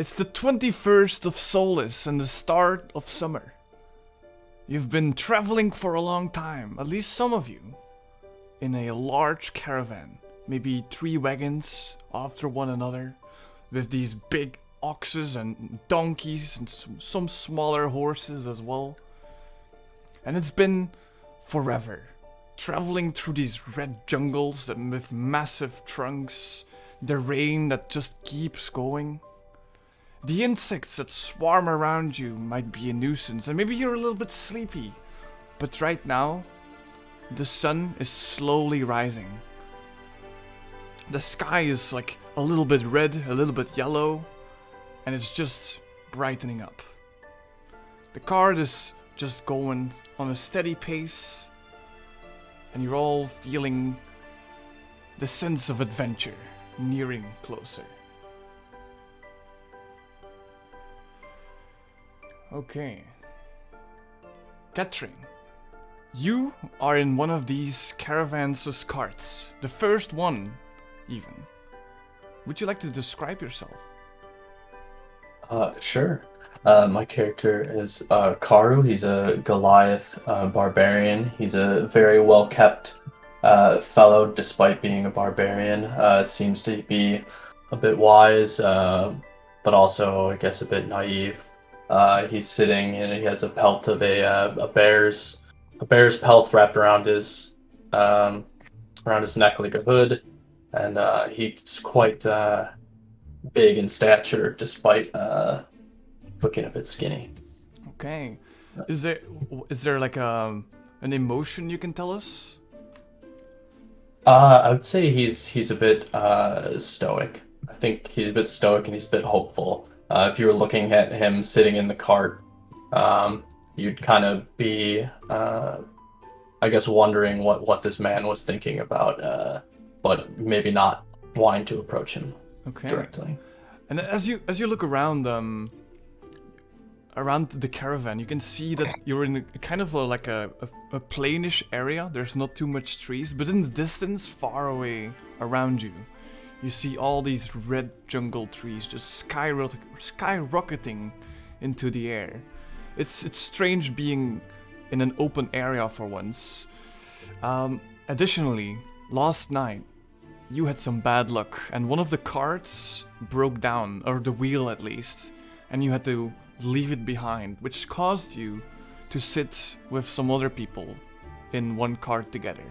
It's the 21st of Solace and the start of summer. You've been traveling for a long time, at least some of you, in a large caravan, maybe 3 wagons after one another, with these big oxes and donkeys and some smaller horses as well. And it's been forever, traveling through these red jungles with massive trunks, the rain that just keeps going. The insects that swarm around you might be a nuisance, and maybe you're a little bit sleepy. But right now, the sun is slowly rising. The sky is like a little bit red, a little bit yellow, and it's just brightening up. The cart is just going on a steady pace, and you're all feeling the sense of adventure nearing closer. Okay. Catherine, you are in one of these caravans' carts. The first one, even. Would you like to describe yourself? Sure. My character is Karu. He's a Goliath barbarian. He's a very well-kept fellow, despite being a barbarian. Seems to be a bit wise, but also, I guess, a bit naive. He's sitting and he has a pelt of a bear's pelt wrapped around his neck like a hood, and he's quite big in stature, despite looking a bit skinny. Okay. Is there like an emotion you can tell us? I would say he's a bit stoic. I think he's a bit stoic and he's a bit hopeful. If you were looking at him sitting in the cart, you'd kind of be, I guess, wondering what this man was thinking about, but maybe not wanting to approach him directly. And as you look around around the caravan, you can see that you're in a kind of like a plainish area. There's not too much trees, but in the distance, far away around you, you see all these red jungle trees just skyrocketing into the air. It's strange being in an open area for once. Additionally, last night, you had some bad luck, and one of the carts broke down, or the wheel at least, and you had to leave it behind, which caused you to sit with some other people in one cart together.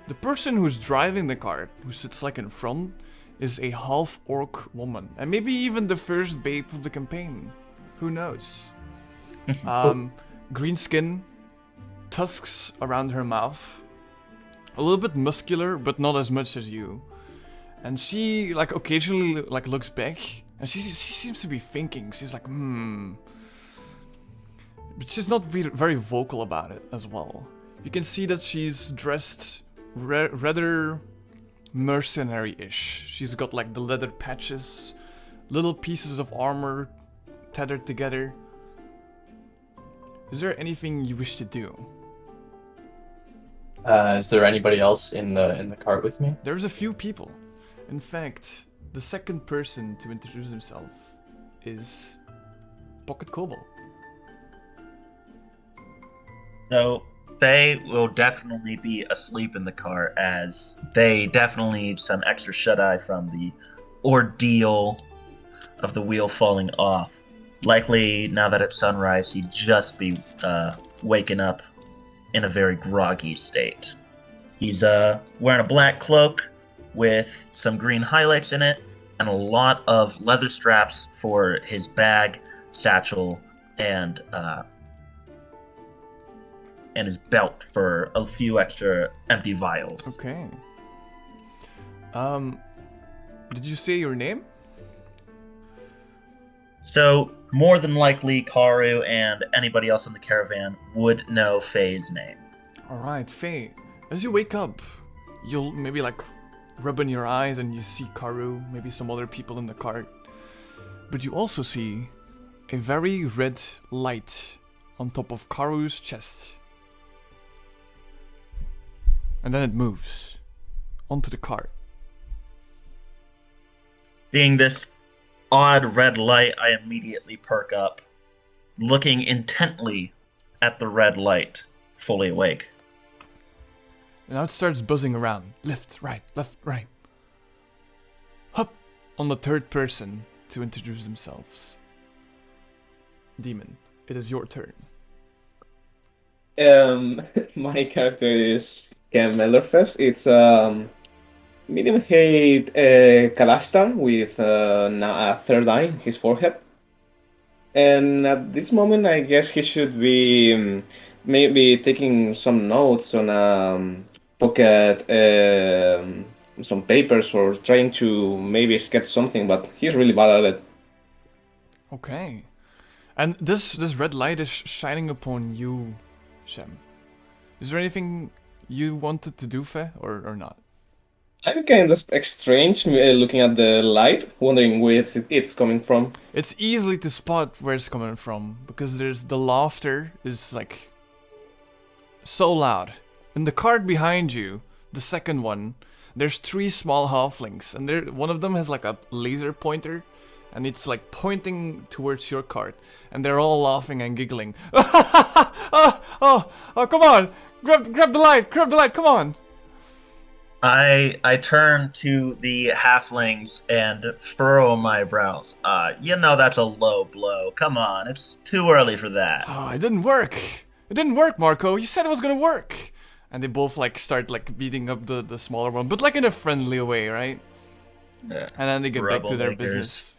The person who's driving the cart, who sits like in front, is a half-orc woman, and maybe even the first babe of the campaign. Who knows? Green skin, tusks around her mouth, a little bit muscular, but not as much as you. And she, like, occasionally, like, looks back, and she seems to be thinking. She's like, But she's not very vocal about it as well. You can see that she's dressed rather mercenary-ish. She's got, like, the leather patches, little pieces of armor tethered together. Is there anything you wish to do? Is there anybody else in the cart with me? There's a few people. In fact, the second person to introduce himself is Pocket Kobold. So they will definitely be asleep in the car, as they definitely need some extra shut-eye from the ordeal of the wheel falling off. Likely, now that it's sunrise, he'd just be waking up in a very groggy state. He's wearing a black cloak with some green highlights in it, and a lot of leather straps for his bag, satchel, and his belt for a few extra empty vials. Okay. Did you say your name? So, more than likely, Karu and anybody else in the caravan would know Faye's name. Alright, Faye. As you wake up, you'll maybe like rubbing your eyes and you see Karu, maybe some other people in the cart. But you also see a very red light on top of Karu's chest. And then it moves onto the cart. Seeing this, odd red light, I immediately perk up, looking intently at the red light, fully awake. And now it starts buzzing around. Left, right. Hup! On the third person to introduce themselves. Demon, it is your turn. My character is Ken Mellerfest. It's medium height Kalashtar with a third eye in his forehead. And at this moment, I guess he should be maybe taking some notes on pocket, some papers, or trying to maybe sketch something. But he's really bad at it. Okay. And this red light is shining upon you, Shem. Is there anything you wanted to do, Fe, or not? I'm kind of strange looking at the light, wondering where it's coming from. It's easily to spot where it's coming from, because the laughter is like so loud. In the card behind you, the second one, there's 3 small halflings, and one of them has like a laser pointer, and it's like pointing towards your card, and they're all laughing and giggling. Oh, come on! Grab the light, come on! I turn to the halflings and furrow my brows. You know that's a low blow. Come on, it's too early for that. Oh, it didn't work. It didn't work, Marco. You said it was gonna work. And they both like start like beating up the smaller one, but like in a friendly way, right? Yeah. And then they get back to their Troublemakers. business.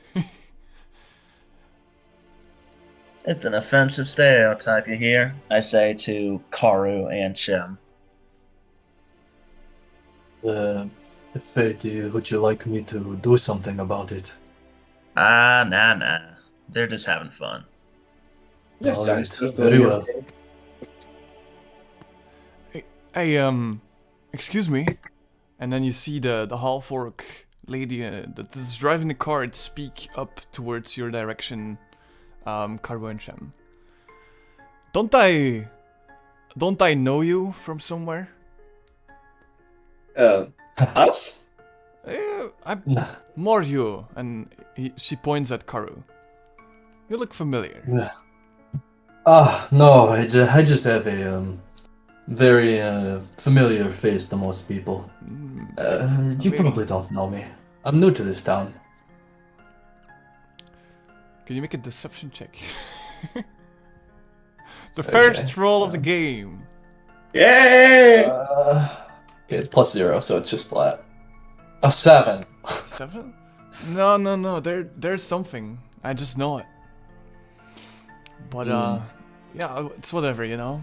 It's an offensive stereotype, you hear? I say to Karu and Shem. Fade, would you like me to do something about it? Nah. They're just having fun. Yes, All Jack, right, just very doing well. it. Hey, excuse me. And then you see the half orc lady that's driving the car speak up towards your direction, Carbo and Shem. Don't I know you from somewhere? Us? I'm Nah, more you. And she points at Karu. You look familiar. nah. No, I just have a very familiar face to most people. You maybe. probably don't know me. I'm new to this town. Can you make a deception check? The Okay, first roll of the game. Yay! Okay, it's +0, so it's just flat. A 7. 7? No. There's something. I just know it. But yeah, it's whatever, you know.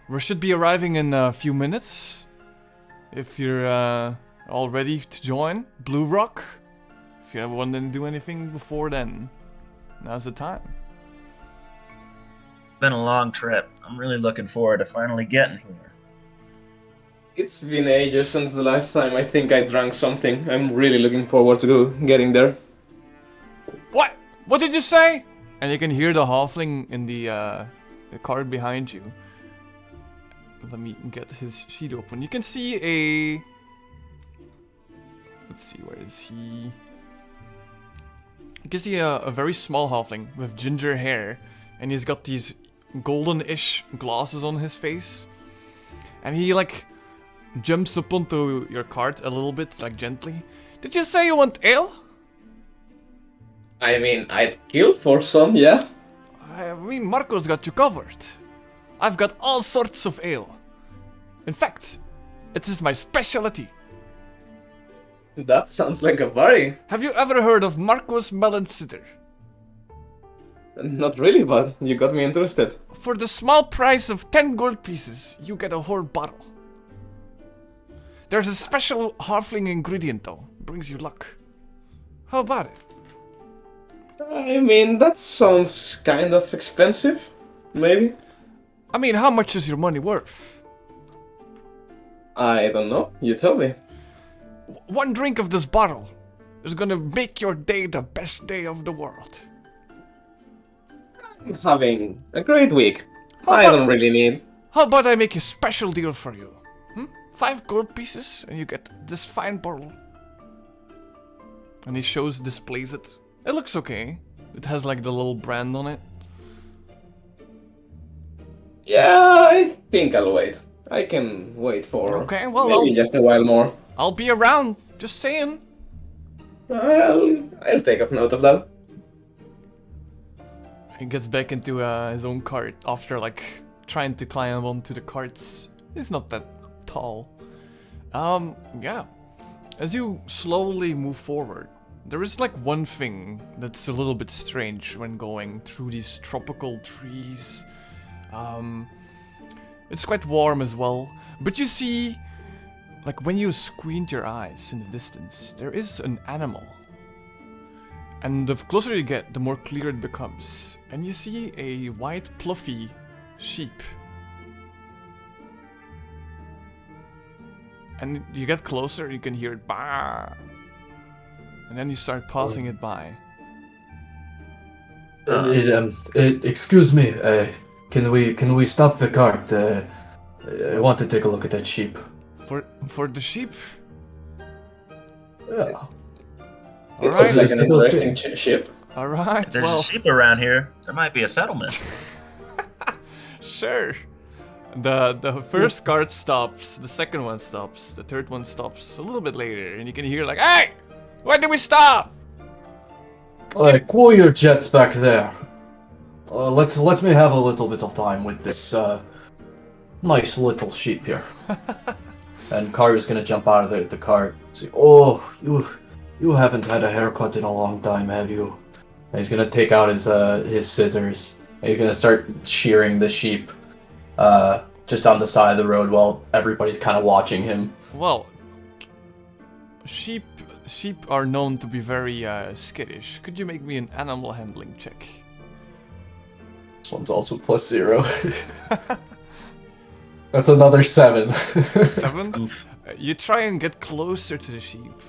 We should be arriving in a few minutes. If you're all ready to join Bluerock. If you ever want to do anything before then, now's the time. Been a long trip. I'm really looking forward to finally getting here. It's been ages since the last time I think I drank something. I'm really looking forward to getting there. What? What did you say? And you can hear the halfling in the card behind you. Let me get his sheet open. You can see a... Let's see, where is he? You can see a very small halfling with ginger hair. And he's got these golden-ish glasses on his face. And he, like, jumps up onto your cart a little bit, like, gently. Did you say you want ale? I mean, I'd kill for some, yeah? I mean, Marco's got you covered. I've got all sorts of ale. In fact, it is my specialty. That sounds like a party. Have you ever heard of Marco's melon cider? Not really, but you got me interested. For the small price of 10 gold pieces, you get a whole bottle. There's a special halfling ingredient though, brings you luck. How about it? I mean, that sounds kind of expensive, maybe? I mean, how much is your money worth? I don't know, you tell me. One drink of this bottle is gonna make your day the best day of the world. I'm having a great week. How I about- don't really need. How about I make a special deal for you? 5 gold pieces and you get this fine bottle. And he displays it. It looks okay. It has like the little brand on it. Yeah, I think I'll wait. I can wait for Okay, well, maybe just a while more. I'll be around. Just saying. I'll take up note of that. He gets back into his own cart after like trying to climb onto the carts. He's not that tall. Yeah. As you slowly move forward, there is like one thing that's a little bit strange when going through these tropical trees. It's quite warm as well, but you see, like when you squint your eyes in the distance, there is an animal. And the closer you get, the more clear it becomes. And you see a white, fluffy sheep. And you get closer, you can hear it bah! And then you start passing it by. Excuse me. Can we stop the cart? I want to take a look at that sheep. For the sheep? Yeah. It Alright. was like an It's okay. interesting ship. Alright, If there's well, a sheep around here, there might be a settlement. sure. The first cart stops, the second one stops, the third one stops a little bit later, and you can hear like, "Hey! Why did we stop?" Cool your jets back there. Let me have a little bit of time with this nice little sheep here. And Karu's gonna jump out of the cart. Say, "Oh, you haven't had a haircut in a long time, have you?" And he's gonna take out his scissors. And he's gonna start shearing the sheep, just on the side of the road while everybody's kind of watching him. Well, sheep are known to be very skittish. Could you make me an animal handling check? This one's also +0. That's another 7. 7? You try and get closer to the sheep,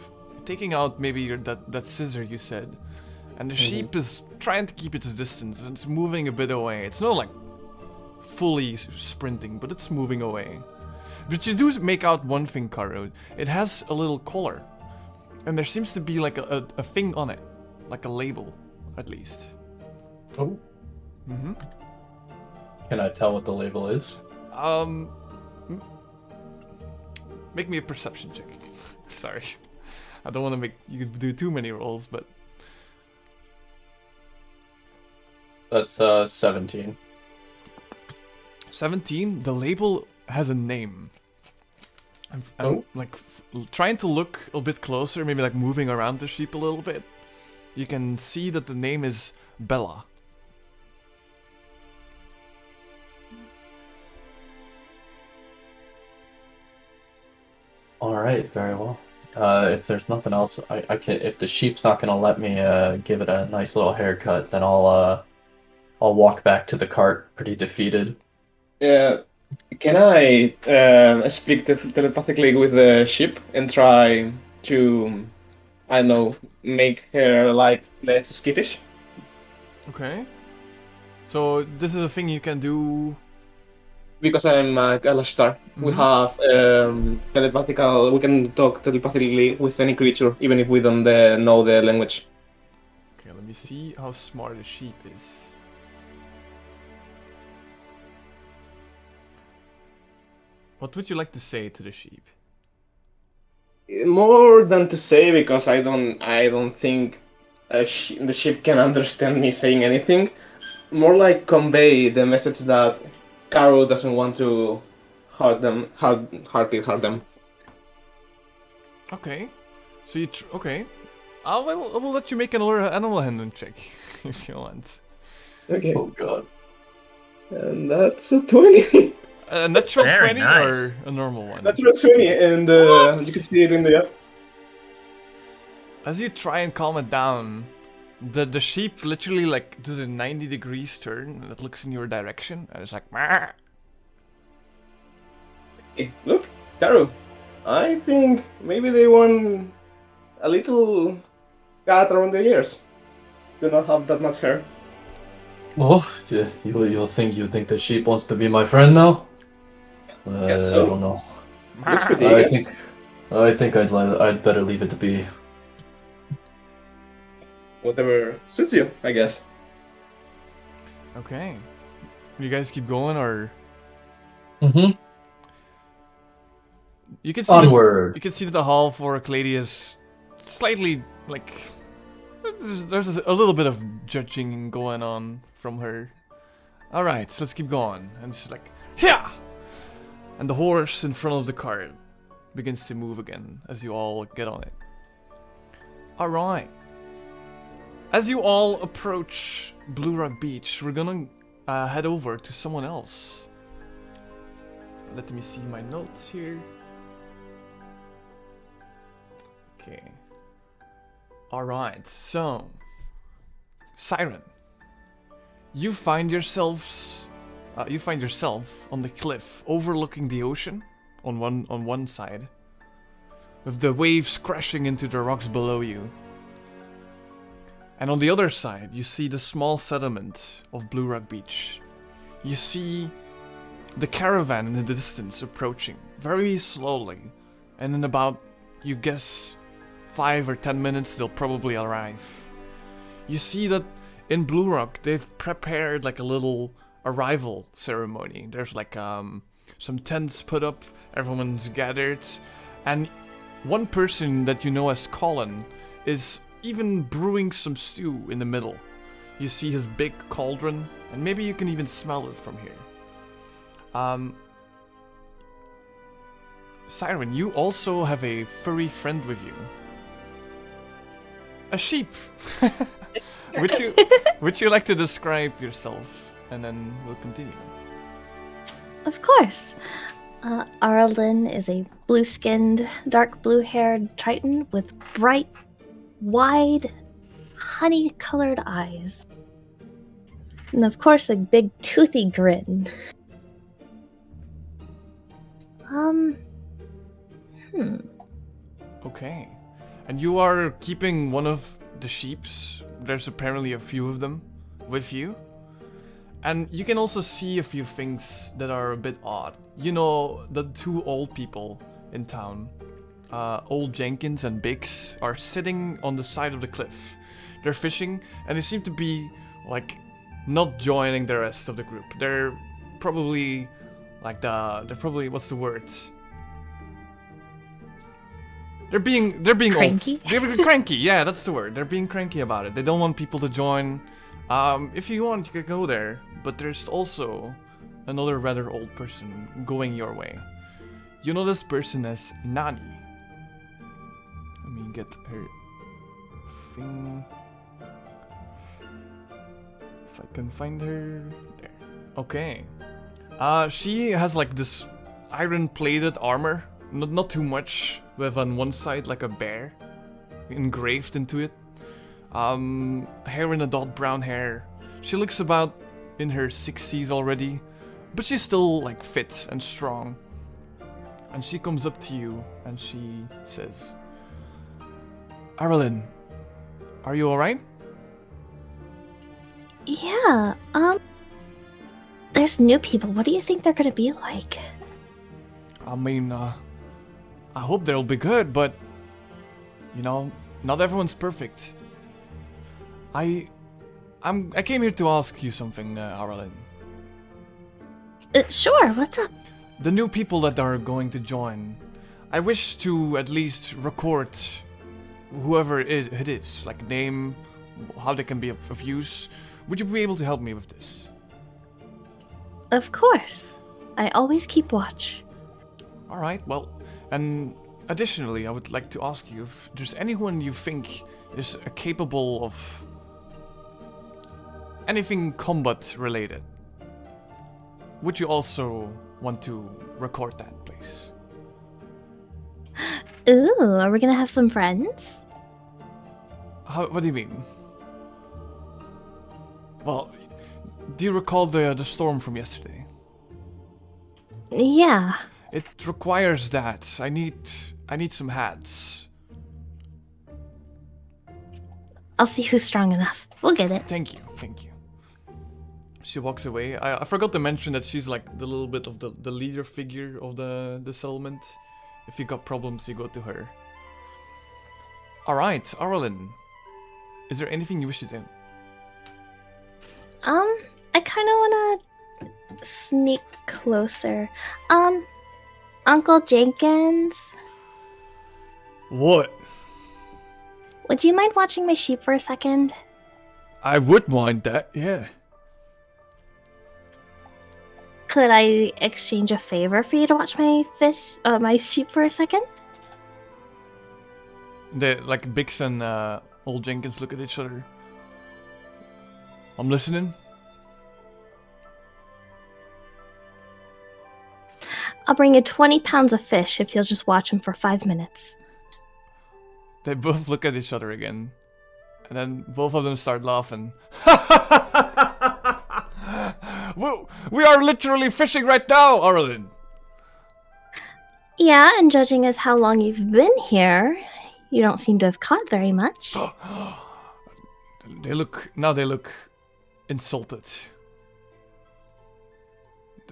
taking out maybe that scissor you said, and the sheep is trying to keep its distance. It's moving a bit away. It's not like fully sprinting, but it's moving away. But you do make out one thing, Karu. It has a little collar, and there seems to be like a thing on it, like a label, at least. Oh. Mm-hmm. Can I tell what the label is? Make me a perception check. Sorry, I don't want to make you do too many rolls, but That's 17. 17. The label has a name. I'm like trying to look a bit closer, maybe like moving around the sheep a little bit. You can see that the name is Bella. All right, very well. If there's nothing else, I can. If the sheep's not gonna let me give it a nice little haircut, then I'll walk back to the cart, pretty defeated. Can I speak telepathically with the ship and try to, I don't know, make her like less skittish? Okay. So this is a thing you can do. Because I'm a Galastar, we have telepathical. We can talk telepathically with any creature, even if we don't know the language. Okay, let me see how smart a sheep is. What would you like to say to the sheep? More than to say, because I don't think the ship can understand me saying anything. More like convey the message that Caro doesn't want to hurt them. Okay. So you okay. I will let you make another animal handling check if you want. Okay. Oh god. And that's a 20. A natural Very 20 nice. or a normal one? That's a 20, and you can see it in the. As you try and calm it down, the sheep literally like does a 90 degrees turn and it looks in your direction and it's like "Mah." Hey, look, Caro. I think maybe they want a little cat around the ears. Do not have that much hair. Oh, you think the sheep wants to be my friend now? Guess so. I don't know. Looks pretty I good. think I'd better leave it to be. whatever suits you, I guess. Okay. You guys keep going, or Mm-hmm. you can see that, Onward. you can see that the hall for Clady is slightly like there's a little bit of judging going on from her. All right, so let's keep going. And she's like, yeah. And the horse in front of the cart begins to move again as you all get on it. All right. As you all approach Bluerock Beach, we're gonna head over to someone else. Let me see my notes here. Okay. Alright, so Siren. You find yourself on the cliff overlooking the ocean on one side, with the waves crashing into the rocks below you. And on the other side, you see the small settlement of Bluerock Beach. You see the caravan in the distance approaching, very slowly. And in about, you guess, 5 or 10 minutes, they'll probably arrive. You see that in Bluerock, they've prepared like a little arrival ceremony. There's like some tents put up, everyone's gathered. And one person that you know as Colin is even brewing some stew in the middle. You see his big cauldron, and maybe you can even smell it from here. Siren, you also have a furry friend with you. A sheep! Would you like to describe yourself? And then we'll continue. Of course. Arlen is a blue-skinned, dark blue-haired Triton with bright, wide, honey-colored eyes. And of course, a big, toothy grin. Okay. And you are keeping one of the sheeps. There's apparently a few of them with you. And you can also see a few things that are a bit odd. You know, the two old people in town, Old Jenkins and Biggs, are sitting on the side of the cliff. They're fishing, and they seem to be, like, not joining the rest of the group. They're probably, like, what's the word? They're being Cranky? They're cranky, yeah, that's the word. They're being cranky about it. They don't want people to join. If you want, you could go there, but there's also another rather old person going your way. You know this person as Nani. Let me get her thing. If I can find her. There. Okay. She has like this iron-plated armor. Not too much, with on one side like a bear engraved into it. Hair in a dot, brown hair. She looks about in her 60s already, but she's still like fit and strong. And she comes up to you and she says, Arlen, are you alright? Yeah, there's new people. What do you think they're gonna be like? I mean, I hope they'll be good, but you know, not everyone's perfect. I came here to ask you something, Arlen. Sure, what's up? The new people that are going to join, I wish to at least record whoever it is, like name, how they can be of use. Would you be able to help me with this? Of course. I always keep watch. Alright, well, and additionally, I would like to ask you if there's anyone you think is capable of anything combat related. Would you also want to record that, please? Ooh, are we gonna have some friends? What do you mean? Well, do you recall the storm from yesterday? Yeah. It requires that. I need some hats. I'll see who's strong enough. We'll get it. Thank you. She walks away. I forgot to mention that she's like the little bit of the leader figure of the settlement. If you got problems, you go to her. Alright, Arlen. Is there anything you wish to do? I kind of want to sneak closer. Uncle Jenkins, What? would you mind watching my sheep for a second? I would mind that, yeah. Could I exchange a favor for you to watch my sheep for a second? Like Bix and old Jenkins look at each other. I'm listening. I'll bring you 20 pounds of fish if you'll just watch them for 5 minutes. They both look at each other again. And then both of them start laughing. We are literally fishing right now, Arlen. Yeah, and judging as how long you've been here, you don't seem to have caught very much. They look insulted.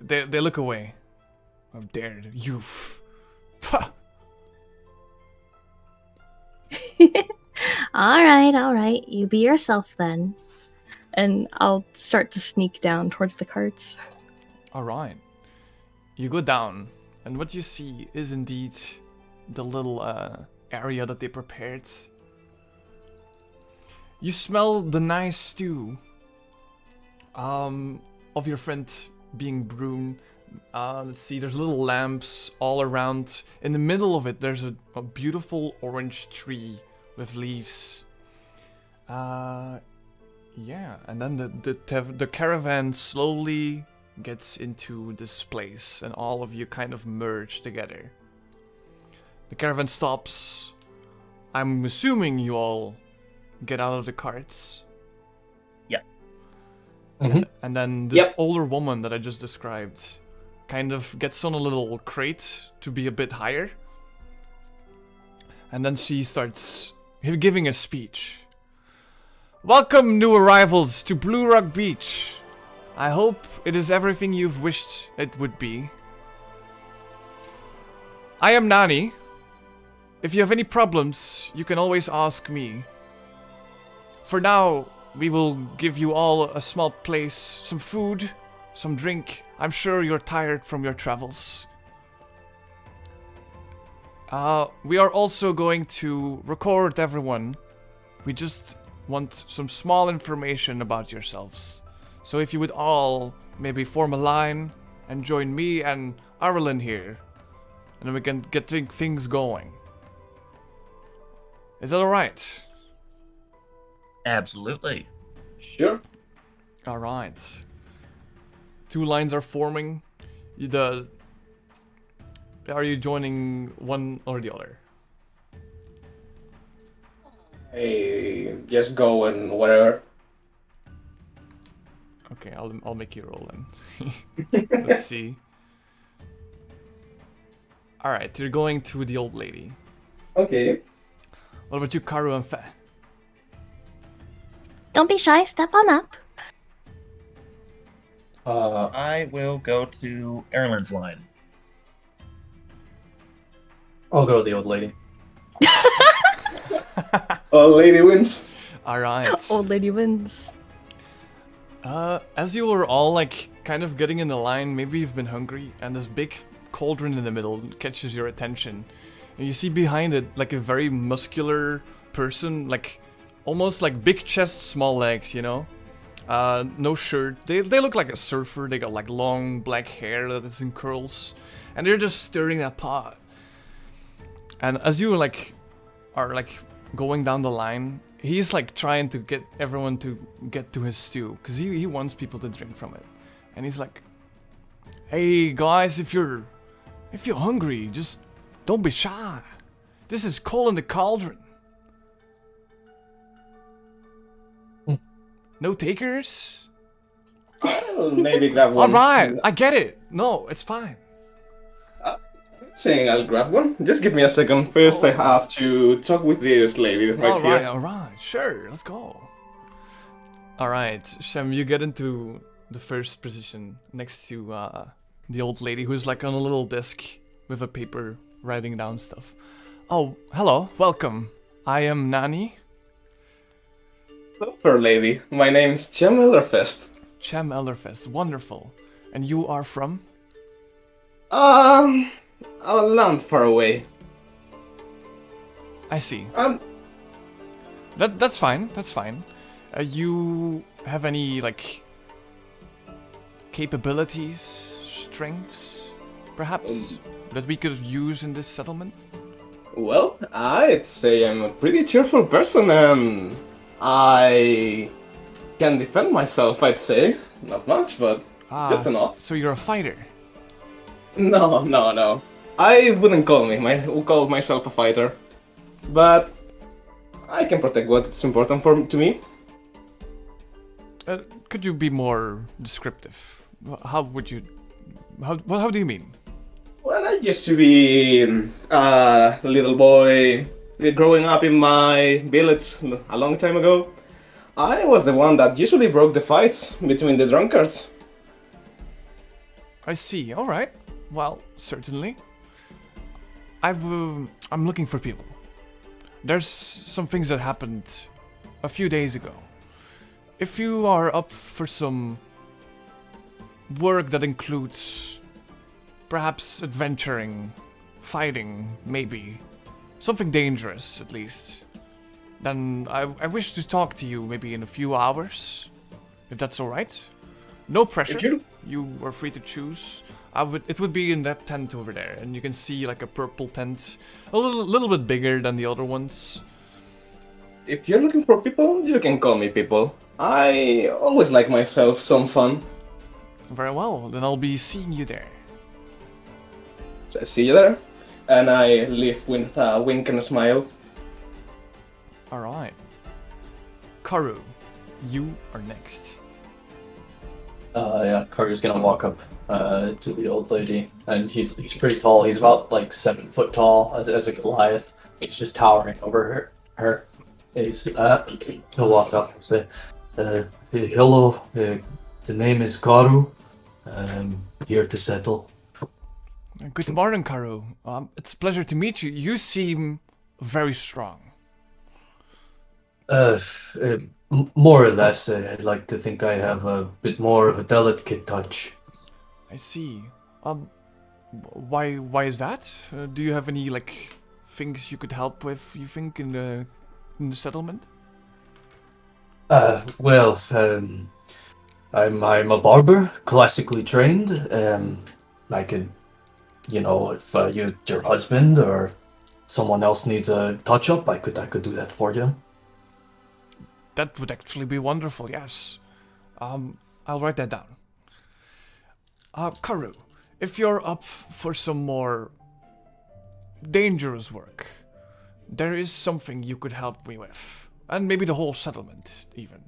They look away. How dare you? All right. You be yourself then. And I'll start to sneak down towards the carts. Alright. You go down, and what you see is indeed the little area that they prepared. You smell the nice stew of your friend being brewed. Let's see, there's little lamps all around. In the middle of it, there's a beautiful orange tree with leaves. Yeah, and then the caravan slowly gets into this place, and all of you kind of merge together. The caravan stops. I'm assuming you all get out of the carts. Yeah. And then this older woman that I just described kind of gets on a little crate to be a bit higher. And then she starts giving a speech. Welcome, new arrivals, to Bluerock Beach. I hope it is everything you've wished it would be. I am Nani. If you have any problems, you can always ask me. For now, we will give you all a small place, some food, some drink. I'm sure you're tired from your travels. We are also going to record everyone. We just want some small information about yourselves. So if you would all maybe form a line and join me and Arlen here, and then we can get things going. Is that alright? Absolutely. Sure. Alright. 2 lines are forming. Are you joining one or the other? Hey, just go and whatever. Okay, I'll make you roll then. Let's see. Alright, you're going to the old lady. Okay. What about you, Karu and Fe? Don't be shy, step on up. I will go to Erlen's line. I'll go with the old lady. Old lady wins. Alright. Old lady wins. As you were all like kind of getting in the line, maybe you've been hungry, and this big cauldron in the middle catches your attention. And you see behind it like a very muscular person, like almost like big chest, small legs, you know? No shirt. They look like a surfer. They got like long black hair that is in curls. And they're just stirring that pot. And as you are going down the line, he's like trying to get everyone to get to his stew, because he wants people to drink from it. And he's like, hey guys, if you're hungry, just don't be shy. This is coal in the cauldron. No takers? I'll maybe grab one. Alright, I get it. No, it's fine. Saying I'll grab one. Just give me a second. First, I have to talk with this lady right here. Alright, sure, let's go. Alright, Shem, you get into the first position next to the old lady who's like on a little desk with a paper writing down stuff. Oh, hello, welcome. I am Nani. Super lady. My name's Jem Ellerfest. Chem Ellerfest, wonderful. And you are from? Um, a land far away. I see. Um, That's fine. That's fine. You have any like capabilities, strengths, perhaps that we could use in this settlement? well, I'd say I'm a pretty cheerful person, and I can defend myself. I'd say not much, but just enough. So you're a fighter. No, no, no. I wouldn't call myself a fighter, but I can protect what's important to me. Could you be more descriptive? How would you? How do you mean? Well, I used to be a little boy growing up in my village a long time ago. I was the one that usually broke the fights between the drunkards. I see. All right. Well, certainly. I'm looking for people. There's some things that happened a few days ago. If you are up for some work that includes perhaps adventuring, fighting, maybe something dangerous at least, then I wish to talk to you maybe in a few hours, if that's all right. No pressure. You are free to choose. It would be in that tent over there, and you can see like a purple tent, a little bit bigger than the other ones. If you're looking for people, you can call me people. I always like myself some fun. Very well, then I'll be seeing you there. So see you there. And I leave with a wink and a smile. All right, Karu, you are next. Yeah, Carter's gonna walk up to the old lady, and he's pretty tall. He's about like 7 foot tall as a Goliath. He's just towering over her. He'll walk up and say, "Hey, hello, the name is Karu. Here to settle." Good morning, Karu. It's a pleasure to meet you. You seem very strong. More or less, I'd like to think I have a bit more of a delicate touch. I see. Why is that? Do you have any like things you could help with? You think in the settlement? Well, I'm a barber, classically trained. I could, if your husband or someone else needs a touch up, I could do that for you. That would actually be wonderful. Yes. I'll write that down. Karu, if you're up for some more dangerous work, there is something you could help me with. And maybe the whole settlement, even.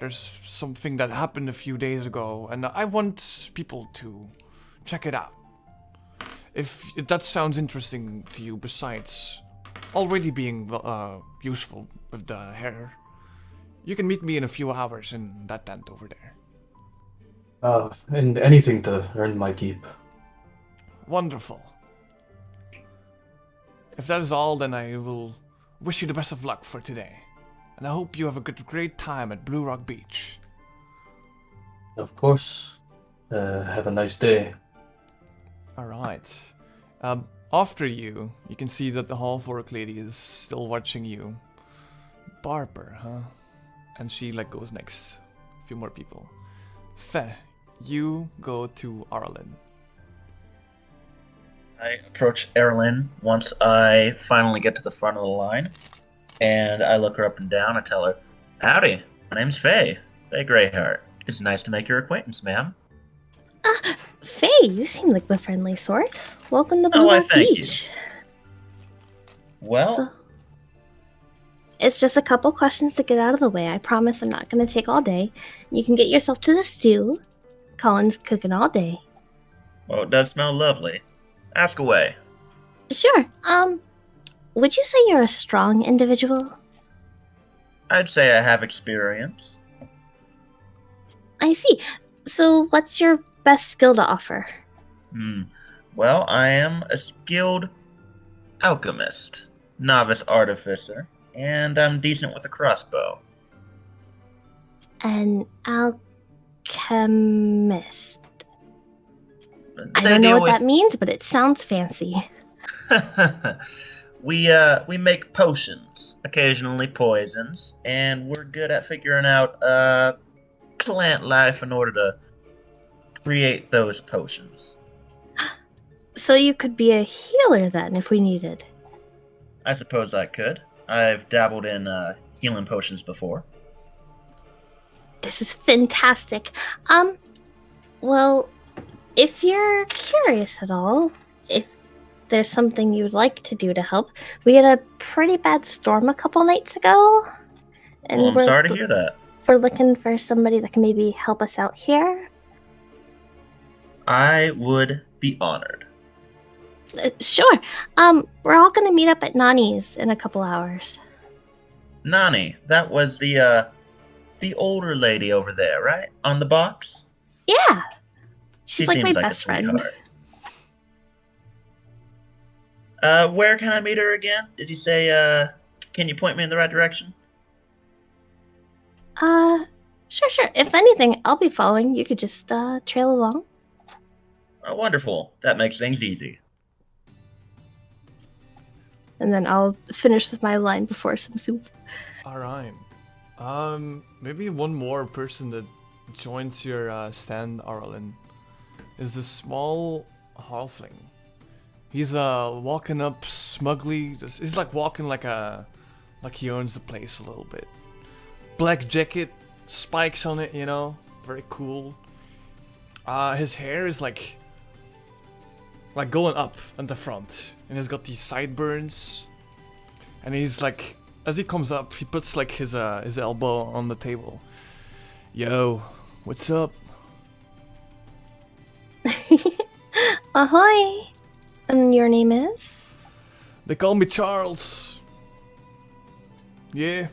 There's something that happened a few days ago, and I want people to check it out. If that sounds interesting to you, besides already being useful with the hair, you can meet me in a few hours in that tent over there. And anything to earn my keep. Wonderful. If that is all, then I will wish you the best of luck for today. And I hope you have a great time at Bluerock Beach. Of course. Have a nice day. Alright. After you can see that the hall fork lady is still watching you. Barber, huh? And she goes next. A few more people. Fe, you go to Arlen. I approach Erilyn once I finally get to the front of the line, and I look her up and down. I tell her, "Howdy, my name's Faye Greyheart. It's nice to make your acquaintance, ma'am." Faye, you seem like the friendly sort. Welcome to Bluerock thank you. Beach. Well, So, it's just a couple questions to get out of the way. I promise I'm not going to take all day. You can get yourself to the stew. Colin's cooking all day. it does smell lovely. Ask away. Sure. Would you say you're a strong individual? I'd say I have experience. I see. So, what's your best skill to offer? Well, I am a skilled alchemist, novice artificer, and I'm decent with a crossbow. An alchemist. I They don't know deal what that means, but it sounds fancy. we make potions, occasionally poisons, and we're good at figuring out plant life in order to create those potions. So you could be a healer then, if we needed. I suppose I could. I've dabbled in healing potions before. This is fantastic. Well, if you're curious at all, if there's something you'd like to do to help, we had a pretty bad storm a couple nights ago, and Well, I'm sorry to hear that. we're looking for somebody that can maybe help us out here. I would be honored. Sure. We're all gonna meet up at Nani's in a couple hours. Nani, that was the older lady over there, right? On the box? Yeah. She's She like my seems best a friend. sweetheart. Where can I meet her again? Did you say, can you point me in the right direction? Sure. If anything, I'll be following. You could just, trail along. Oh, wonderful. That makes things easy. And then I'll finish with my line before some soup. Alright. Maybe one more person that joins your stand, Arlen, is the small halfling. He's walking up smugly. He's like walking like he owns the place a little bit. Black jacket, spikes on it, you know, very cool. His hair is like going up in the front, and he's got these sideburns. And he's like, as he comes up, he puts like his elbow on the table. Yo, what's up? Ahoy! And your name is? They call me Charles. Yeah.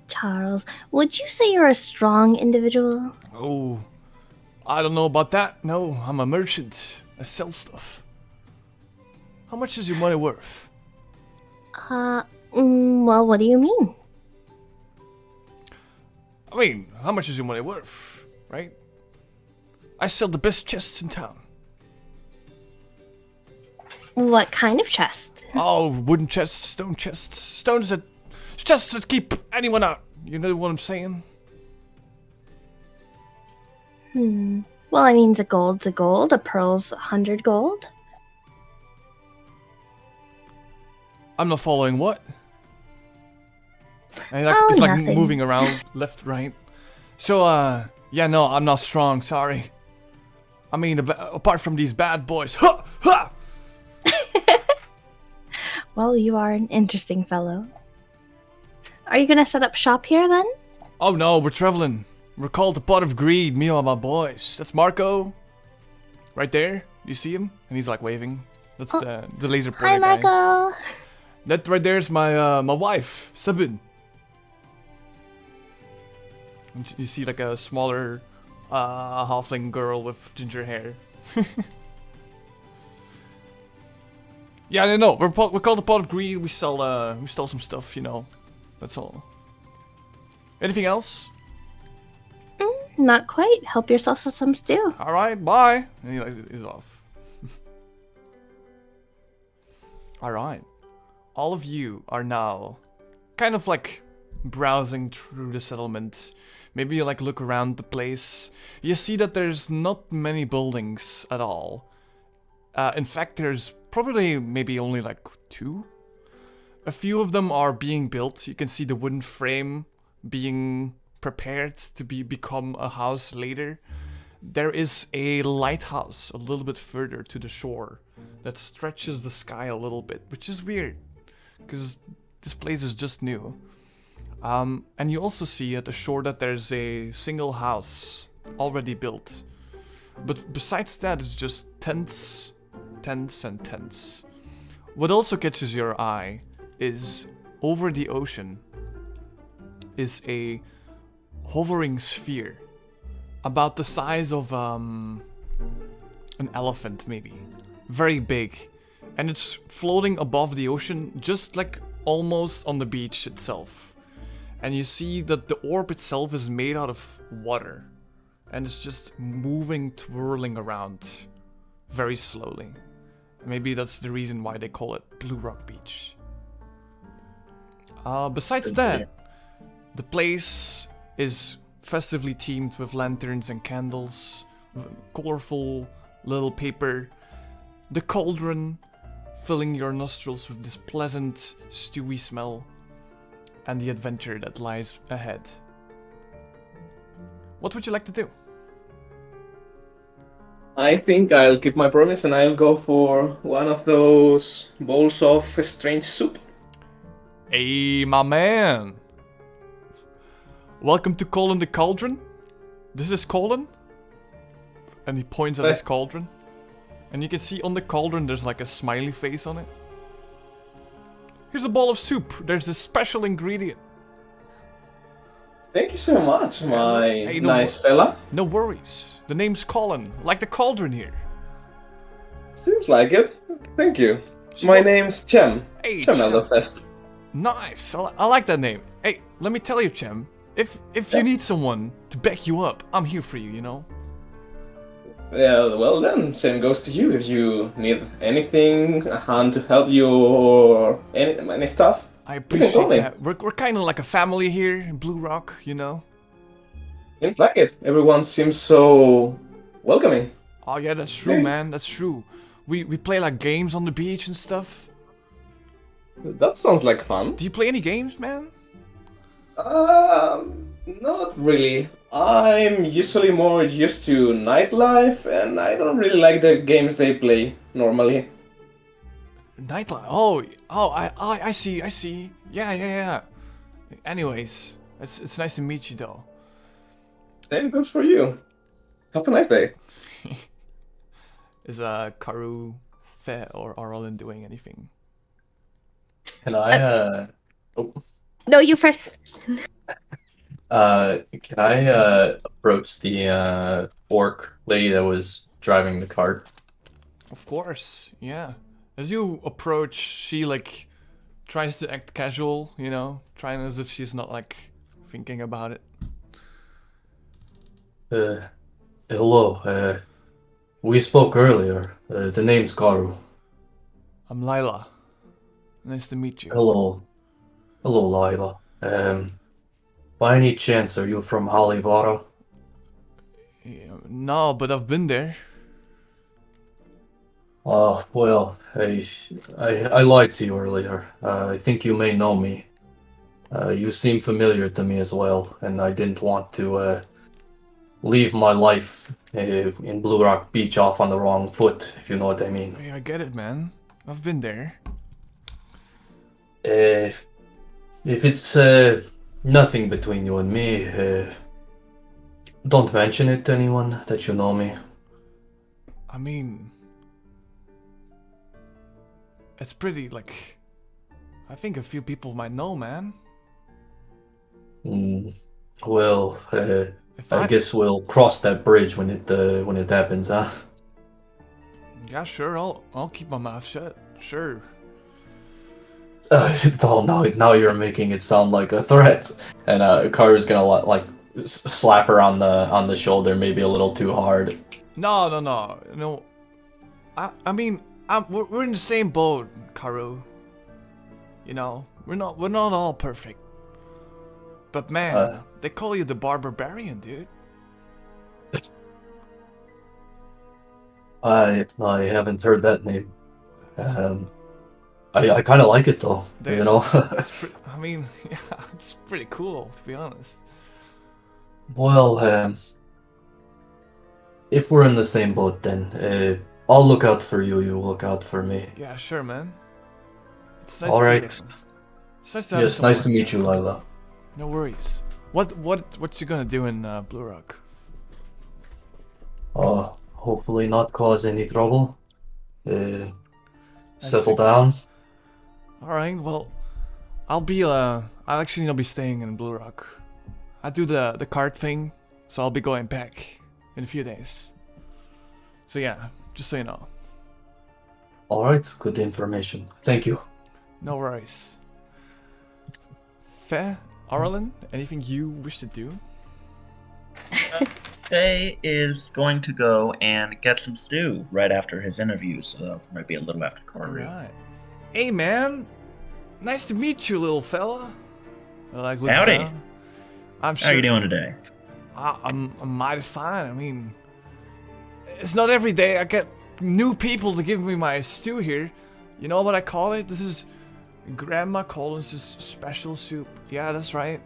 Charles. Would you say you're a strong individual? Oh, I don't know about that. No, I'm a merchant. I sell stuff. How much is your money worth? Well, what do you mean? I mean, how much is your money worth, right? I sell the best chests in town. What kind of chest? Oh, wooden chests, stone chests, chests that keep anyone out. You know what I'm saying? Well, I mean, a gold's a gold, a pearl's 100 gold. I'm not following what? And it's like nothing. moving around left, right. So, yeah, no, I'm not strong. Sorry. I mean, apart from these bad boys. Ha! Ha! Well, you are an interesting fellow. Are you gonna set up shop here then? Oh no, we're traveling. We're called the Pot of Greed, me and my boys. That's Marco. Right there. You see him? And he's like waving. That's the laser pointer Hi, guy. Marco. That right there is my wife, Sabine. And you see like a smaller halfling girl with ginger hair. Yeah, no, we're called the Pot of Greed. We sell some stuff, you know. That's all. Anything else? Not quite. Help yourself to some stew. All right, bye. And he's off. All right. All of you are now kind of like browsing through the settlement. Maybe you like look around the place. You see that there's not many buildings at all. In fact, there's probably maybe only like 2. A few of them are being built. You can see the wooden frame being prepared to become a house later. There is a lighthouse a little bit further to the shore that stretches the sky a little bit, which is weird because this place is just new. And you also see at the shore that there's a single house already built. But besides that, it's just tents, and tents. What also catches your eye is over the ocean is a hovering sphere about the size of an elephant, maybe. Very big. And it's floating above the ocean, just like almost on the beach itself. and you see that the orb itself is made out of water, and it's just moving, twirling around very slowly. Maybe that's the reason why they call it Bluerock Beach. Besides that, the place is festively themed with lanterns and candles, colorful little paper, the cauldron filling your nostrils with this pleasant, stewy smell, and the adventure that lies ahead. What would you like to do? I think I'll keep my promise and I'll go for one of those bowls of strange soup. Hey, my man! Welcome to Colin the Cauldron. This is Colin. And he points at his cauldron. And you can see on the cauldron there's like a smiley face on it. Here's a bowl of soup. There's this special ingredient. Thank you so much, my Hey, nice fella. No worries. The name's Colin, like the cauldron here. Seems like it. Thank you. My name's Chem. Hey, Chem Chem. Elderfest. Nice. I like that name. Hey, let me tell you, Chem. If you need someone to back you up, I'm here for you, you know? Yeah, well then, same goes to you. If you need anything, a hand to help you, or any stuff, I you can call appreciate me. that. We're kind of like a family here in Bluerock, you know? Seems like it. Everyone seems so welcoming. Oh yeah, that's true, man. That's true. We play like games on the beach and stuff. That sounds like fun. Do you play any games, man? Not really. I'm usually more used to nightlife, and I don't really like the games they play normally. Nightlife. I see. Yeah. Anyways, it's nice to meet you though. Same goes for you. Have a nice day. Is Karu, Fe, or Arlen doing anything? Can I No, you first. can I approach the orc lady that was driving the cart? Of course, yeah. As you approach, she like tries to act casual, you know, trying as if she's not like thinking about it. Hello. We spoke earlier. The name's Karu. I'm Lila. Nice to meet you. Hello, Lila. By any chance, are you from Hollyvara? Yeah, no, but I've been there. Well, I lied to you earlier. I think you may know me. You seem familiar to me as well, and I didn't want to leave my life in Bluerock Beach off on the wrong foot, if you know what I mean. Hey, I get it, man. I've been there. If it's nothing between you and me, don't mention it to anyone that you know me. I mean, it's pretty, like, I think a few people might know, man. Well, If I guess we'll cross that bridge when it happens, huh? Yeah, sure, I'll keep my mouth shut. Sure. Now you're making it sound like a threat. And Karu's gonna like slap her on the shoulder, maybe a little too hard. No. I mean, we're in the same boat, Karu. You know, we're not all perfect. But man, they call you the Barbarian, dude. I haven't heard that name. I kind of like it though, you know. I mean, yeah, it's pretty cool to be honest. Well, if we're in the same boat, then I'll look out for you. You look out for me. Yeah, sure, man. It's nice All to right. It's nice to have Yes, nice to someone. meet you, Lila. No worries. What you gonna do in Bluerock? Hopefully not cause any trouble. Settle down. All right. Well, I'll actually not be staying in Bluerock. I do the cart thing, so I'll be going back in a few days. So yeah, just so you know. All right, good information. Thank you. No worries. Fair. Arlen, anything you wish to do? Faye is going to go and get some stew right after his interview, so might be a little after Karu. Alright. Hey man, nice to meet you, little fella. Like, looks Howdy. down. I'm How are you doing today? I'm mighty fine. I mean, it's not every day I get new people to give me my stew here. You know what I call it? This is Grandma Collins' special soup. Yeah, that's right.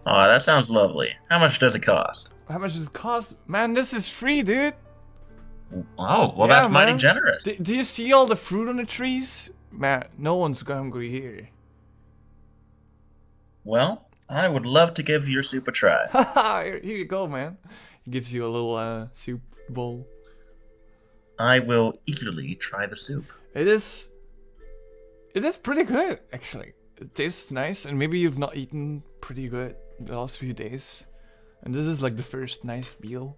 Oh, that sounds lovely. How much does it cost? How much does it cost? Man, this is free, dude. Oh, well, Yeah, that's mighty man. generous. Do you see all the fruit on the trees? Man, no one's hungry here. Well, I would love to give your soup a try. Haha, here you go, man. He gives you a little soup bowl. I will eagerly try the soup. It is pretty good, actually. It tastes nice, and maybe you've not eaten pretty good the last few days. And this is like the first nice meal.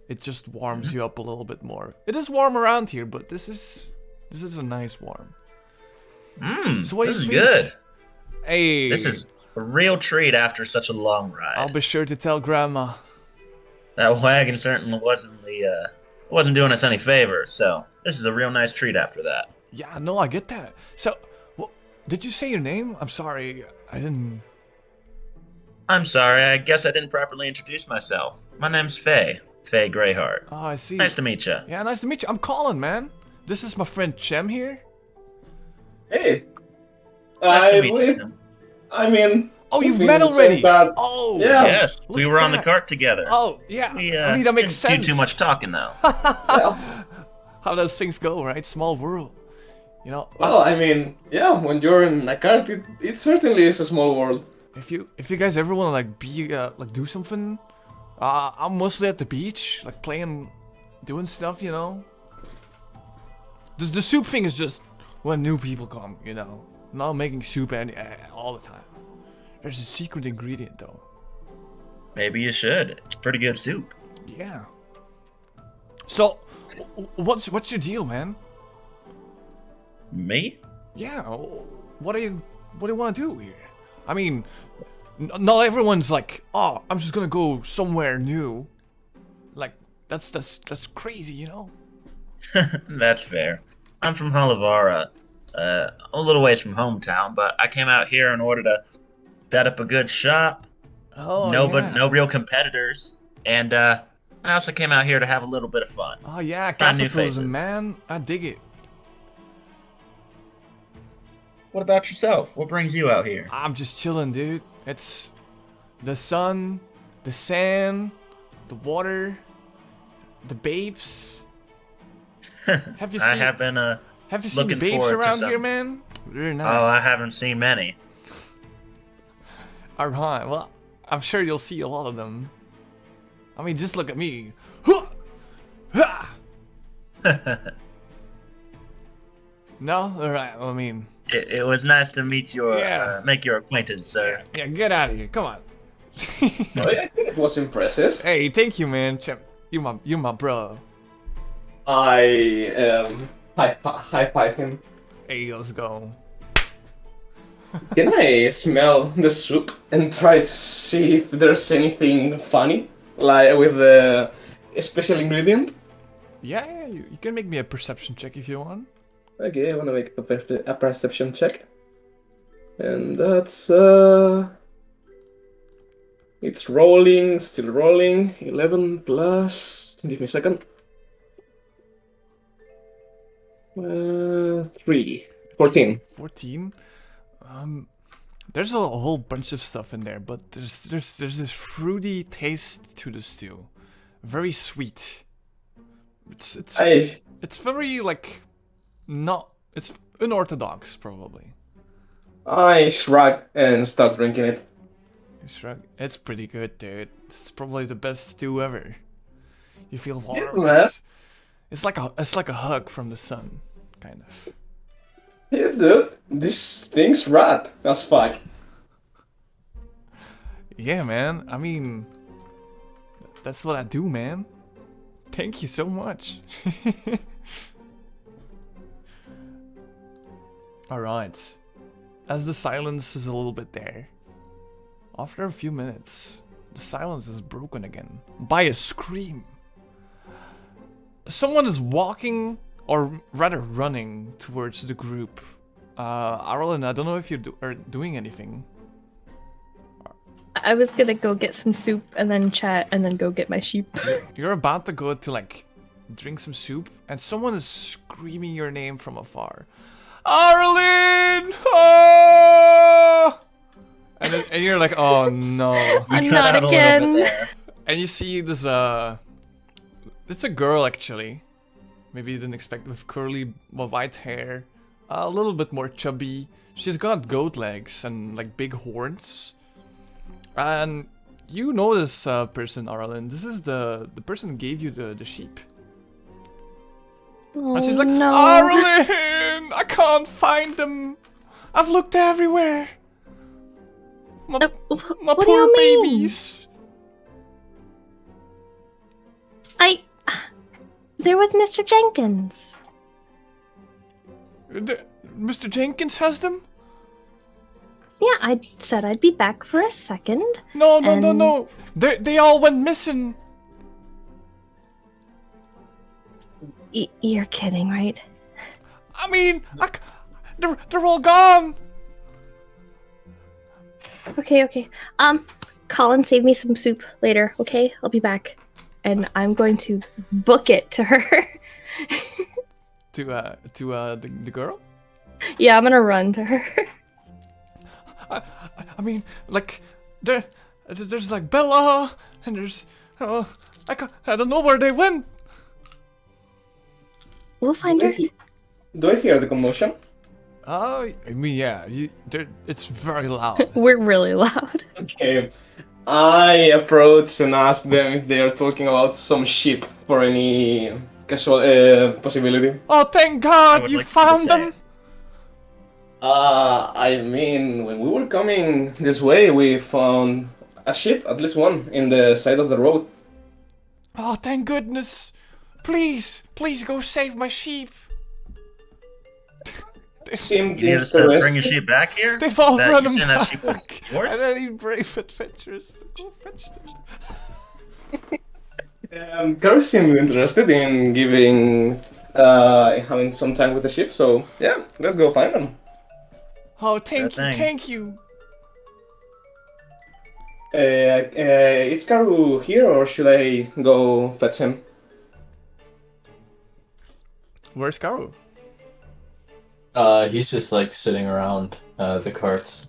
It just warms you up a little bit more. It is warm around here, but this is a nice warm. So what do This you is think? good. Hey, This is a real treat after such a long ride. I'll be sure to tell Grandma. That wagon certainly wasn't doing us any favors, so this is a real nice treat after that. Yeah, no, I get that. So, did you say your name? I'm sorry, I didn't. I'm sorry, I guess I didn't properly introduce myself. My name's Faye. Faye Greyheart. Oh, I see. Nice to meet you. Yeah, nice to meet you. I'm Colin, man. This is my friend Chem here. Hey, Nice to I meet you, believe. Tim. I mean. Oh, you've we met can say already. that- Oh, Yeah. Yes, Look we at were on the that. cart together. Oh, yeah. We, I mean, that makes didn't sense. do too much talking, though. Well, How those things go, right? Small world. You know. well, I mean, yeah. When you're in a cart, it certainly is a small world. If you guys ever want to like be like do something, I'm mostly at the beach, like playing, doing stuff, you know. The soup thing is just when new people come, you know. Not making soup all the time. There's a secret ingredient though. Maybe you should. It's pretty good soup. Yeah. So, what's your deal, man? Me? Yeah. What do you want to do here? I mean, not everyone's like, oh, I'm just gonna go somewhere new. Like that's crazy, you know. That's fair. I'm from Halavara, a little ways from hometown, but I came out here in order to set up a good shop. Oh, No real competitors, and I also came out here to have a little bit of fun. Oh yeah, Try new capitalism, faces. man. I dig it. What about yourself? What brings you out here? I'm just chilling, dude. It's the sun, the sand, the water, the babes. Have you seen? I have been Have you seen the looking babes forward to around here, some- man? They're nice. Oh, I haven't seen many. Alright, well, I'm sure you'll see a lot of them. I mean, just look at me. Huh! Ha! No? Alright, well, I mean, It was nice to meet your Yeah. make your acquaintance, sir. yeah, get out of here. Come on. Oh, I think it was impressive. Hey, thank you, man. You my bro. I high five him. Hey, let's go. Can I smell the soup and try to see if there's anything funny, like with the special ingredient? Yeah, you can make me a perception check if you want. Okay, I wanna make a perception check, and that's it's rolling, still rolling. 11 plus. Give me a second. 3. 14. 14. There's a whole bunch of stuff in there, but there's this fruity taste to the stew, very sweet. It's very like it's unorthodox probably. I shrug and start drinking it. You shrug. It's pretty good, dude. It's probably the best stew ever. You feel warm. Yeah, man. It's like a hug from the sun, kind of. Yeah, dude, this thing's rad as fuck. Yeah, man. I mean, that's what I do, man. Thank you so much. Alright. As the silence is a little bit there, After a few minutes, the silence is broken again by a scream. Someone is walking, or rather running, towards the group. Arlen, I don't know if you are doing anything. I was gonna go get some soup and then chat and then go get my sheep. You're about to go to like drink some soup, and someone is screaming your name from afar. Arlen! Oh! And you're like, oh no. I'm cut not out a little bit again. there. And you see this, it's a girl actually. Maybe you didn't expect, with curly white hair. A little bit more chubby. She's got goat legs and like big horns. And you know this person, Arlen. This is the person who gave you the sheep. Oh, And she's like, no. Arlen! I can't find them. I've looked everywhere. My What do poor you mean? babies. They're with Mr. Jenkins. Mr. Jenkins has them? Yeah, I said I'd be back for a second. No. And- They all went missing. You're kidding, right? I mean, they're all gone. Okay. Colin, save me some soup later, okay? I'll be back. And I'm going to book it to her. To the girl? Yeah, I'm gonna run to her. I mean, like, there's like Bella, and there's, I don't know where they went. We'll find her. Do I hear the commotion? I mean, yeah, it's very loud. We're really loud. Okay. I approach and ask them if they are talking about some sheep for any casual possibility. Oh, thank I God, would you like to found say- them. I mean, when we were coming this way, we found a sheep, at least one, in the side of the road. Oh, thank goodness. Please go save my sheep. Seemed You need us to bring your interested. sheep back here? They've all That- run you're them saying that sheep was back. yours? And I need brave adventurers to go fetch them. Gary seemed interested in having some time with the sheep, so yeah, let's go find them. Oh, thank Sure you, thing. thank you. Is Karu here, or should I go fetch him? Where's Caro? He's just like sitting around the carts.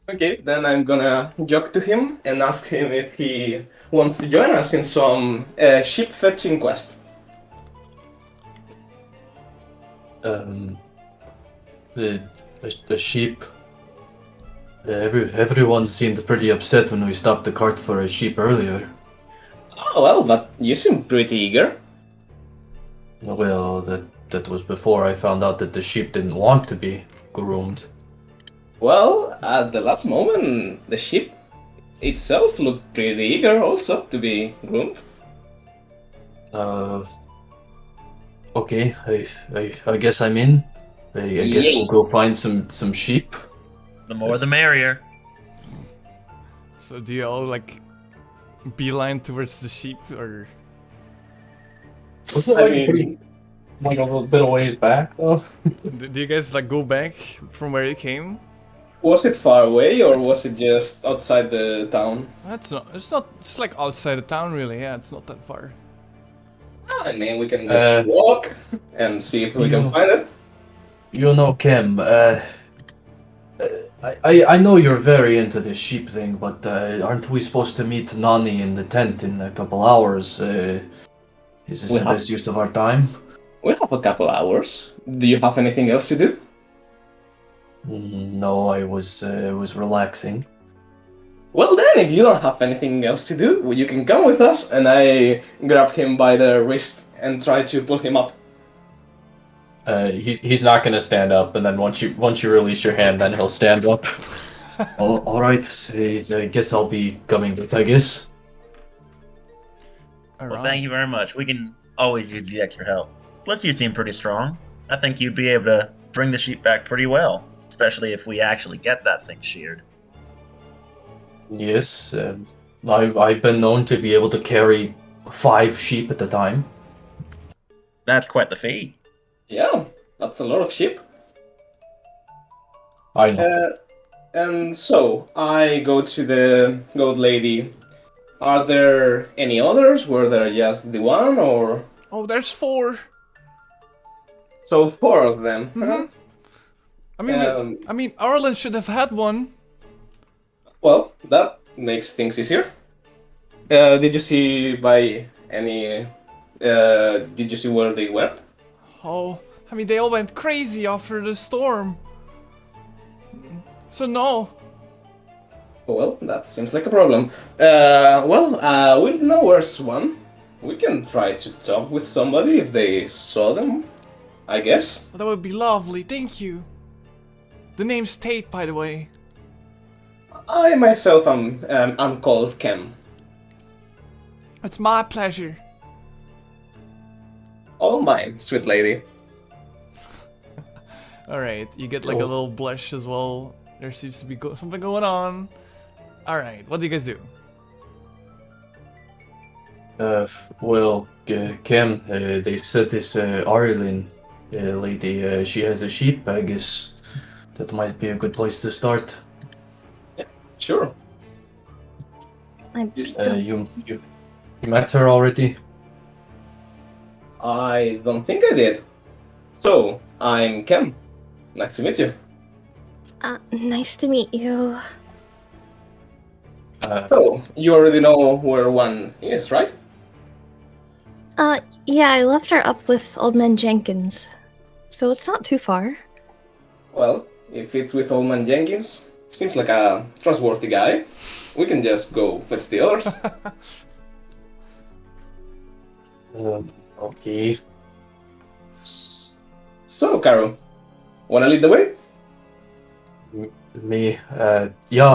Okay, then I'm gonna jog to him and ask him if he wants to join us in some sheep fetching quest. The sheep. Everyone seemed pretty upset when we stopped the cart for a sheep earlier. Oh well, but you seem pretty eager. Well, that was before I found out that the sheep didn't want to be groomed. Well, at the last moment, the sheep itself looked pretty eager also to be groomed. Okay, I guess I'm in. I guess Yay. we'll go find some sheep. The more the merrier. So do you all like beeline towards the sheep, or? Wasn't it like pretty, like a little bit of ways back though? Do you guys like go back from where you came? Was it far away or was it just outside the town? That's not. It's not. It's like outside the town, really. Yeah, it's not that far. I mean, we can just walk and see if we can Yeah. find it. You know, Kim. I know you're very into this sheep thing, but aren't we supposed to meet Nani in the tent in a couple hours? Is this We the have- best use of our time? We have a couple hours. Do you have anything else to do? No, I was relaxing. Well then, if you don't have anything else to do, well, you can come with us. And I grab him by the wrist and try to pull him up. He's not gonna stand up, and then once you release your hand, then he'll stand up. All right. I guess I'll be coming with. I guess. Well, thank you very much. We can always use the extra help. Plus, you seem pretty strong. I think you'd be able to bring the sheep back pretty well, especially if we actually get that thing sheared. Yes, I've been known to be able to carry 5 sheep at a time. That's quite the feat. Yeah, that's a lot of sheep. I know. And so I go to the goat lady. Are there any others? Were there just the one, or Oh, there's 4. so 4 of them? Huh? I mean, Arlen should have had one. Well, that makes things easier. Did you see by any? Did you see where they went? Oh, I mean, they all went crazy after the storm. So no. Well, that seems like a problem. We know where's one. We can try to talk with somebody if they saw them, I guess. Well, that would be lovely, thank you. The name's Tate, by the way. I myself am called Kem. It's my pleasure. All mine, sweet lady. Alright, you get like a little blush as well. There seems to be something going on. Alright, what do you guys do? Kim, they said this Arlen lady, she has a sheep. I guess that might be a good place to start. Sure. I'm still. You met her already? I don't think I did. So, I'm Kem. Nice to meet you. Nice to meet you. So, you already know where one is, right? Yeah, I left her up with Old Man Jenkins. So it's not too far. Well, if it's with Old Man Jenkins, seems like a trustworthy guy. We can just go fetch the others. Okay. So, Caro, wanna lead the way? Me? Yeah.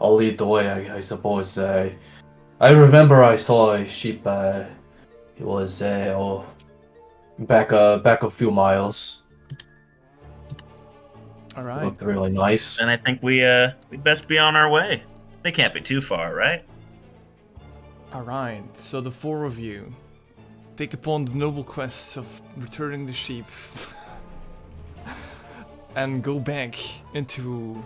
I'll lead the way. I suppose. I remember I saw a sheep. It was back a few miles. Alright. Looked really nice. And I think we'd best be on our way. They can't be too far, right? Alright, so the 4 of you take upon the noble quest of returning the sheep and go back into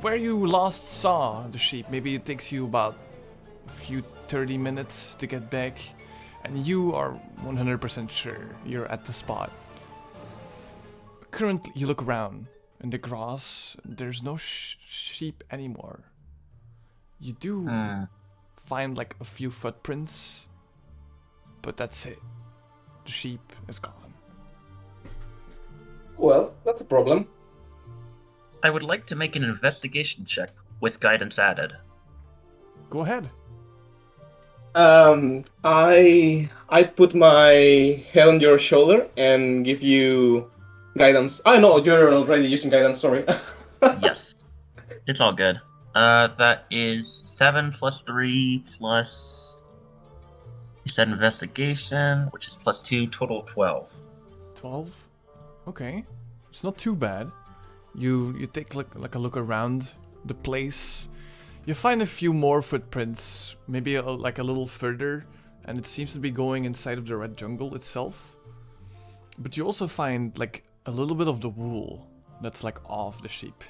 where you last saw the sheep. Maybe it takes you about a few 30 minutes to get back, and you are 100% sure you're at the spot. Currently, you look around in the grass, there's no sheep anymore. You do find like a few footprints, but that's it. The sheep is gone. Well, that's a problem. I would like to make an investigation check with guidance added. Go ahead. I put my head on your shoulder and give you guidance. Oh no, you're already using guidance. Sorry. Yes. It's all good. That is 7 plus 3 plus... You said investigation, which is plus 2, total 12. 12? Okay. It's not too bad. You take like a look around the place. You find a few more footprints, maybe like a little further, and it seems to be going inside of the red jungle itself. But you also find like a little bit of the wool that's like off the sheep.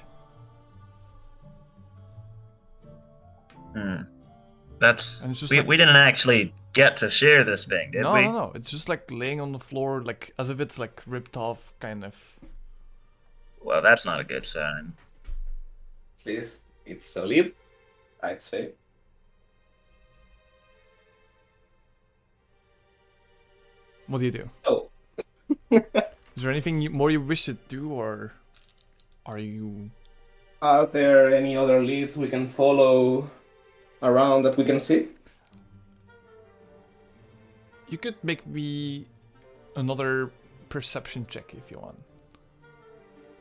That's... And it's just we didn't actually get to share this thing, did we? No. It's just like laying on the floor, like as if it's like ripped off, kind of. Well, that's not a good sign. At least it's a lead, I'd say. What do you do? Oh. Is there anything more you wish to do, or are you... Are there any other leads we can follow around that we can see? You could make me another perception check if you want.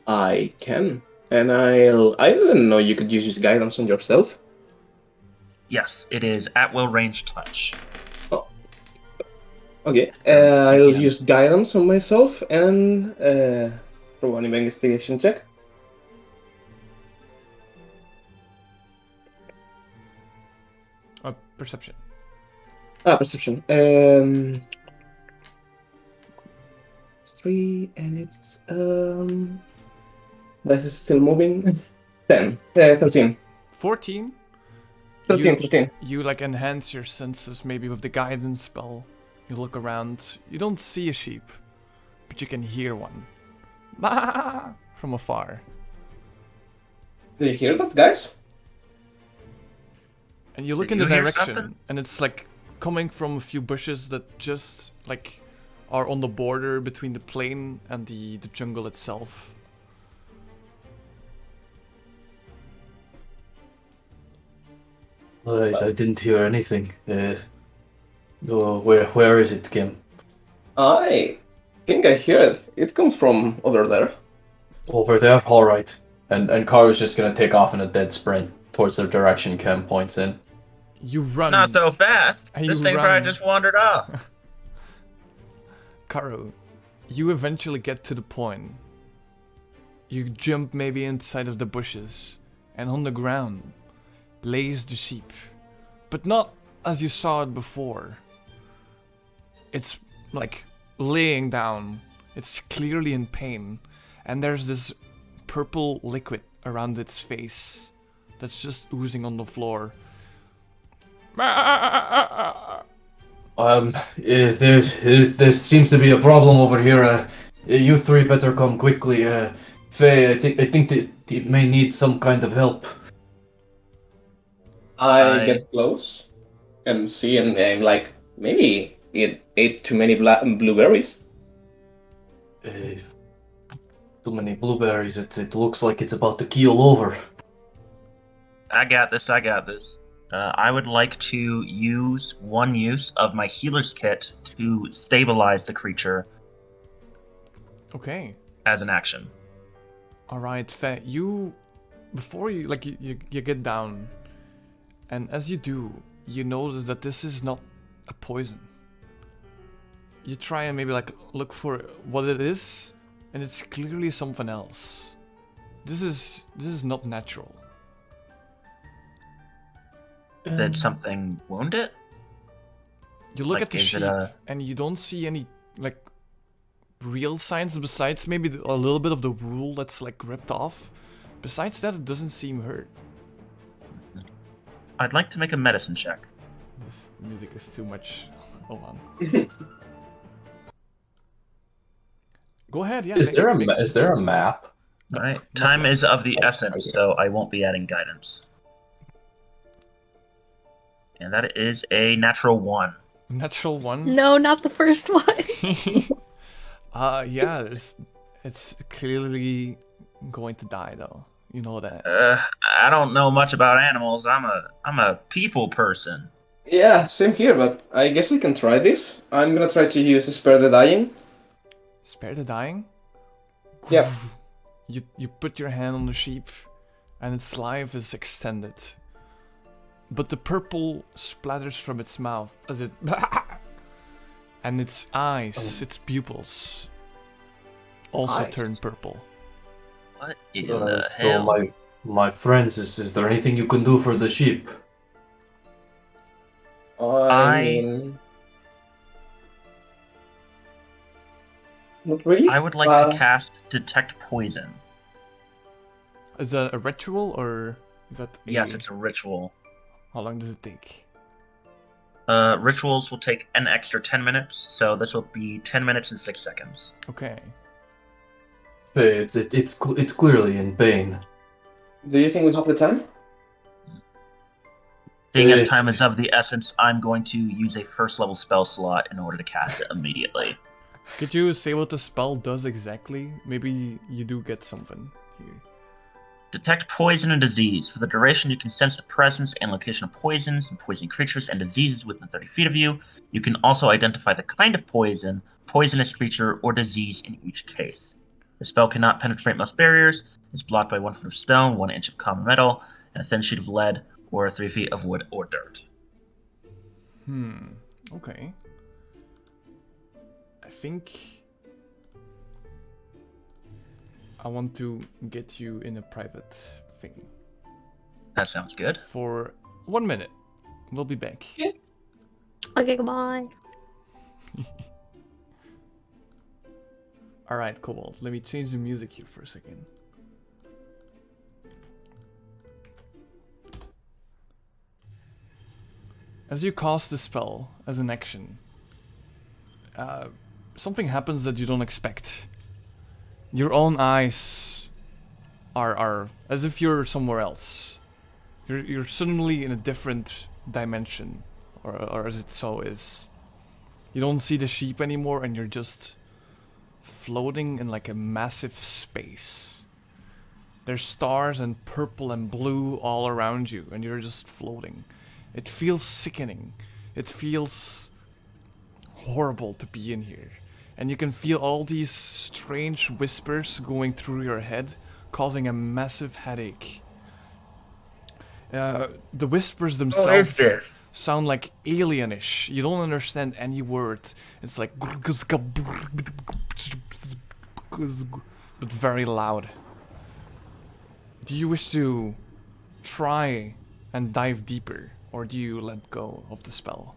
I can. And I didn't know you could use guidance on yourself. Yes, it is at will range touch. Oh. Okay. I'll use guidance on myself and throw an investigation check. Perception. Perception. 3 and it's this is still moving. 10. 13. 14. 13. 13. You like enhance your senses maybe with the guidance spell. You look around. You don't see a sheep, but you can hear one. Bah! From afar. Did you hear that, guys? And you look Did in the you hear direction, something? and it's like coming from a few bushes that just like are on the border between the plain and the jungle itself. I didn't hear anything. Where is it, Kim? I think I hear it. It comes from over there. Over there? Alright. And Karu's just gonna take off in a dead sprint towards the direction Kim points in. You run. Not so fast. And This you thing run. probably just wandered off. Karu, you eventually get to the point. You jump maybe inside of the bushes, and on the ground lays the sheep. But not as you saw it before. It's like laying down. It's clearly in pain. And there's this purple liquid around its face that's just oozing on the floor. There seems to be a problem over here. You three better come quickly. Faye, I think they may need some kind of help. I get close and see, and I'm like, maybe it ate too many blueberries. Too many blueberries. It looks like it's about to keel over. I got this. I would like to use one use of my healer's kit to stabilize the creature Okay. as an action. Alright, Fe, before you get down, and as you do, you notice that this is not a poison. You try and maybe like look for what it is, and it's clearly something else. This is not natural. Did something wound it? You look Like, at the is it sheep, and you don't see any like real signs besides maybe a little bit of the wool that's like ripped off. Besides that, it doesn't seem hurt. I'd like to make a medicine check. This music is too much. Hold on. Go ahead, yeah. Is there a map? No, Alright. not Time yet. is of the Oh, essence, okay. so I won't be adding guidance. And that is a natural 1. Natural one. No, not the first one. Yeah, it's clearly going to die though. You know that. I don't know much about animals. I'm a people person. Yeah, same here, but I guess I can try this. I'm gonna try to use Spare the Dying. Spare the dying? Yep. You put your hand on the sheep, and its life is extended. But the purple splatters from its mouth as it and its eyes, its pupils, also Eyes. turn purple. What in the So hell? my friends, is there anything you can do for the sheep? I mean, not really. I would like to cast Detect Poison. Is that a ritual or is that? Yes, it's a ritual. How long does it take? Rituals will take an extra 10 minutes, so this will be 10 minutes and 6 seconds. Okay. Faye, it's clearly in pain. Do you think we have the time? Being as Yes. time is of the essence, I'm going to use a first level spell slot in order to cast it immediately. Could you say what the spell does exactly? Maybe you do get something here. Detect poison and disease. For the duration, you can sense the presence and location of poisons and poison creatures and diseases within 30 feet of you. You can also identify the kind of poison, poisonous creature, or disease in each case. The spell cannot penetrate most barriers. It's blocked by 1 foot of stone, 1 inch of common metal, and a thin sheet of lead, or 3 feet of wood or dirt. Okay. I think I want to get you in a private thing That sounds good. for 1 minute. We'll be back. Okay, goodbye. Alright, Cobalt. Let me change the music here for a second. As you cast the spell as an action, something happens that you don't expect. Your own eyes are as if you're somewhere else. You're suddenly in a different dimension, or as it so is. You don't see the sheep anymore, and you're just floating in like a massive space. There's stars and purple and blue all around you, and you're just floating. It feels sickening. It feels horrible to be in here. And you can feel all these strange whispers going through your head, causing a massive headache. The whispers themselves sound like alienish. You don't understand any word. It's like but very loud. Do you wish to try and dive deeper, or do you let go of the spell?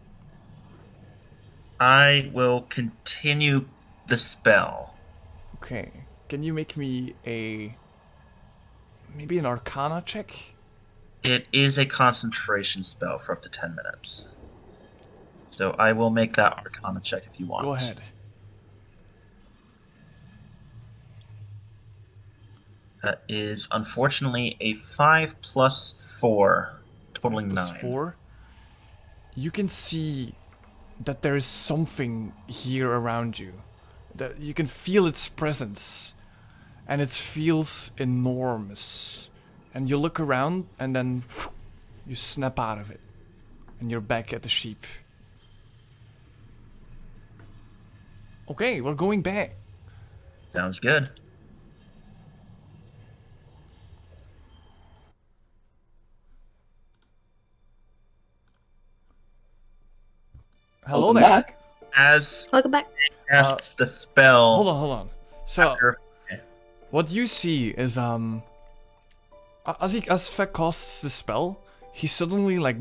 I will continue the spell. Okay. Can you make me maybe an Arcana check? It is a concentration spell for up to 10 minutes. So I will make that Arcana check if you want. Go ahead. That is unfortunately a 5 plus 4, totaling 9. 4. You can see that there is something here around you. That you can feel its presence, and it feels enormous. And you look around, and then you snap out of it, and you're back at the sheep. Okay, we're going back. Sounds good. Hello Welcome there. back. As Welcome back. casts the spell. Hold on. So, after- what you see is as Feck casts the spell, he suddenly like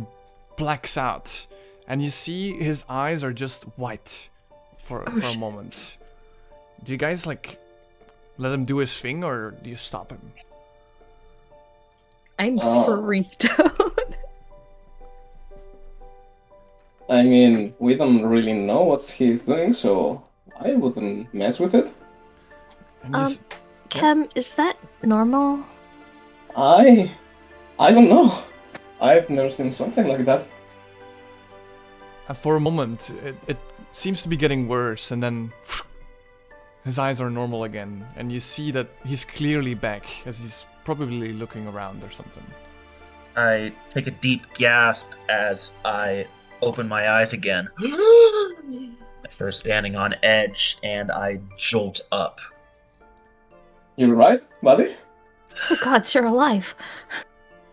blacks out, and you see his eyes are just white for a moment. Do you guys like let him do his thing, or do you stop him? I'm Oh. freaked out. I mean, we don't really know what he's doing, so I wouldn't mess with it. And you s- Kem, is that normal? I don't know. I've never seen something like that. and for a moment, it seems to be getting worse, and then his eyes are normal again, and you see that he's clearly back, as he's probably looking around or something. I take a deep gasp as I open my eyes again. At first standing on edge, and I jolt up. You're right, buddy? Oh God, you're alive.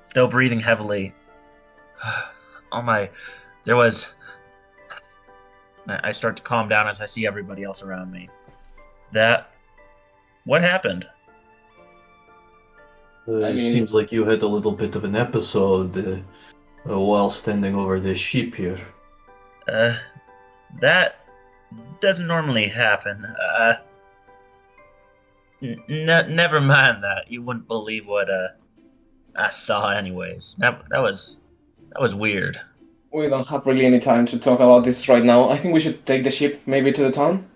Still breathing heavily. Oh my, there was... I start to calm down as I see everybody else around me. What happened? I It mean- seems like you had a little bit of an episode while standing over this sheep here. That doesn't normally happen. Never mind that. You wouldn't believe what I saw anyways. That was weird. We don't have really any time to talk about this right now. I think we should take the ship maybe to the town.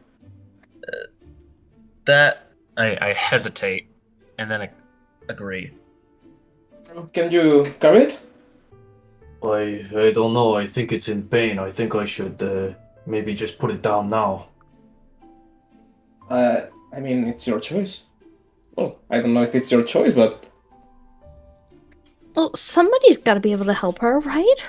I hesitate, and then I agree. Can you carry it? I don't know, I think it's in pain. I think I should maybe just put it down now. I mean, it's your choice. Well, I don't know if it's your choice, but Well, somebody's got to be able to help her, right?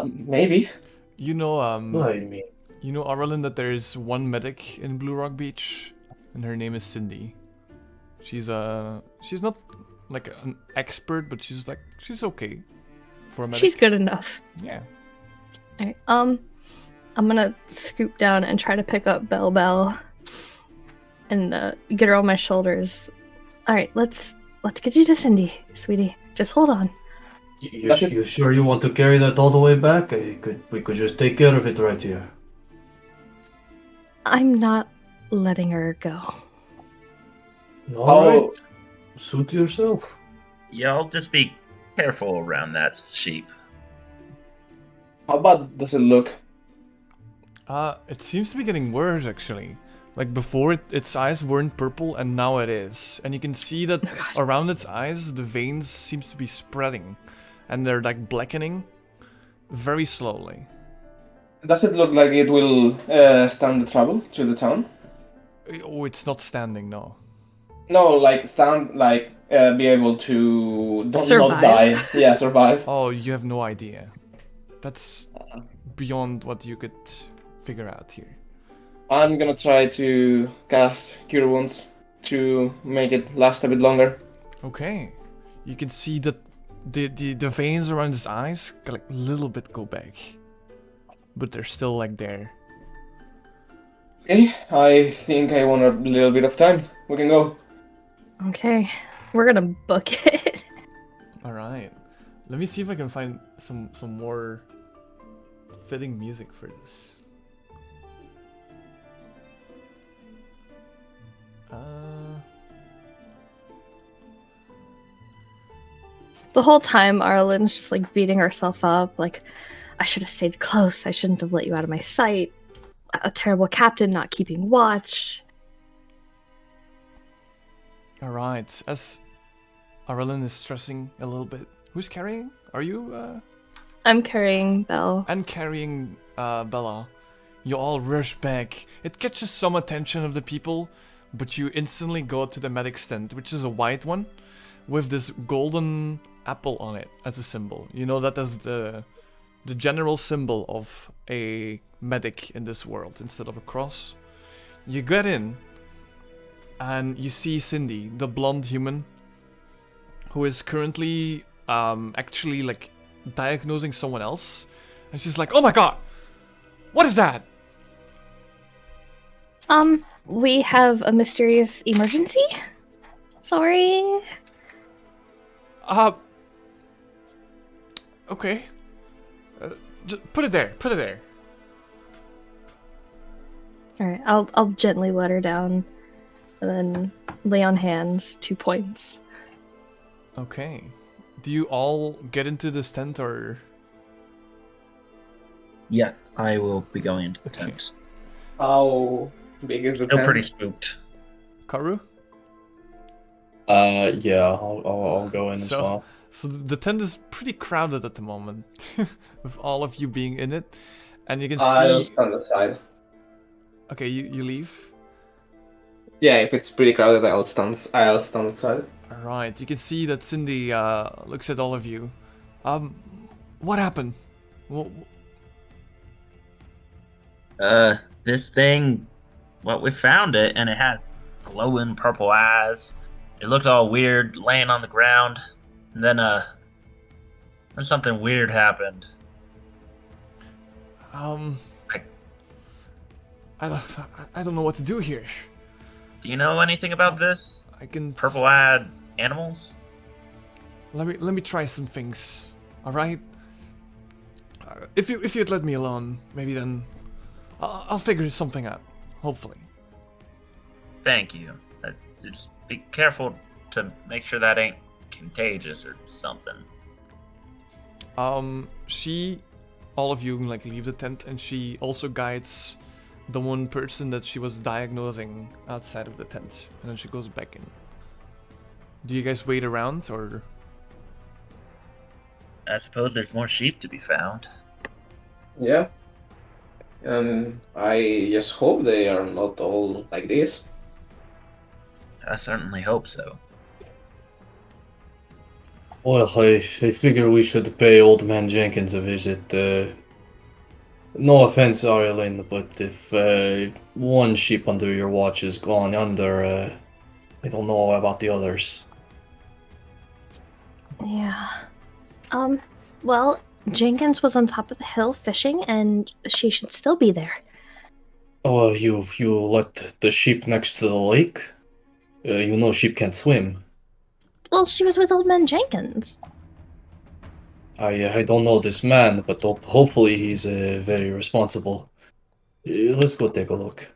maybe. You know, I mean, you know, Arlen, that there is one medic in Bluerock Beach, and her name is Cindy. She's not like an expert, but she's okay for a medic. She's good enough. Yeah. Alright, I'm gonna scoop down and try to pick up Bell and get her on my shoulders. Alright, let's get you to Cindy, sweetie. Just hold on. Does it- You sure you want to carry that all the way back? We could just take care of it right here. I'm not letting her go. All right, How suit yourself. Y'all just be careful around that sheep. how bad does it look? It seems to be getting worse actually. Like before, its eyes weren't purple, and now it is. And you can see that around its eyes, the veins seems to be spreading, and they're like blackening, very slowly. Does it look like it will stand the travel to the town? Oh, it's not standing, no. No, like stand, like be able to not Survive. die. Yeah, survive. Oh, you have no idea. That's beyond what you could figure out here. I'm gonna try to cast Cure Wounds to make it last a bit longer. Okay, you can see that the veins around his eyes like a little bit go back, but they're still like there. Okay, I think I want a little bit of time. We can go. Okay, we're gonna book it. All right, let me see if I can find some more fitting music for this. The whole time, Arlen's just like beating herself up, like, I should have stayed close. I shouldn't have let you out of my sight. A terrible captain not keeping watch. All right, as Arlen is stressing a little bit. Who's carrying? Are you? I'm carrying Belle. And carrying Bella. You all rush back. It catches some attention of the people, but you instantly go to the medic's tent, which is a white one, with this golden apple on it as a symbol. You know that as the general symbol of a medic in this world instead of a cross. You get in, and you see Cindy, the blonde human, who is currently actually like diagnosing someone else, and she's like, "Oh my god, what is that?" We have a mysterious emergency. Sorry. Okay. Just put it there. Put it there. All right, I'll gently let her down, and then lay on hands 2 points. Okay. Do you all get into this tent or? Yes, I will be going into the Okay. tent. How big is the Still tent? pretty spooked. Karu? Yeah, I'll go in as So- well. So the tent is pretty crowded at the moment, with all of you being in it, and you can I'll see. stand aside. Okay, you leave. Yeah, if it's pretty crowded, I'll stand aside. All right, you can see that Cindy looks at all of you. What happened? Well, This thing, well, we found it, and it had glowing purple eyes. It looked all weird, laying on the ground. And then something weird happened. I don't know what to do here. Do you know anything about this? I can Purple-eyed animals? Let me try some things. All right. If you'd let me alone, maybe then I'll figure something out. Hopefully. Thank you. Just be careful to make sure that ain't contagious or something. All of you like leave the tent, and she also guides the one person that she was diagnosing outside of the tent, and then she goes back in. Do you guys wait around or? I suppose there's more sheep to be found. Yeah. And I just hope they are not all like this. I certainly hope so. Well, I figure we should pay Old Man Jenkins a visit. No offense, Arlen, but if one sheep under your watch is gone under, I don't know about the others. Yeah. Well, Jenkins was on top of the hill fishing, and she should still be there. Oh, you let the sheep next to the lake? You know sheep can't swim. Well, she was with Old Man Jenkins. I don't know this man, but hopefully he's very responsible. Let's go take a look.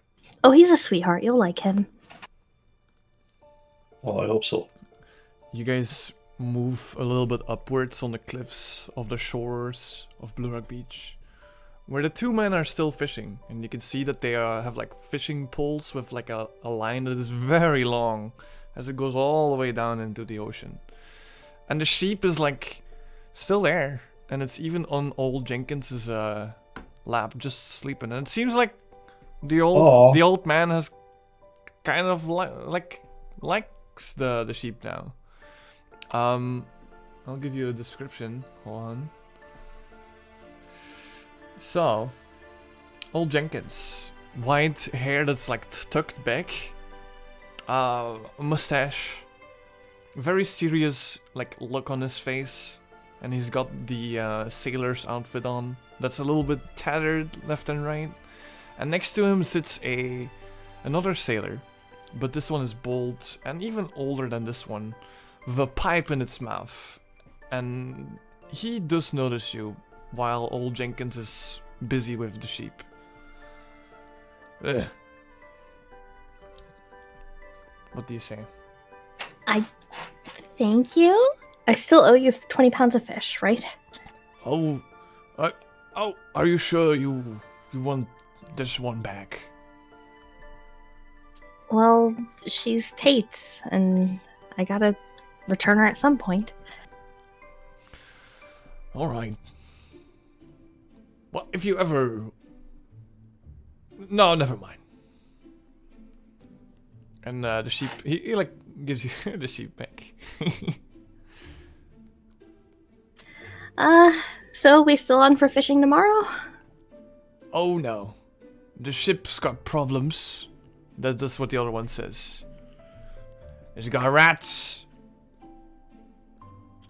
Oh, he's a sweetheart. You'll like him. Well, I hope so. You guys move a little bit upwards on the cliffs of the shores of Bluerock Beach, where the two men are still fishing, and you can see that they have like fishing poles with like a line that is very long as it goes all the way down into the ocean. And the sheep is like still there, and it's even on old Jenkins's lap, just sleeping. And it seems like the old man has kind of likes the sheep now. I'll give you a description. Hold on. So, old Jenkins, white hair that's like tucked back, mustache, very serious like look on his face, and he's got the sailor's outfit on that's a little bit tattered left and right. And next to him sits another sailor, but this one is bald and even older than this one, with a pipe in its mouth. And he does notice you while old Jenkins is busy with the sheep. Ugh. What do you say? Thank you. I still owe you 20 pounds of fish, right? Oh, are you sure you want this one back? Well, she's Tate's, and I gotta return her at some point. All right. Well, if you ever... No, never mind. And the sheep, he like gives you the sheep back. So we still on for fishing tomorrow? Oh no, the ship's got problems. That's what the other one says. It's got rats.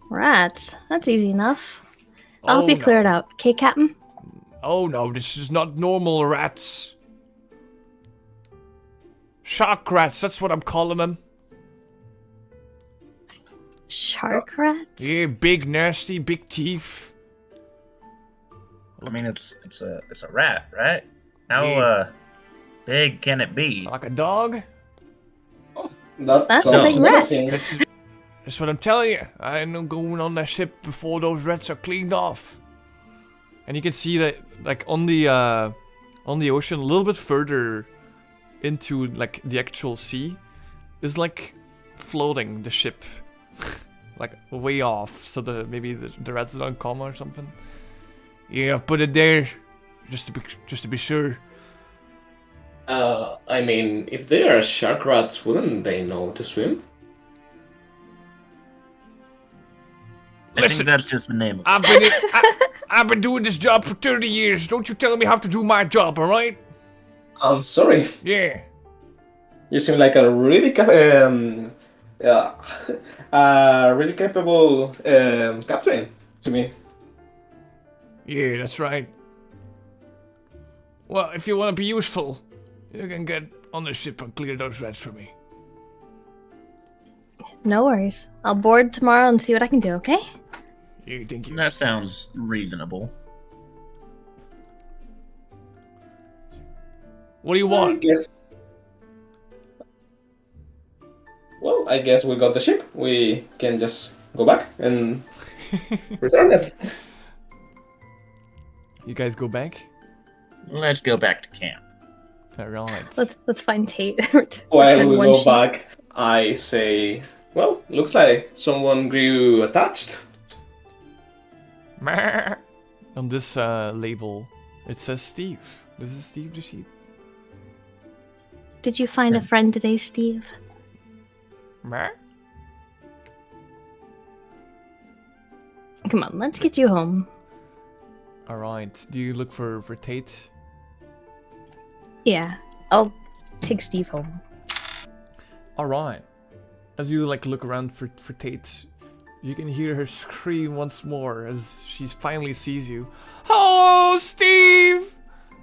Rats? That's easy enough. I'll help you no. clear it out. Okay, Captain? Oh no, this is not normal rats. Shark rats, that's what I'm calling them. Shark rats? Yeah, big, nasty, big teeth. I mean, it's a rat, right? How Yeah. big can it be? Like a dog? That's sounds a big rat. menacing. That's what I'm telling you. I ain't no going on that ship before those rats are cleaned off. And you can see that, like, on the ocean, a little bit further into, like, the actual sea, is, like, floating the ship. Like, way off, so maybe the rats don't come or something. Yeah, put it there, just to be sure. I mean, if they are shark rats, wouldn't they know to swim? I Listen, think that's just the name of it. I've been doing this job for 30 years. Don't you tell me how to do my job, all right? I'm sorry. Yeah. You seem like a really really capable captain to me. Yeah, that's right. Well, if you want to be useful, you can get on the ship and clear those rats for me. No worries. I'll board tomorrow and see what I can do, okay? Yeah, thank you. That sounds reasonable. What do you want? I guess we got the ship. We can just go back and return it. You guys go back? Let's go back to camp. Alright. Let's find Tate. While Return we one go sheep. back, I say, well, looks like someone grew attached. Meh. On this label, it says Steve. This is Steve the sheep. Did you find a friend today, Steve? Meh. Come on, let's get you home. Alright. Do you look for Tate? Yeah, I'll take Steve home. Alright. As you like look around for Tate, you can hear her scream once more as she finally sees you. Oh, Steve!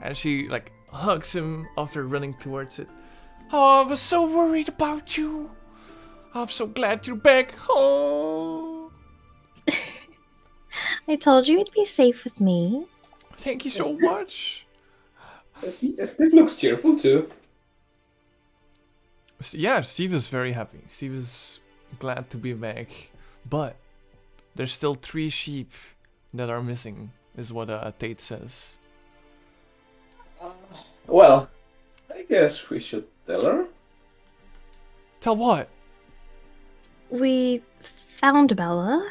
And she like hugs him after running towards it. Oh, I was so worried about you. I'm so glad you're back. Oh. I told you you'd be safe with me. Thank you so much. Steve looks cheerful too. Yeah, Steve is very happy. Steve is glad to be back. But there's still 3 sheep that are missing, is what Tate says. Well, I guess we should tell her. Tell what? We found Bella.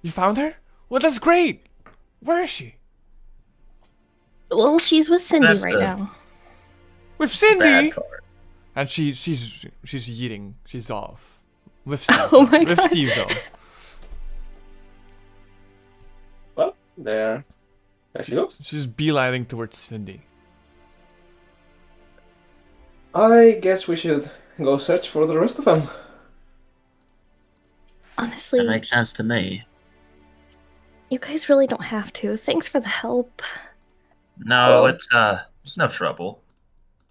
You found her? Well, that's great. Where is she? Well, she's with Cindy That's right the- now. With Cindy. Bad part. And she's eating. She's off. With Steve. Oh my With God. Steve though. Well, there she goes. She's beelining towards Cindy. I guess we should go search for the rest of them. Honestly, That makes sense to me. you guys really don't have to. Thanks for the help. No, Well- it's no trouble.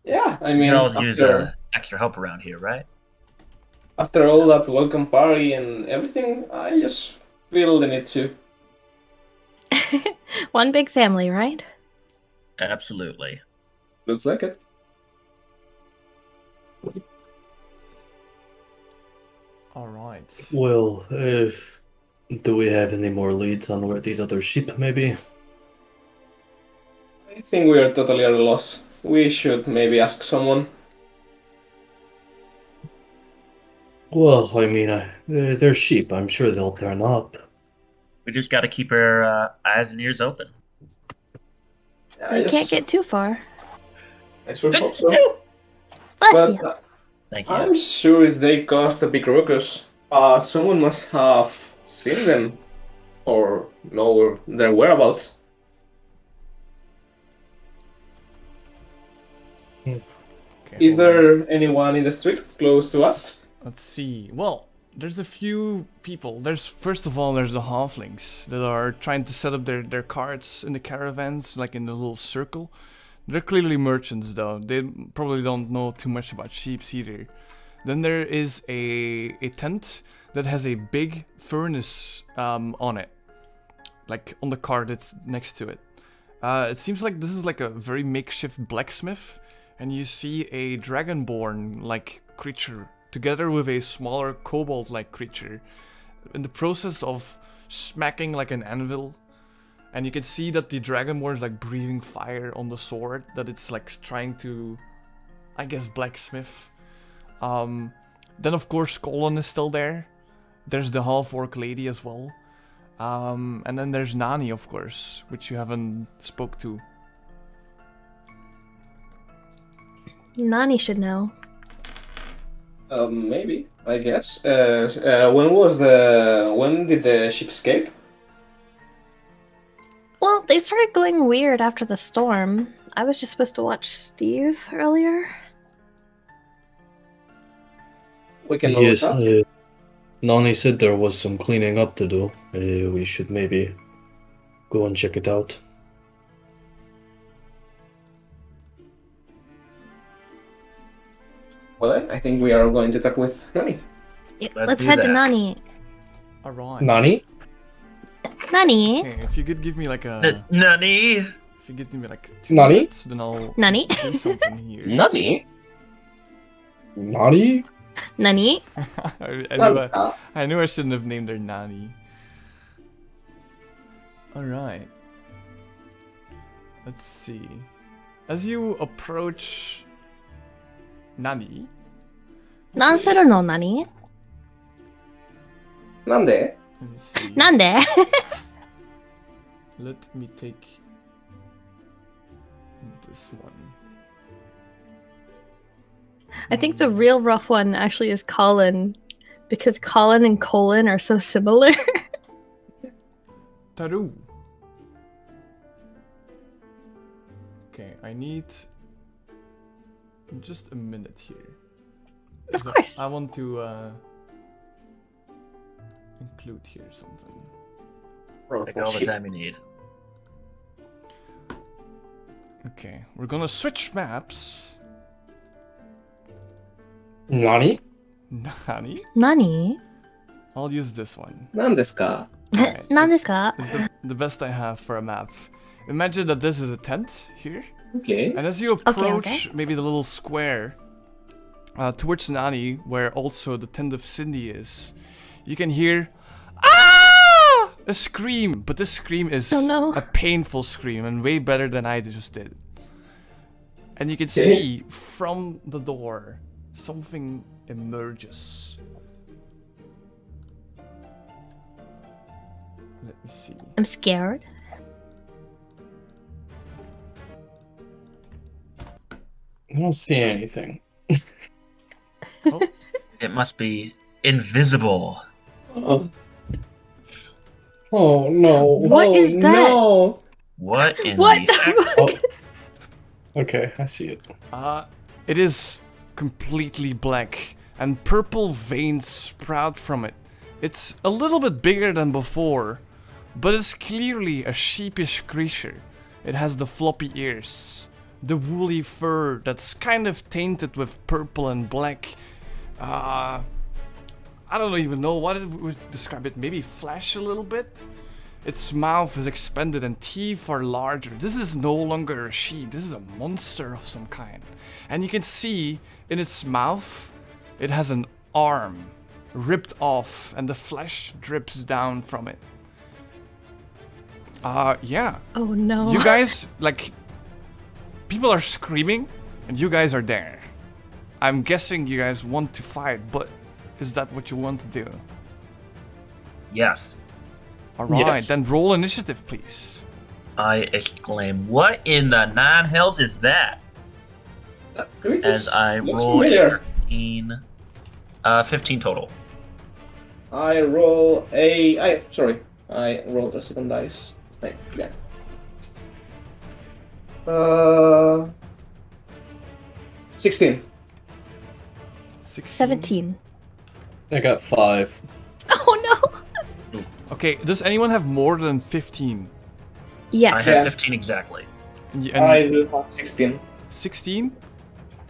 Yeah, I We mean, can always use after, extra help around here, right? after all that welcome party and everything, I just feel the need to. One big family, right? Absolutely. Looks like it. Alright. Well, do we have any more leads on where these other sheep may be? I think we are totally at a loss. We should maybe ask someone. Well, I mean, they're sheep. I'm sure they'll turn up. We just got to keep our eyes and ears open. They can't get too far. I sure hope so. Bless But you. Thank you. I'm sure if they caused a big ruckus, someone must have seen them or know their whereabouts. Okay, Is hold on. there anyone in the street close to us? Let's see. Well, there's a few people. First of all, there's the halflings that are trying to set up their carts in the caravans, like in a little circle. They're clearly merchants, though. They probably don't know too much about sheep either. Then there is a tent that has a big furnace on it, like on the cart that's next to it. It seems like this is like a very makeshift blacksmith, and you see a dragonborn like creature together with a smaller kobold-like creature in the process of smacking like an anvil. And you can see that the dragonborn is like breathing fire on the sword that it's like trying to, I guess, blacksmith. Then of course Colin is still there. There's the half-orc lady as well. And then there's Nani, of course, which you haven't spoke to. Nani should know. Maybe, I guess. When did the ship escape? Well, they started going weird after the storm. I was just supposed to watch Steve earlier. We can Yes, always ask. Nani said there was some cleaning up to do. We should maybe go and check it out. Well, then, I think we are going to talk with Nani. Let's do head to that. Nani. Alright. Nani? Nani? Okay, if you could give me like a... Nani? If you give me like 2 Nani? minutes, then I'll Nani? do something here. Nani? Nani? Nani? I knew I shouldn't have named her Nani. Alright. Let's see. As you approach Nani, なんするの何 Nande? let me see. なんで Let me take this one. I think the real rough one actually is Colin, because Colin and Colin are so similar. Taru. Okay, I need just a minute here. Of course. I want to include here something. Take all the time you need. Okay, we're gonna switch maps. Nani? Nani? 何 I'll use this one. Nandeska. Alright, Nandeska. It's the best I have for a map. Imagine that this is a tent here, Okay. and as you approach okay. maybe the little square towards Nani, where also the tent of Cindy is, you can hear a scream, but this scream is Oh, no. a painful scream and way better than I just did. And you can Okay. see from the door something emerges. Let me see. I'm scared. I don't see anything. It must be invisible. Oh, oh no. What is that? No. What in What the the heck? fuck? Oh. Okay, I see it. It is completely black, and purple veins sprout from it. It's a little bit bigger than before, but it's clearly a sheepish creature. It has the floppy ears, the woolly fur that's kind of tainted with purple and black. I don't even know what it would describe it. Maybe flesh a little bit? Its mouth is expanded and teeth are larger. This is no longer a sheep, this is a monster of some kind. And you can see in its mouth, it has an arm ripped off and the flesh drips down from it. Yeah. Oh no. You guys, like, people are screaming and you guys are there. I'm guessing you guys want to fight, but is that what you want to do? Yes. Alright, Yes. then roll initiative, please. I exclaim, what in the nine hells is that? As I Looks roll familiar. 15 total. I roll a. I rolled a second dice. Right, yeah. 16. 16. 17. I got 5. Oh no. Okay, does anyone have more than 15? I Yes. have Yeah. 15 exactly. And I will have 16. 16?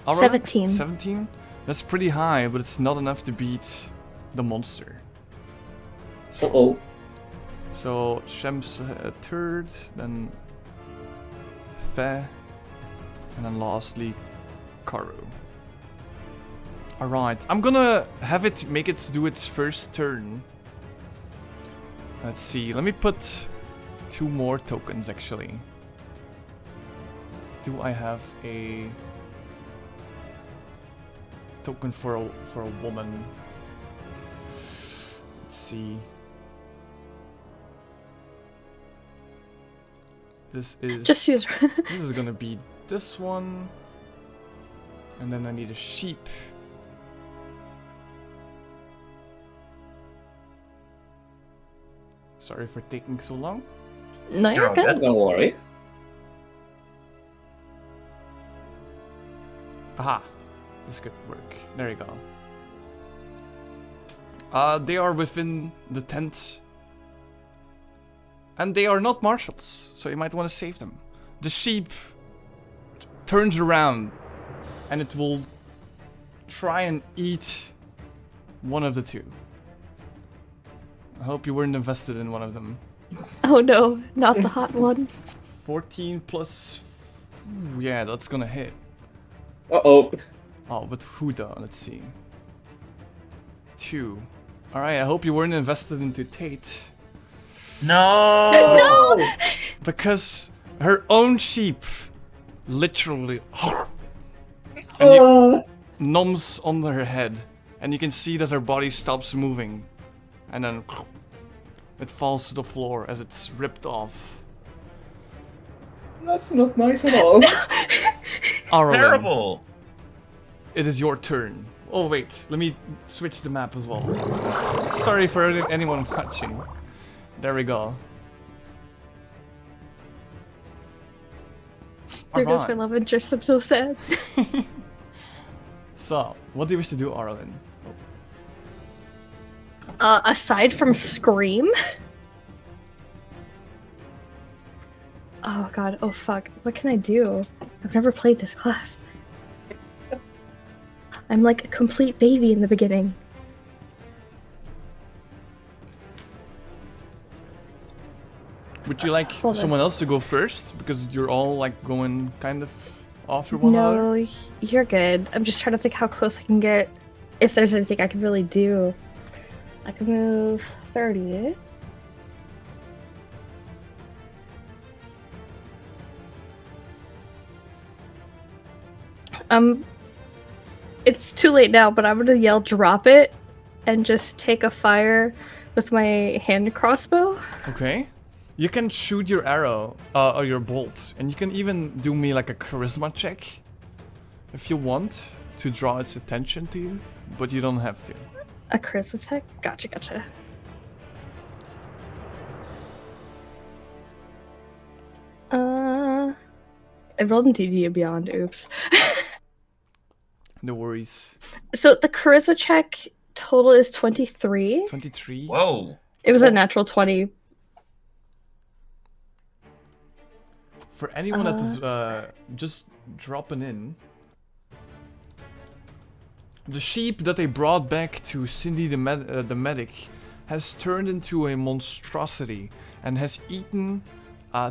Alright, 17. 17? That's pretty high, but it's not enough to beat the monster. Oh. So, Shem's a third, then Fe, and then lastly, Karu. Alright, I'm gonna have it make it do its first turn. Let's see, let me put 2 more tokens actually. Do I have a token for a woman? Let's see. This is Just use. this is gonna be this one, and then I need a sheep. Sorry for taking so long. No, You're you're all good. good. Don't worry. Aha, this could work. There you go. They are within the tent, and they are not marshals, so you might want to save them. The sheep turns around, and it will try and eat one of the two. I hope you weren't invested in one of them. Oh no, not the hot one. 14 plus... Yeah, that's gonna hit. Uh-oh. Oh, but who though? Let's see. 2. Alright, I hope you weren't invested into Tate. No! Because her own sheep literally and you numbs under her head, and you can see that her body stops moving, and then it falls to the floor as it's ripped off. That's not nice at all. Arlen, Terrible! it is your turn. Oh wait, let me switch the map as well. Sorry for anyone watching. There we go. There goes my Alright. love interest. I'm so sad. So, what do you wish to do, Arlen? Aside from Scream. Oh god, oh fuck. What can I do? I've never played this class. I'm like a complete baby in the beginning. Would you like Hold on. someone else to go first? Because you're all like going kind of after one another. No, you're good. I'm just trying to think how close I can get. If there's anything I can really do. I can move 30. It's too late now, but I'm gonna yell drop it and just take a fire with my hand crossbow. Okay. You can shoot your arrow or your bolt, and you can even do me like a charisma check if you want to draw its attention to you, but you don't have to. A charisma check? Gotcha. I rolled in DD and Beyond, oops. No worries. So the charisma check total is 23. 23. Whoa. It was a natural 20. For anyone that is just dropping in, the sheep that they brought back to Cindy the medic has turned into a monstrosity and has eaten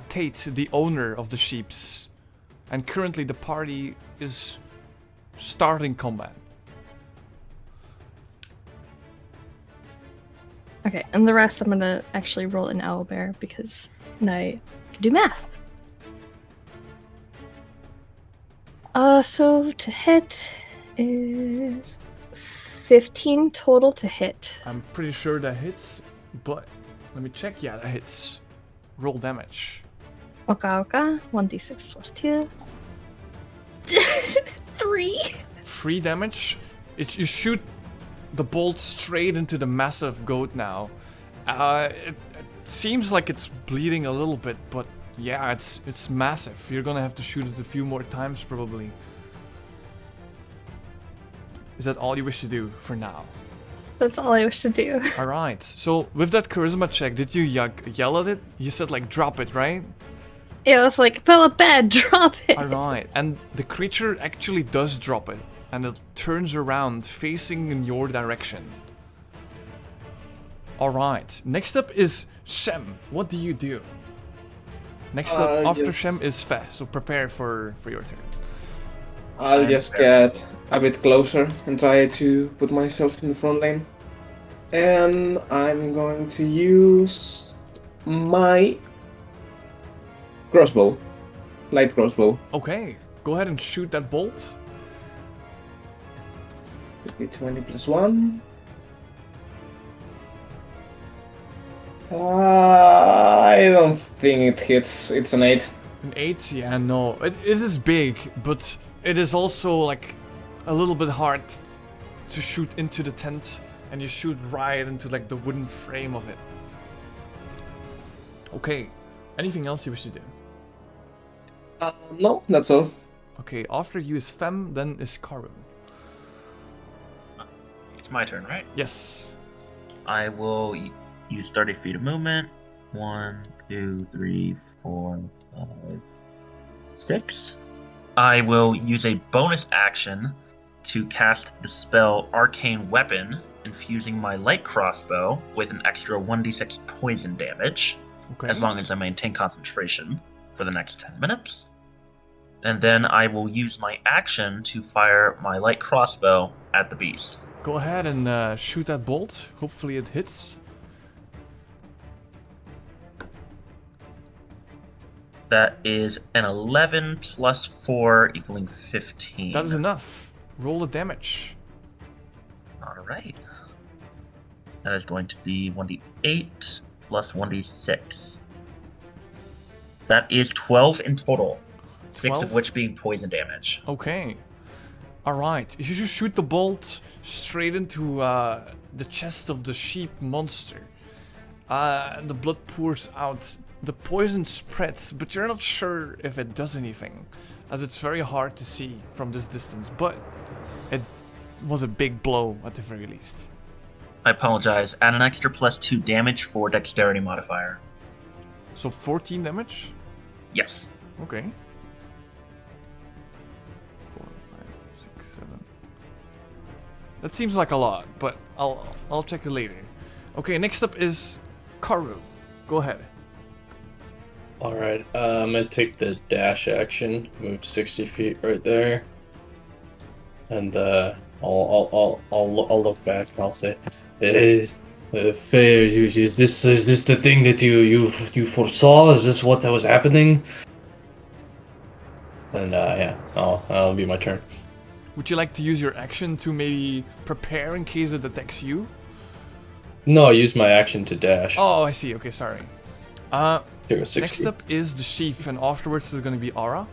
Tate, the owner of the sheeps. And currently the party is starting combat. Okay, and the rest I'm gonna actually roll an owlbear because now I can do math. So to hit is 15 total to hit. I'm pretty sure that hits, but let me check. Yeah, that hits. Roll damage. Okay. 1d6 plus 2. 3. 3 damage. You shoot the bolt straight into the massive goat now. It seems like it's bleeding a little bit, but yeah, it's massive. You're gonna have to shoot it a few more times probably. Is that all you wish to do for now? That's all I wish to do. Alright, so with that charisma check, did you yell at it? You said like drop it, right? Yeah, it's like, Bella bed, drop it. Alright, and the creature actually does drop it, and it turns around facing in your direction. Alright, next up is Shem. What do you do? Next up after Yes. Shem is Fe, so prepare for your turn. I'll just get a bit closer and try to put myself in the front lane. And I'm going to use my crossbow. Light crossbow. Okay, go ahead and shoot that bolt. 20 plus 1. I don't think it hits. It's an 8. An 8? Yeah, no. It is big, but it is also like a little bit hard to shoot into the tent, and you shoot right into like the wooden frame of it. Okay, anything else you wish to do? No, that's all. Okay, after you is Fem, then is Karu. It's my turn, right? Yes. I will use 30 feet of movement. 1, 2, 3, 4, 5, 6. I will use a bonus action to cast the spell Arcane Weapon, infusing my light crossbow with an extra 1d6 poison damage, Okay. as long as I maintain concentration for the next 10 minutes. And then I will use my action to fire my light crossbow at the beast. Go ahead and shoot that bolt. Hopefully it hits. That is an 11 plus 4 equaling 15. That is enough. Roll the damage. Alright. That is going to be 1d8 plus 1d6. That is 12 in total. 6 12? of which being poison damage. Okay. Alright. You just shoot the bolt straight into the chest of the sheep monster. And the blood pours out. The poison spreads, but you're not sure if it does anything, as it's very hard to see from this distance, but it was a big blow at the very least. I apologize. Add an extra plus 2 damage for dexterity modifier. So 14 damage? Yes. Okay. 4, 5, 6, 7. That seems like a lot, but I'll check it later. Okay, next up is Karu. Go ahead. Alright, I'm gonna take the dash action, move 60 feet right there. And I'll look back and I'll say, fair, is this the thing that you foresaw? Is this what was happening? And yeah, I'll be my turn. Would you like to use your action to maybe prepare in case it detects you? No, I use my action to dash. Oh, I see. Okay, sorry. To a 60. Next up is the sheep, and afterwards is gonna be Aura.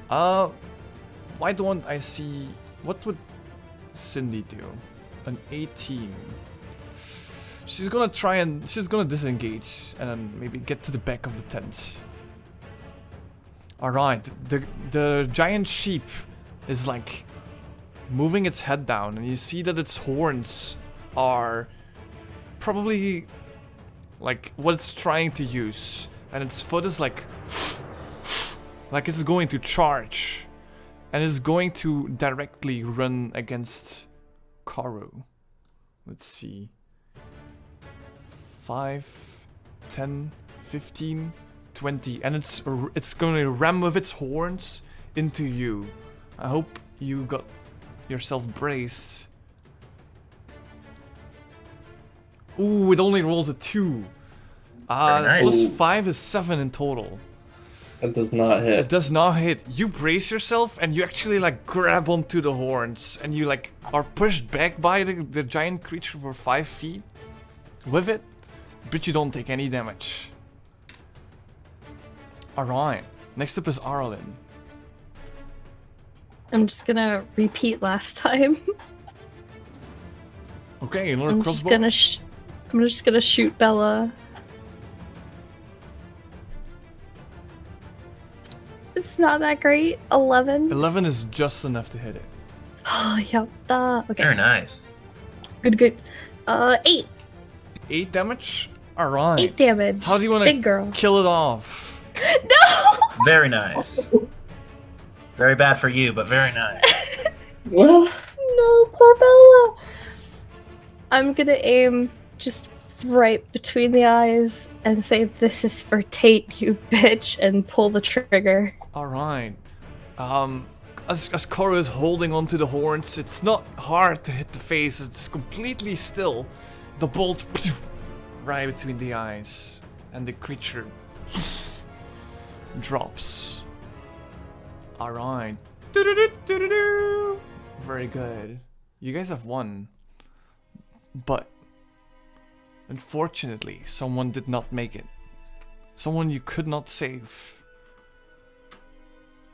Why don't I see... What would Cindy do? An 18. She's gonna try and... She's gonna disengage, and then maybe get to the back of the tent. Alright, the giant sheep is like moving its head down, and you see that its horns are probably like what it's trying to use, and its foot is like it's going to charge, and it's going to directly run against Karu. Let's see. 5, 10, 15, 20, and it's going to ram with its horns into you. I hope you got yourself braced. Ooh, it only rolls a 2. Nice. Plus 5 is 7 in total. That does not hit. It does not hit. You brace yourself and you actually like grab onto the horns and you like are pushed back by the giant creature for 5 feet with it, but you don't take any damage. Alright, next up is Arlen. I'm just gonna repeat last time. Okay, another I'm crossbow. just gonna shoot Bella. It's not that great. 11. 11 is just enough to hit it. Oh, yeah. Okay. Very nice. Good. 8. 8 damage? Alright. 8 damage. How do you want Big to girl. kill it off? No! Very nice. Very bad for you, but very nice. Well, No, poor Bella. I'm gonna aim just right between the eyes and say, "This is for Tate, you bitch," and pull the trigger. Alright. As Karu is holding onto the horns, it's not hard to hit the face, it's completely still. The bolt right between the eyes, and the creature drops. Alright. Very good. You guys have won. But unfortunately, someone did not make it. Someone you could not save.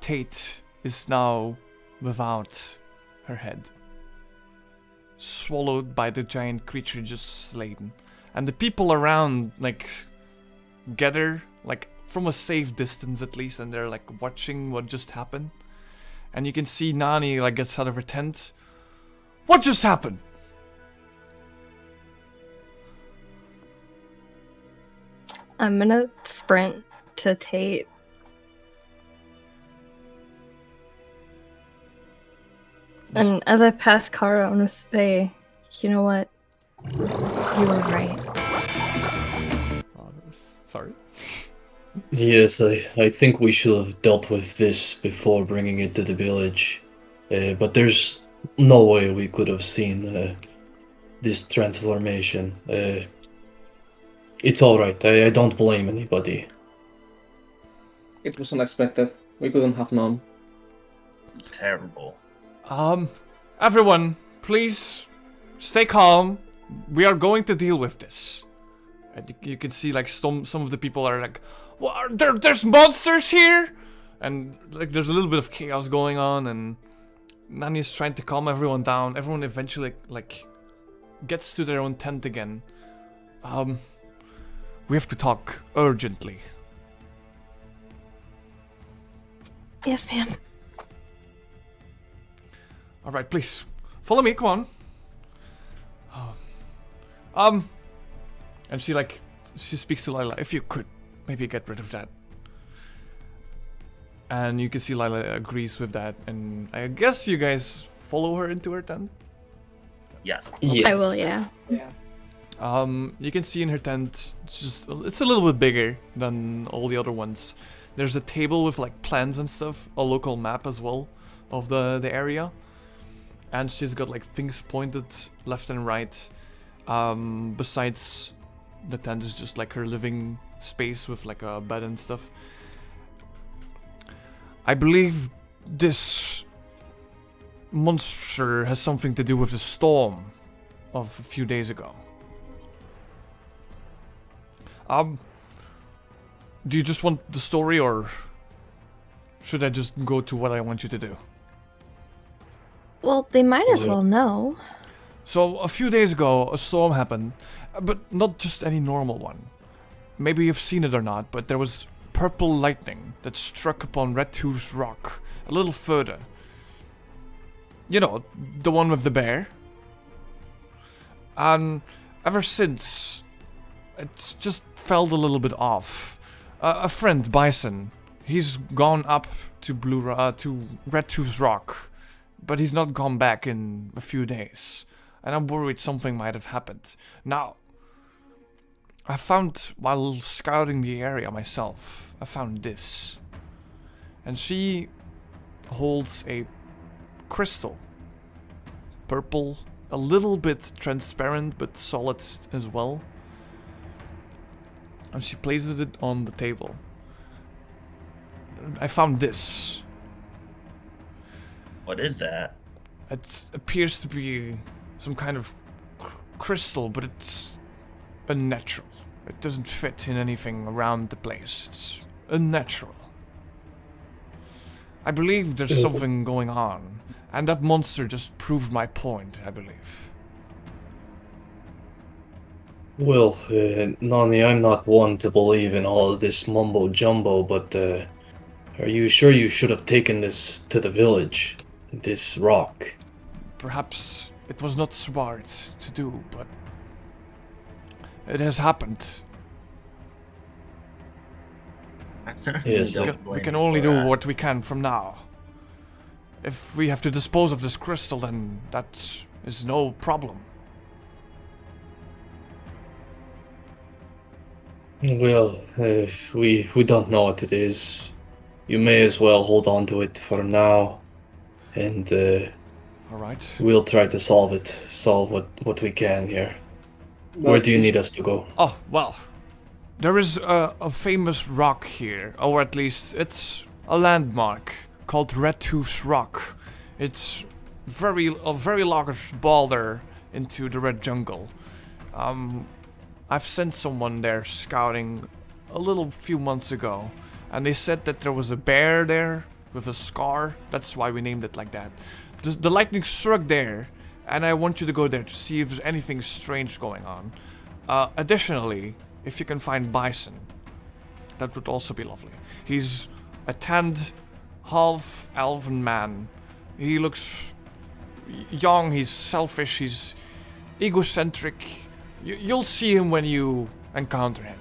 Tate is now without her head. Swallowed by the giant creature just slain. And the people around, like, gather, like, from a safe distance at least, and they're, like, watching what just happened. And you can see Nani, like, gets out of her tent. What just happened? I'm gonna sprint to Tate. And as I pass Kara, I'm gonna say, "You know what? You were right." Oh, sorry. Yes, I think we should have dealt with this before bringing it to the village. But there's no way we could have seen this transformation. It's alright, I don't blame anybody. it was unexpected. We couldn't have known. It's terrible. Everyone, please stay calm. We are going to deal with this. And you can see, like, some of the people are like, "What? There's monsters here!" And, like, there's a little bit of chaos going on, and Nani is trying to calm everyone down. Everyone eventually, like, gets to their own tent again. We have to talk urgently. Yes, ma'am. Alright, please. Follow me, come on. And she speaks to Lila. If you could, maybe get rid of that. And you can see Lila agrees with that. And I guess you guys follow her into her tent? Yes. Yes. I will, yeah. You can see in her tent, it's a little bit bigger than all the other ones. There's a table with like plans and stuff, a local map as well of the area. And she's got like things pointed left and right. Besides the tent is just like her living space with like a bed and stuff. I believe this monster has something to do with the storm of a few days ago. Do you just want the story, or should I just go to what I want you to do? Well, they might as well know. So, a few days ago, a storm happened, but not just any normal one. Maybe you've seen it or not, but there was purple lightning that struck upon Red Tooth's rock a little further. You know, the one with the bear. And ever since, it's just felt a little bit off. A friend, Bison, he's gone up to to Red Tooth's rock, but he's not gone back in a few days. And I'm worried something might have happened. Now, I found, while scouting the area myself, I found this. And she holds a crystal. Purple, a little bit transparent, but solid as well. And she places it on the table. I found this. What is that? It appears to be some kind of crystal, but it's unnatural. It doesn't fit in anything around the place. It's unnatural. I believe there's something going on, and that monster just proved my point, I believe. Well, Nani, I'm not one to believe in all of this mumbo-jumbo, but are you sure you should have taken this to the village? This rock? Perhaps it was not smart to do, but it has happened. I certainly Yes, don't We blame can you only for do that. what we can from now. If we have to dispose of this crystal, then that is no problem. Well, if we don't know what it is, you may as well hold on to it for now, and Alright. we'll try to solve what we can here. Where do you need us to go? Oh, well. There is a famous rock here, or at least it's a landmark called Red Tooth's Rock. It's a very large boulder into the red jungle. I've sent someone there scouting a few months ago, and they said that there was a bear there with a scar. That's why we named it like that. The lightning struck there, and I want you to go there to see if there's anything strange going on. Additionally, if you can find Bison, that would also be lovely. He's a tanned, half-elven man. He looks young, he's selfish, he's egocentric. You'll see him when you encounter him.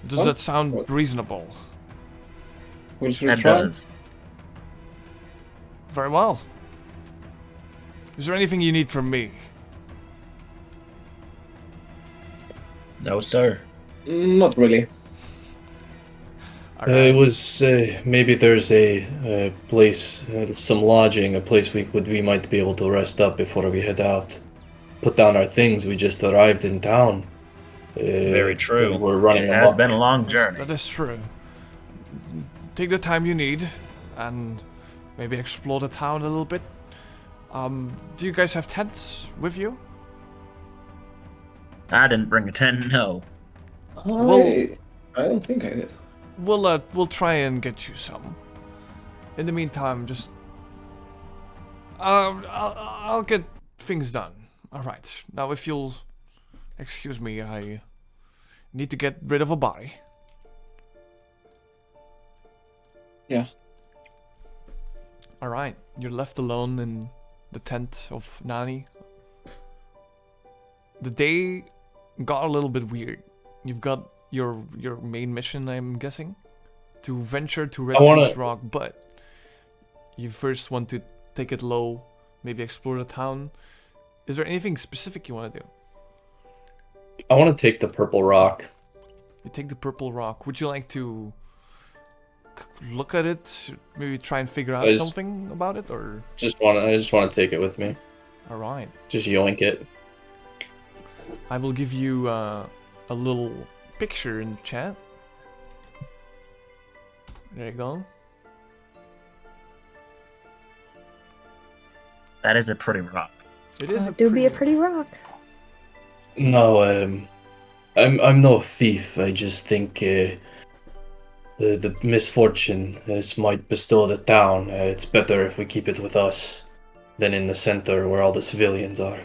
Does that sound reasonable? We should That try. does. Very well. Is there anything you need from me? No, sir. Not really. It was maybe there's a place, some lodging, a place we might be able to rest up before we head out. Put down our things. We just arrived in town. Very true. We're running It has amok. been a long journey. That is true. Take the time you need, and maybe explore the town a little bit. Do you guys have tents with you? I didn't bring a tent, no. I don't think I did. We'll try and get you some. In the meantime, just I'll get things done. All right. Now, if you'll excuse me, I need to get rid of a body. Yeah. All right. You're left alone in the tent of Nani. The day got a little bit weird. You've got your main mission, I'm guessing, to venture to Red Tooth's Rock, but you first want to take it low, maybe explore the town. Is there anything specific you want to do? I want to take the purple rock. You take the purple rock. Would you like to look at it? Maybe try and figure out something about it, or? I just want to take it with me. All right. Just yoink it. I will give you a little picture in the chat. There you go. That is a pretty rock. It is. Do be a pretty rock. No, I'm no thief. I just think the misfortune might bestow the town. It's better if we keep it with us than in the center where all the civilians are.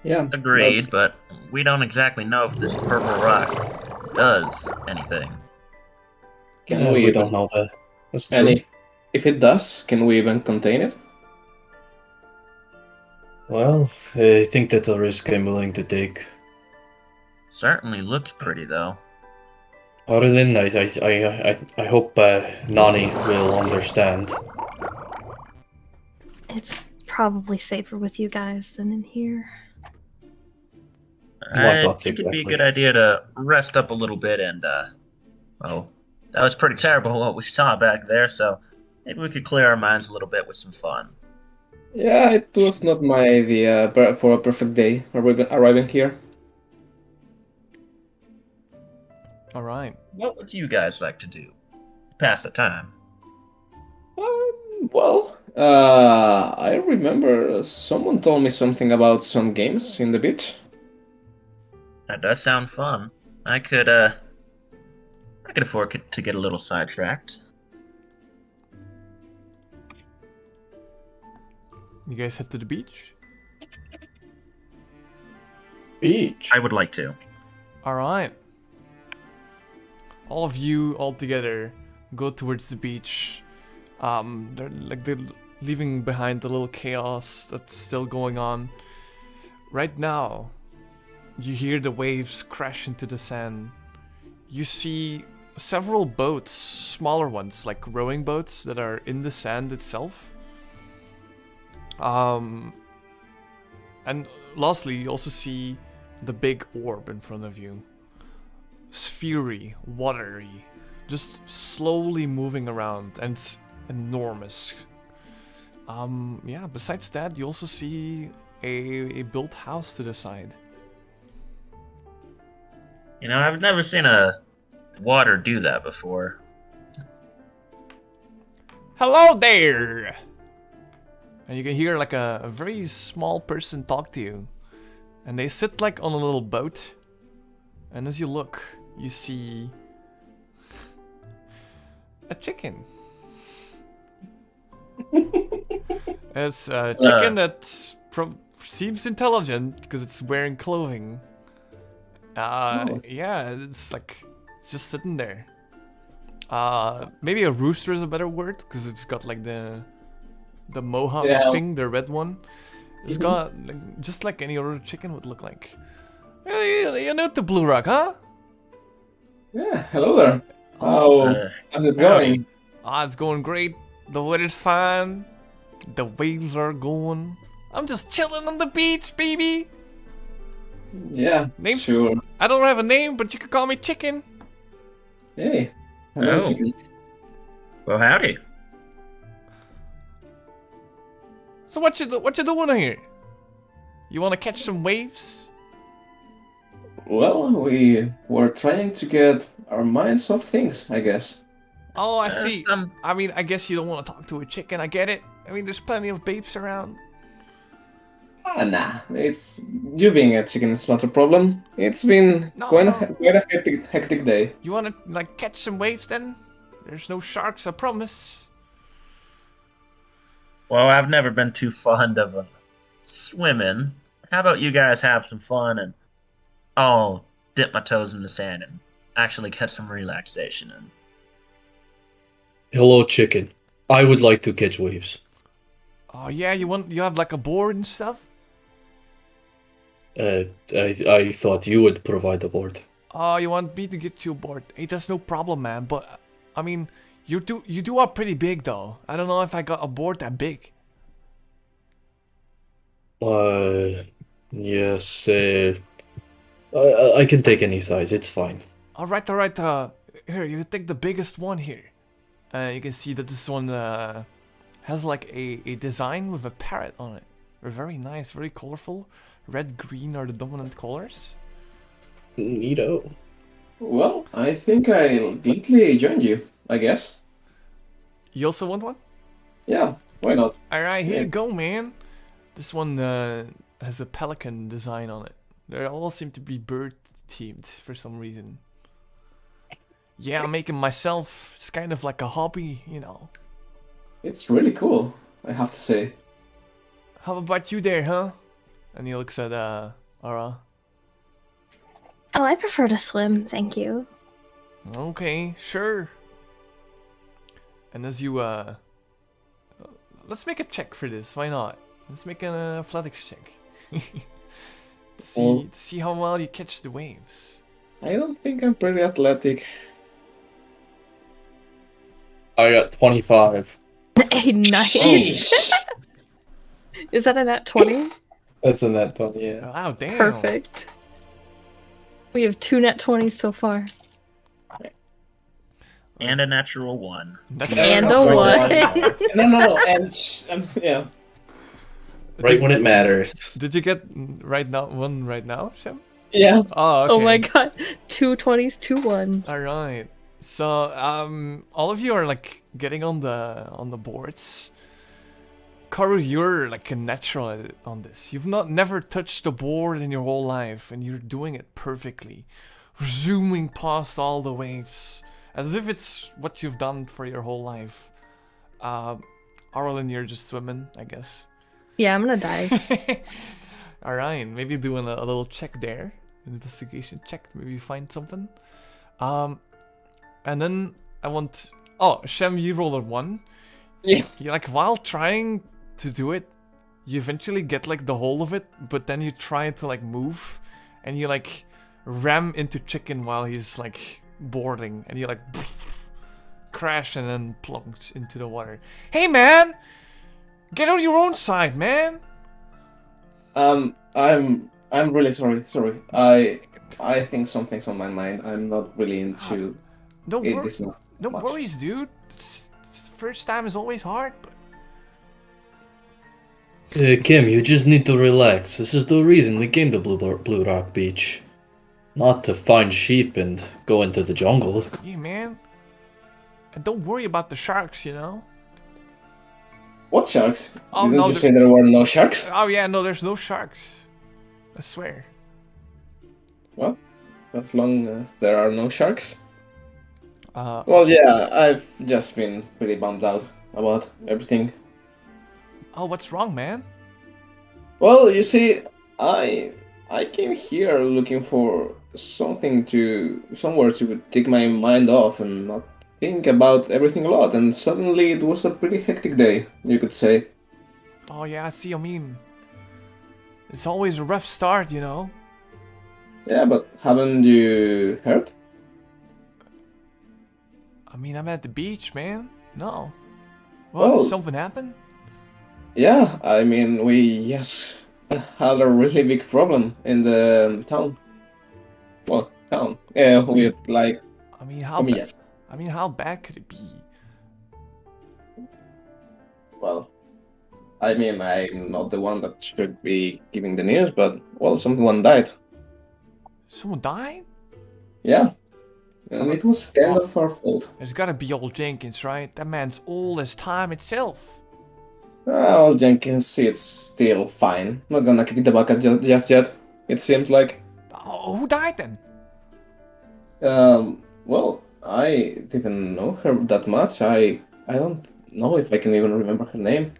Yeah. Agreed, but we don't exactly know if this purple rock does anything. Can we we don't know that. That's true. And if it does, can we even contain it? Well, I think that's a risk I'm willing to take. Certainly looks pretty, though. Other than I hope Nani will understand. It's probably safer with you guys than in here. My I thoughts think it'd be a exactly. good idea to rest up a little bit and, well, that was pretty terrible what we saw back there, so maybe we could clear our minds a little bit with some fun. Yeah, it was not my idea for a perfect day arriving here. All right. What would you guys like to do? Pass the time. I remember someone told me something about some games in the beach. That does sound fun. I could afford to get a little sidetracked. You guys head to the beach? Beach. I would like to. All right. All of you all together go towards the beach. They're leaving behind the little chaos that's still going on. Right now, you hear the waves crash into the sand. You see several boats, smaller ones, like rowing boats that are in the sand itself. And lastly, you also see the big orb in front of you. Sphery, watery, just slowly moving around, and it's enormous. Yeah, besides that, you also see a built house to the side. You know, I've never seen a water do that before. Hello there! And you can hear like a very small person talk to you. And they sit like on a little boat. And as you look, you see a chicken. It's a chicken that seems intelligent because it's wearing clothing. Yeah, it's just sitting there. Maybe a rooster is a better word because it's got like the mohawk thing, the red one. It's got just like any other chicken would look like. Hey, you're new to Bluerock, huh? Yeah, hello there. How's it going? It's going great. The weather's fine. The waves are going. I'm just chilling on the beach, baby. Yeah, sure. I don't have a name, but you can call me Chicken. Hey, hello, Oh. chicken. Well, howdy. So what you doing here? You want to catch some waves? Well, we were trying to get our minds off things, I guess. Oh, I see. Some- I mean, I guess you don't want to talk to a chicken. I get it. I mean, there's plenty of babes around. Nah, it's you being a chicken is not a problem. It's been quite a hectic day. You want to like catch some waves then? There's no sharks, I promise. Well, I've never been too fond of swimming. How about you guys have some fun and I'll dip my toes in the sand and actually get some relaxation in. Hello, chicken. I would like to catch waves. Oh yeah, you have like a board and stuff? I thought you would provide a board. Oh, you want me to get you a board? Hey, that's no problem, man. But I mean, you do are pretty big though. I don't know if I got a board that big. Yes. I can take any size. It's fine. All right. Here, you take the biggest one here. You can see that this one has like a design with a parrot on it. They're very nice, very colorful. Red, green are the dominant colors. Neato. Well, I think I'll gladly join you, I guess. You also want one? Yeah, why not? All right, here Yeah. you go, man. This one has a pelican design on it. They all seem to be bird themed for some reason. Yeah, I'm making myself. It's kind of like a hobby, you know. It's really cool, I have to say. How about you there, huh? And he looks at Ara. Oh, I prefer to swim, thank you. Okay, sure. And as you let's make a check for this. Why not? Let's make an athletics check. to see how well you catch the waves. I don't think I'm pretty athletic. I got 25. Hey, nice. Is that a nat 20? That's a net 20, yeah. Wow, damn. Perfect. We have 2 nat 20s so far. And a natural 1. That's And that's a right. one. No, and yeah. Right when it matters. Did you get one right now, Shem? Yeah. Oh, okay. Oh my god. 2 20s, 2 1s. All right. So, all of you are like getting on the boards. Karu, you're like a natural at it on this. You've never touched a board in your whole life, and you're doing it perfectly, zooming past all the waves as if it's what you've done for your whole life. Arlen, you're just swimming, I guess. Yeah, I'm gonna die. All right, maybe doing a little check there, investigation check. Maybe find something. And then I want. Oh, Shem, you rolled a 1. Yeah. You like while trying to do it, you eventually get like the whole of it, but then you try to like move, and you like ram into Chicken while he's like boarding, and you like crash and then plunks into the water. Hey man, get on your own side, man. I'm really sorry. I think something's on my mind. I'm not really into No, it this much. no worries, dude. It's first time is always hard, but Kim, you just need to relax. This is the reason we came to Bluerock Beach. Not to find sheep and go into the jungle. yeah, man. And don't worry about the sharks, you know. What sharks? Oh, Didn't no, you the- say there were no sharks? Oh yeah, no, there's no sharks. I swear. Well, as long as there are no sharks. Uh, Well, yeah, I've just been pretty bummed out about everything. oh, what's wrong, man? Well, you see, I came here looking for somewhere to take my mind off and not think about everything a lot, and suddenly it was a pretty hectic day, you could say. Oh yeah, I see. I mean, it's always a rough start, you know. Yeah, but haven't you heard? I mean, I'm at the beach, man. No. What? Well- Something happened? Yeah, I mean, we just had a really big problem in the town. Well, town. Yeah, with like, I mean, how I mean, bad? yes. I mean, how bad could it be? Well, I mean, I'm not the one that should be giving the news, but well, someone died. Someone died? Yeah, and it was kind of our fault. There's gotta be old Jenkins, right? That man's old as time itself. Well, Jenkins, it's still fine. Not gonna kick the bucket just yet. It seems like. Oh, who died then? Well, I didn't know her that much. I don't know if I can even remember her name.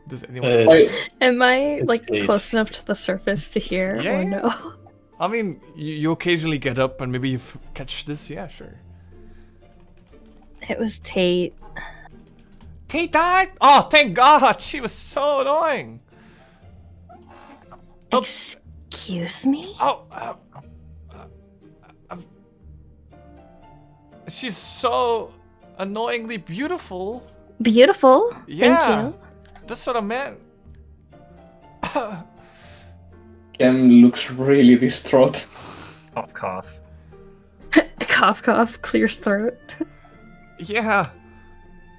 Does anyone? Wait, Am I like late. close enough to the surface to hear Yeah. or no? I mean, you occasionally get up and maybe you catch this. Yeah, sure. It was Tate. Tate died? Oh, thank God! She was so annoying. Excuse me? Oh, she's so annoyingly beautiful. beautiful. Yeah, Thank you. that's what I meant. Kem looks really distraught. Cough, cough. Cough, cough, clears throat. Yeah.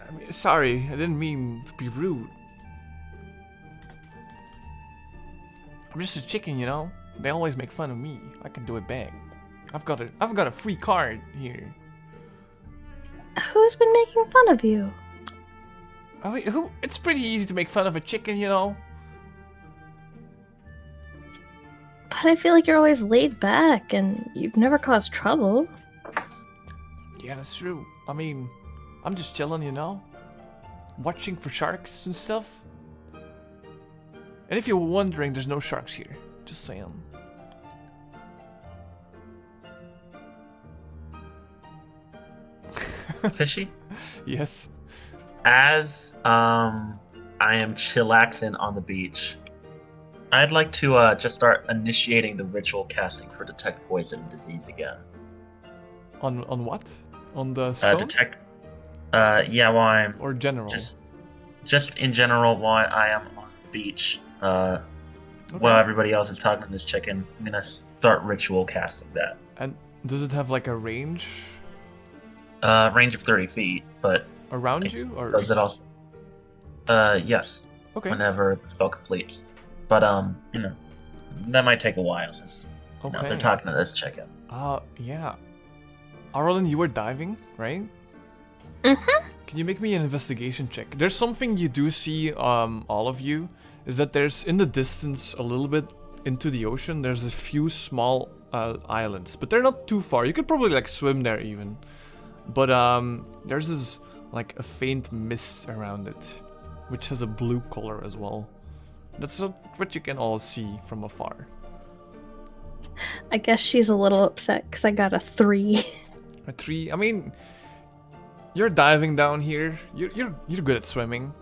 I mean, sorry, I didn't mean to be rude. I'm just a chicken, you know? They always make fun of me. I can do it back. I've got a free card here. Who's been making fun of you? I mean, it's pretty easy to make fun of a chicken, you know? But I feel like you're always laid back and you've never caused trouble. Yeah, that's true. I mean, I'm just chilling, you know? Watching for sharks and stuff. And if you're wondering, there's no sharks here. Just saying. Fishy? Yes. As I am chillaxing on the beach, I'd like to just start initiating the ritual casting for detect poison and disease again. On what? On the stone? Detect. Yeah, while I'm Or general? just in general while I am on the beach. While everybody else is talking to this chicken, I'm gonna start ritual casting that. And does it have like a range Range of 30 feet, but around you? Or does it also? Yes. Okay. Whenever the spell completes. But you know, that might take a while since you know, Okay. they're talking to this chicken. Yeah. Arlen, you were diving, right? Mm-hmm. Can you make me an investigation check? There's something you do see, all of you, is that there's in the distance a little bit into the ocean, there's a few small islands, but they're not too far. You could probably like swim there even. But there's this like a faint mist around it, which has a blue color as well. That's what you can all see from afar. I guess she's a little upset because I got a 3. A 3. I mean, you're diving down here. You're good at swimming,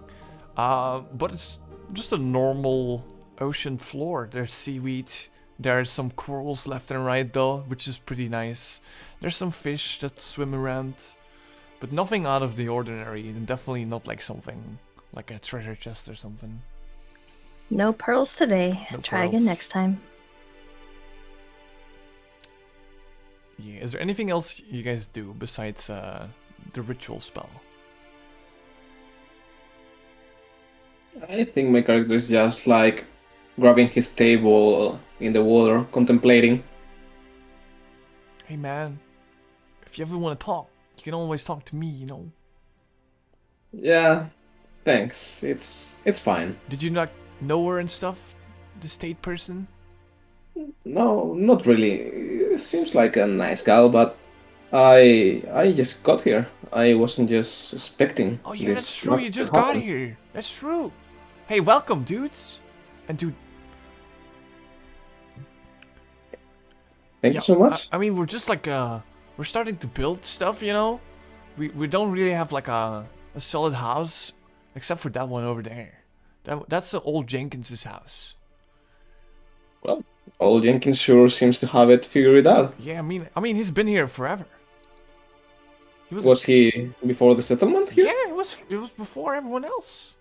but it's just a normal ocean floor. There's seaweed. There's some corals left and right though, which is pretty nice. There's some fish that swim around, but nothing out of the ordinary, and definitely not like something like a treasure chest or something. No pearls today. No Try pearls. again next time. Yeah. Is there anything else you guys do besides the ritual spell? I think my character is just like grabbing his table in the water, contemplating. Hey man, if you ever want to talk, you can always talk to me, you know? Yeah, thanks. It's fine. Did you not know her and stuff? The state person? No, not really. It seems like a nice gal, but I just got here. I wasn't just expecting. Oh yeah, this that's true, nuts you to just got happen. here. That's true. Hey, welcome, dudes. And dude, Thank you so much. I mean, we're just like, we're starting to build stuff, you know? We don't really have like a solid house, except for that one over there. That's the old Jenkins's house. Well, old Jenkins sure seems to have it figured out. Yeah, I mean, he's been here forever. He Was he before the settlement here? Yeah, it was before everyone else.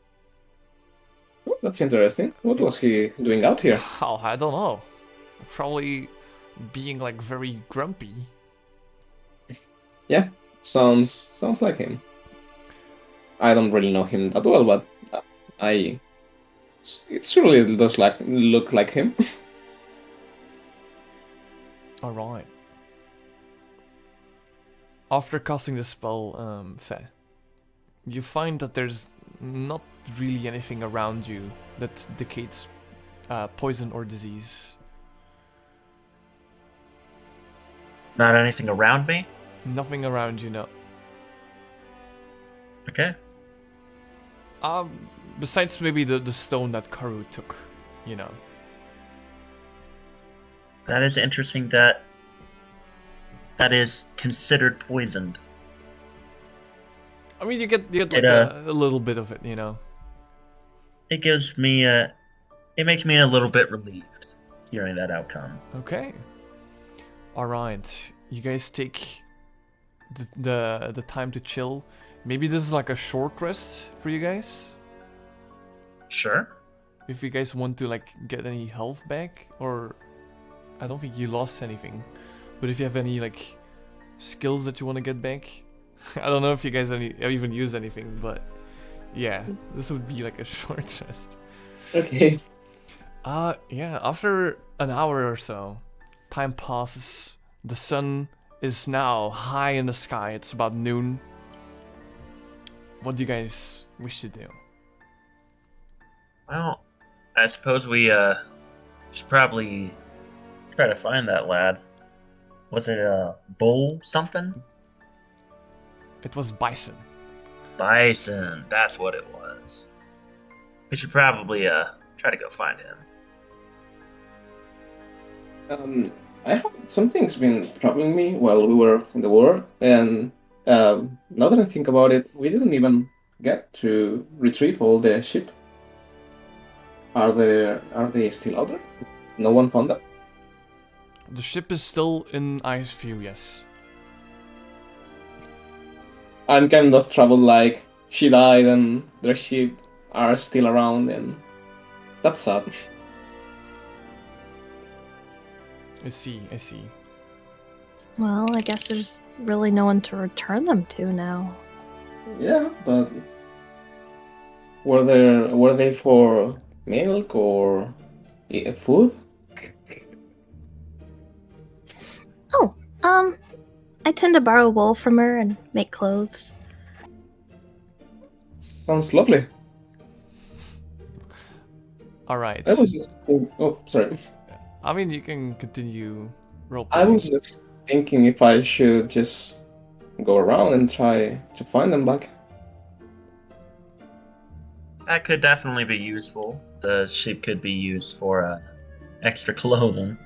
Oh, that's interesting. What was he doing out here? Oh, I don't know. Probably being like very grumpy. Yeah, sounds like him. I don't really know him that well, but it surely does look like him. All right. After casting the spell, Fe, you find that there's not really anything around you that indicates poison or disease. Not anything around me? Nothing around you, no. Okay. Besides maybe the stone that Karu took, you know. That is interesting that is considered poisoned. I mean, you get like It, a little bit of it, you know. It gives me it makes me a little bit relieved hearing that outcome. Okay. All right. You guys take the time to chill. maybe this is like a short rest for you guys. Sure. If you guys want to like get any health back, or I don't think you lost anything, but if you have any like skills that you want to get back, I don't know if you guys even use anything, but yeah, this would be like a short rest. Okay. Yeah, after an hour or so, time passes. The sun is now high in the sky. It's about noon. What do you guys wish to do? Well, I suppose we should probably try to find that lad. Was it Bull something? It was Bison. Bison, that's what it was. We should probably try to go find him. Something's been troubling me while we were in the war, and now that I think about it, we didn't even get to retrieve all the sheep. Are they still out there? No one found them? The ship is still in Ice View, yes. I'm kind of troubled, like, she died and their sheep are still around, and that's sad. I see. Well, I guess there's really no one to return them to now. Yeah, but were they for milk or food? Oh, I tend to borrow wool from her and make clothes. Sounds lovely. Alright. I was just sorry. I mean, you can continue roleplaying. I was just thinking if I should just go around and try to find them back. That could definitely be useful. The sheep could be used for extra clothing.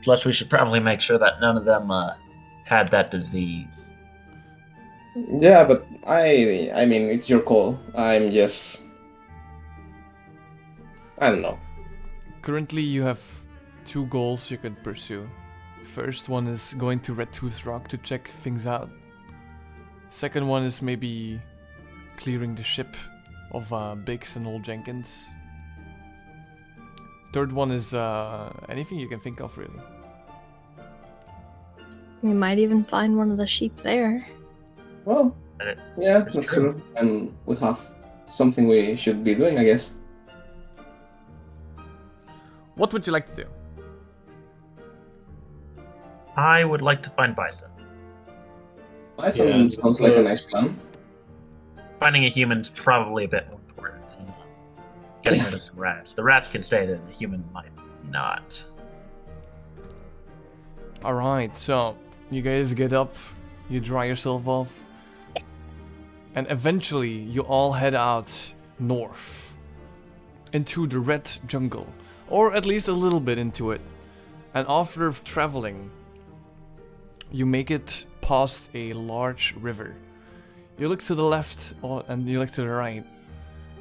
Plus, we should probably make sure that none of them had that disease. Yeah, but I mean, it's your call. I don't know. Currently, you have 2 goals you could pursue. First one is going to Red Tooth Rock to check things out. Second one is maybe clearing the ship of Biggs and Old Jenkins. Third one is anything you can think of, really. We might even find one of the sheep there. Well, And yeah, It's that's true. true. And we have something we should be doing, I guess. What would you like to do? I would like to find Bison. Bison Yeah, sounds like a nice plan. Finding a human's probably a bit more important than getting rid of some rats. The rats can stay there, the human might not. Alright, so you guys get up, you dry yourself off, and eventually you all head out north into the red jungle, or at least a little bit into it. And after traveling, you make it past a large river. You look to the left and you look to the right.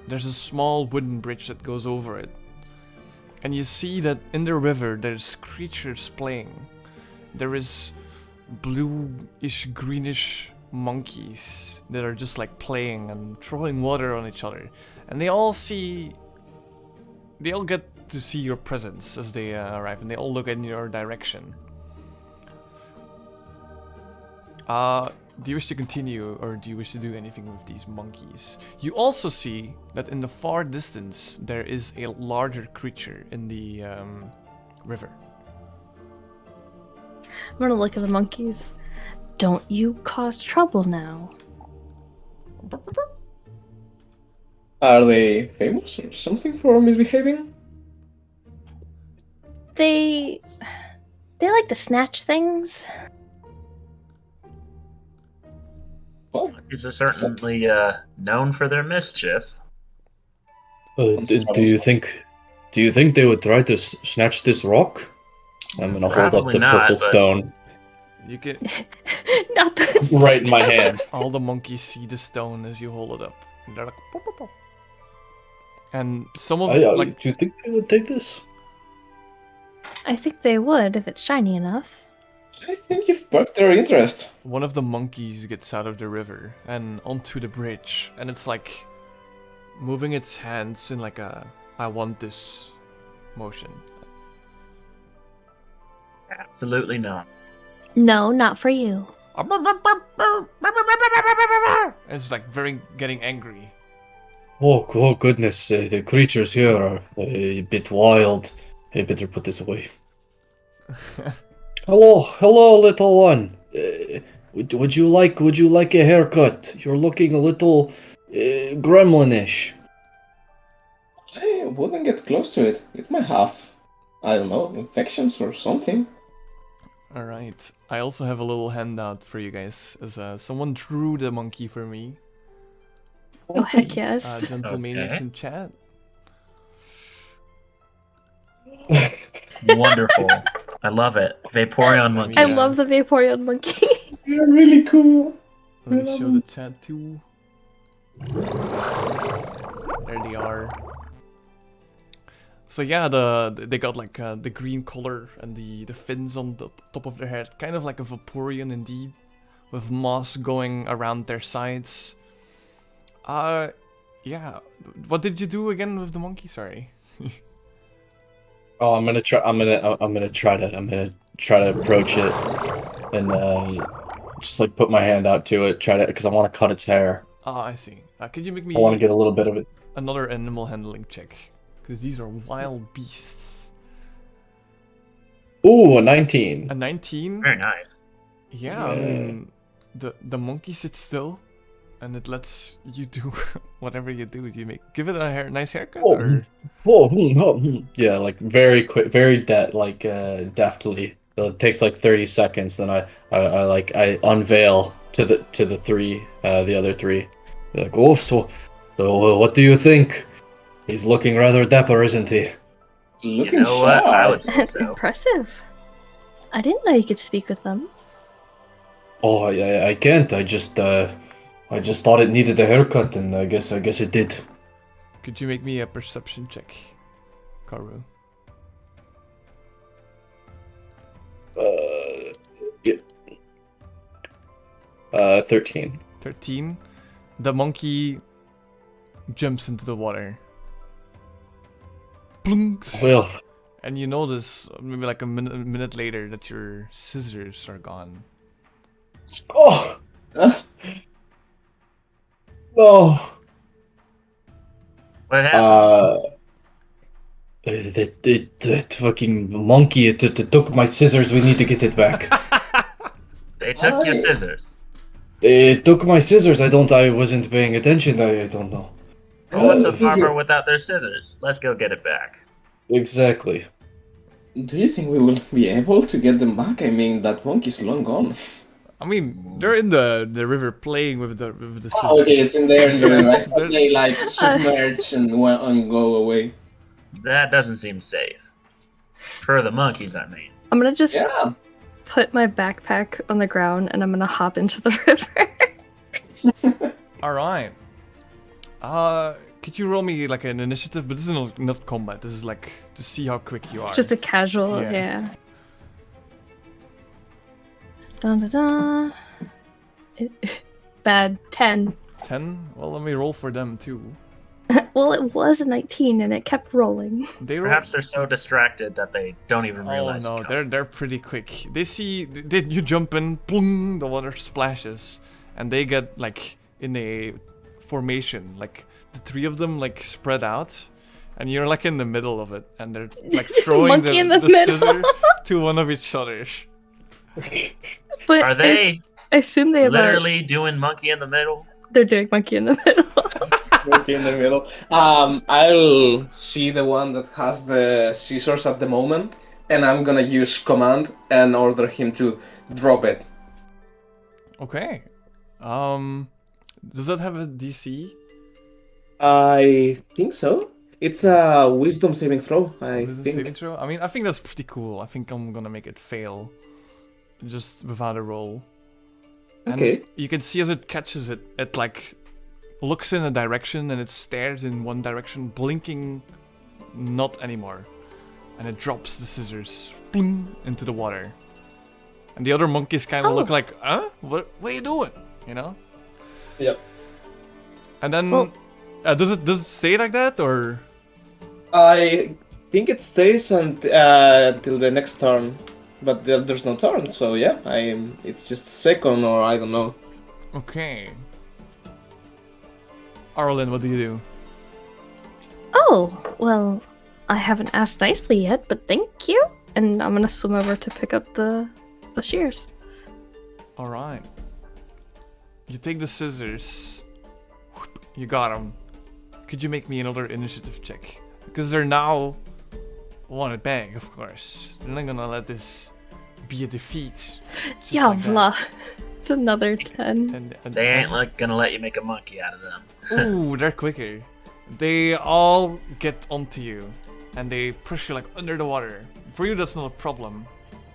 There's a small wooden bridge that goes over it. And you see that in the river there's creatures playing. There is bluish, greenish monkeys that are just like playing and throwing water on each other. And they all get to see your presence as they arrive, and they all look in your direction. Do you wish to continue, or do you wish to do anything with these monkeys? You also see that in the far distance there is a larger creature in the river. I'm gonna look at the monkeys. Don't you cause trouble now. Are they famous or something for misbehaving? They like to snatch things. Well, Monkeys are certainly known for their mischief. Do you think they would try to snatch this rock? I'm gonna hold up Probably the not, purple but- stone You can Not the right in my hand. all the monkeys see the stone as you hold it up. And they're like, "Pop, pop, pop." And some of them, like, Do you think they would take this? I think they would if it's shiny enough. I think you've perked their interest. One of the monkeys gets out of the river and onto the bridge, and it's like moving its hands in like a I want this motion. Absolutely not. No, not for you. It's like very getting angry. Oh goodness, the creatures here are a bit wild. I better put this away. Hello, little one. Would you like a haircut? You're looking a little gremlinish. I wouldn't get close to it. It might have, I don't know, infections or something. Alright, I also have a little handout for you guys, as someone drew the monkey for me. Oh, heck yes. Gentle Maniacs Okay. in chat. Wonderful. I love it. Vaporeon monkey. I Yeah. love the Vaporeon monkey. They're really cool. Let me show the chat too. There they are. So yeah, they got like the green color and the fins on the top of their head, kind of like a Vaporeon indeed, with moss going around their sides. Yeah. What did you do again with the monkey? Sorry. Oh, I'm gonna try to approach it and just like put my hand out to it, because I want to cut its hair. Ah, I see. Could you make me I want to get a little bit of it. another animal handling check? Because these are wild beasts. Ooh, a 19. A 19? Very nice. Yeah, I mean, the monkey sits still, and it lets you do whatever you do. Do you give it a nice haircut? Oh, Or? Yeah, like very quick, very deftly. It takes like 30 seconds. Then I unveil to the other three. They're like, oh, so what do you think? He's looking rather dapper, isn't he? Looking You know what? I would say so. Impressive. I didn't know you could speak with them. Oh, I can't. I just thought it needed a haircut, and I guess it did. Could you make me a perception check, Karu? Yeah. 13. 13. The monkey jumps into the water. Plunk. Well, And you notice, maybe like a minute later, that your scissors are gone. oh Uh, no. What happened? That fucking monkey, it took my scissors. We need to get it back. They took your Why? scissors. It took my scissors. I wasn't paying attention. I don't know. Well, what's a do you- farmer without their scissors? Let's go get it back. Exactly. Do you think we will be able to get them back? I mean, that monkey's long gone. I mean, they're in the river playing with the scissors. Oh, okay, it's in there. Right? They're- They like submerge and go away. That doesn't seem safe. For the monkeys, I mean. I'm gonna just Yeah. put my backpack on the ground and I'm gonna hop into the river. Alright. Could you roll me like an initiative? But this is not combat. This is like to see how quick you are. Just a casual, Yeah. yeah. Dun, dun, dun. Bad 10. 10? Well, let me roll for them too. Well, it was a 19 and it kept rolling. They roll. Perhaps they're so distracted that they don't even Oh realize. no, it's they're pretty quick. They see you jump in, boom, the water splashes, and they get like in a formation, like the three of them like spread out, and you're like in the middle of it, and they're like throwing Monkey in the middle. scissor to one of each other. But Are they I assume they have literally doing monkey in the middle? they're doing monkey in the middle. Monkey in the middle. I'll see the one that has the scissors at the moment, and I'm gonna use command and order him to drop it. Okay. Does that have a DC? I think so. It's a wisdom saving throw, I Wisdom think. saving throw? I mean, I think that's pretty cool. I think I'm gonna make it fail, just without a roll. And Okay. you can see as it catches it, it like looks in a direction and it stares in one direction, blinking not anymore. And it drops the scissors boom, into the water. And the other monkeys kind of Oh. look like, huh? What are you doing? You know? Yep. And then, Well- does it stay like that, or? I think it stays until the next turn, but there's no turn, so yeah, it's just second or I don't know. Okay. Arlen, what do you do? Oh, well, I haven't asked nicely yet, but thank you. And I'm gonna swim over to pick up the shears. All right. You take the scissors. Whoop, you got them. Could you make me another initiative check? Because they're now wanted back, of course. They're not gonna let this be a defeat. just Yeah, like that. blah. It's another 10. And They ain't like gonna let you make a monkey out of them. Ooh, they're quicker. They all get onto you, and they push you like under the water. For you, that's not a problem.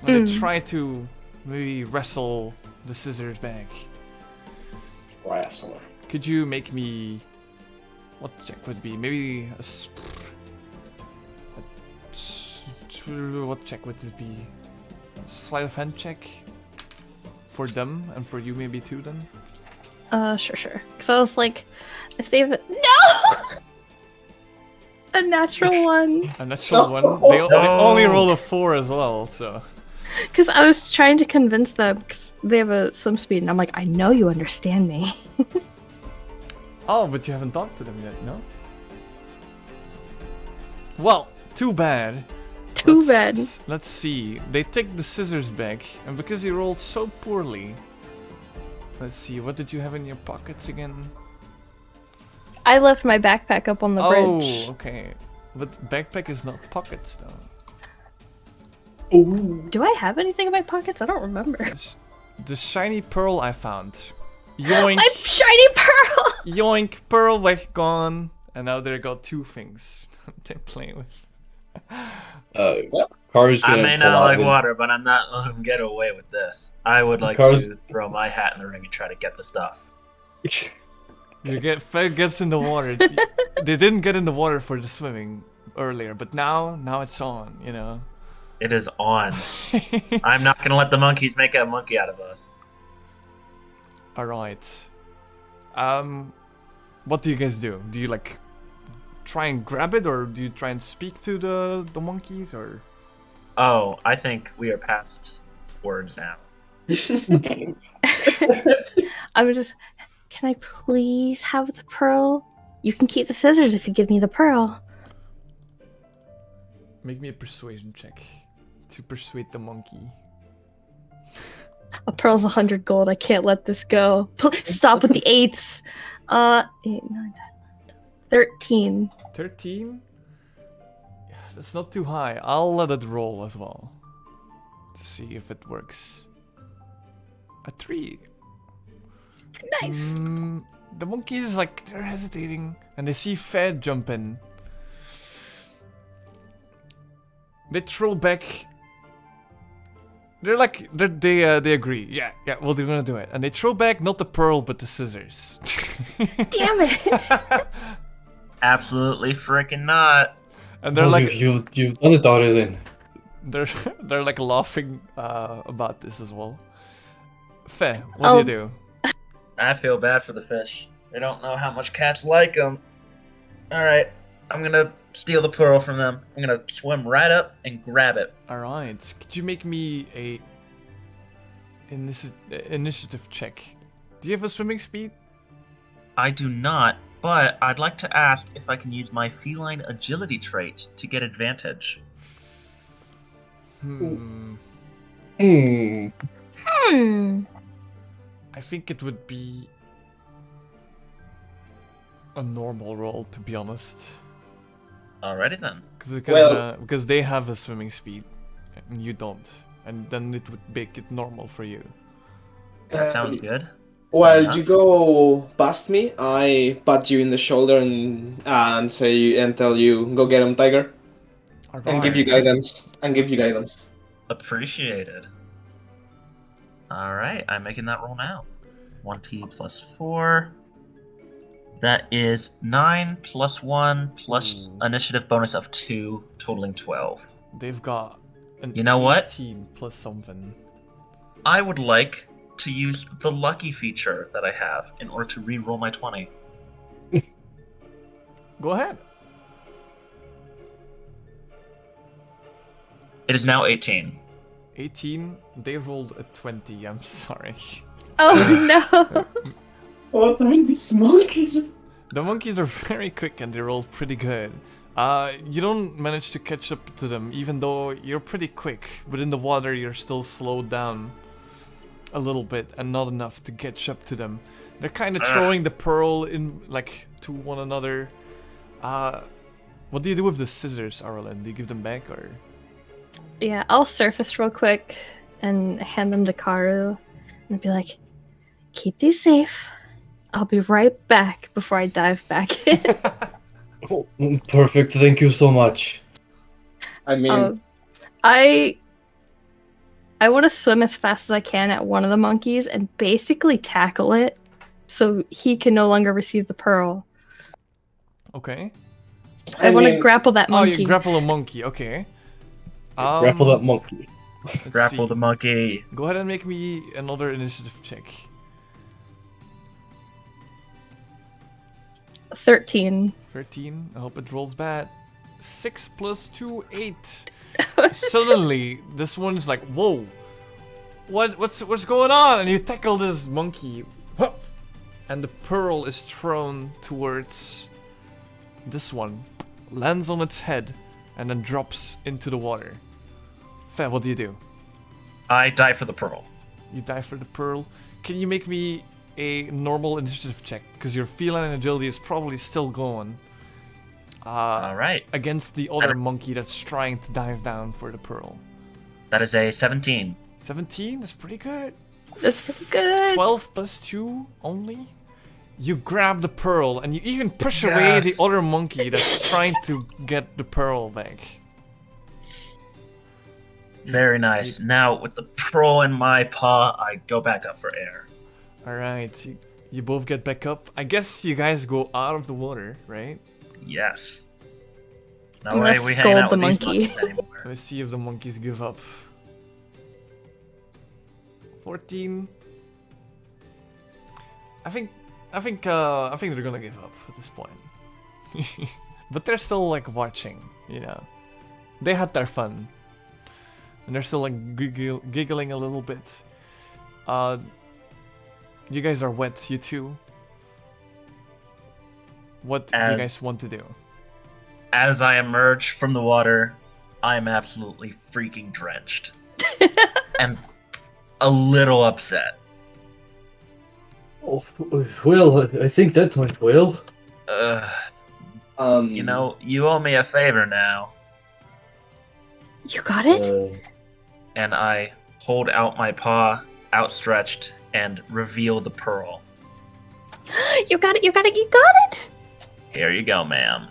And they try to maybe wrestle the scissors back. Wrestler. Could you make me... What check would it be? Maybe what check would this be? Sleight of hand check? For them, and for you maybe too then? Sure. Because I was like, if they've... No! A natural one. A natural one. They only roll a 4 as well, so... Because I was trying to convince them, because they have a swim speed, and I'm like, I know you understand me. Oh, but you haven't talked to them yet, no? Well, too bad. Too bad. Let's see. They take the scissors back, and because you rolled so poorly... Let's see, what did you have in your pockets again? I left my backpack up on the bridge. Oh, okay. But backpack is not pockets, though. Do I have anything in my pockets? I don't remember. The shiny pearl I found. Yoink! My shiny pearl! Yoink! Pearl back gone. And now they got 2 things they're playing with. Karu's I gonna may pull not out like his- water, but I'm not letting him get away with this. I would like Because- to throw my hat in the ring and try to get the stuff. Fed gets in the water. They didn't get in the water for the swimming earlier, but now it's on, you know. It is on. I'm not gonna let the monkeys make a monkey out of us. Alright. What do you guys do? Do you like try and grab it, or do you try and speak to the monkeys, or? Oh, I think we are past words now. I'm just, can I please have the pearl? You can keep the scissors if you give me the pearl. Make me a persuasion check to persuade the monkey. A pearl's 100 gold. I can't let this go. Stop with the 8s. 8, 9, 10, 13. 13? That's not too high. I'll let it roll as well. To see if it works. A 3. Nice. The monkeys, like, they're hesitating. And they see Fed jump in. They throw back. They agree. Yeah, well, they're gonna do it. And they throw back not the pearl, but the scissors. Damn it. Absolutely freaking not. And they're Oh, like, you've done it already then. they're like laughing about this as well. Fe, what do you do? I feel bad for the fish. They don't know how much cats like them. Alright, I'm gonna steal the pearl from them. I'm gonna swim right up and grab it. Alright, could you make me a initiative check? Do you have a swimming speed? I do not, but I'd like to ask if I can use my feline agility trait to get advantage. Hmm. I think it would be a normal roll, to be honest. Alrighty then. Because they have a swimming speed and you don't, and then it would make it normal for you. That sounds good. While Uh-huh. you go past me, I pat you in the shoulder and say and tell you, "Go get him, Tiger," and give you guidance. Appreciated. Alright, I'm making that roll now. 1t plus 4. That is 9 plus 1 plus Ooh. initiative bonus of 2, totaling 12. They've got an You know what? 18 plus something. I would like to use the lucky feature that I have in order to re-roll my 20. Go ahead. It is now 18. 18. They rolled a 20. I'm sorry. Oh no! What are these monkeys? The monkeys are very quick and they roll pretty good. You don't manage to catch up to them, even though you're pretty quick. But in the water, you're still slowed down a little bit, and not enough to catch up to them. They're kind of throwing the pearl in, like, to one another. What do you do with the scissors, Arlen? Do you give them back, or? Yeah, I'll surface real quick and hand them to Karu, and be like, "Keep these safe. I'll be right back before I dive back in." Oh, perfect. Thank you so much. I mean, I want to swim as fast as I can at one of the monkeys and basically tackle it so he can no longer receive the pearl. Okay. I want to grapple that monkey. Oh, you grapple a monkey. Okay. Grapple that monkey. Let's Grapple see. the monkey. Go ahead and make me another initiative check. 13. 13. I hope it rolls bad. 6 plus 2, 8. Suddenly, this one's like, whoa. What's going on? And you tackle this monkey. Hup! And the pearl is thrown towards this one. Lands on its head and then drops into the water. Fe, what do you do? I die for the pearl. You dive for the pearl. Can you make me a normal initiative check? Because your feline agility is probably still going. All right. Against the other monkey that's trying to dive down for the pearl. That is a 17. 17? That's pretty good. That's pretty good. 12 plus 2 only? You grab the pearl and you even push away the other monkey that's trying to get the pearl back. Very nice. Now, with the pearl in my paw, I go back up for air. Alright, you both get back up. I guess you guys go out of the water, right? Yes. No I'm way gonna we hang out scold the with these monkey. monkeys anymore. Let's see if the monkeys give up. 14. I think they're gonna give up at this point. But they're still like watching, you know. They had their fun. And they're still like giggling a little bit. You guys are wet, you two. What do you guys want to do? As I emerge from the water, I'm absolutely freaking drenched. And a little upset. Oh, well, I think that went well. You know, you owe me a favor now. You got it? And I hold out my paw, outstretched, and reveal the pearl. You got it, you got it, you got it! Here you go, ma'am.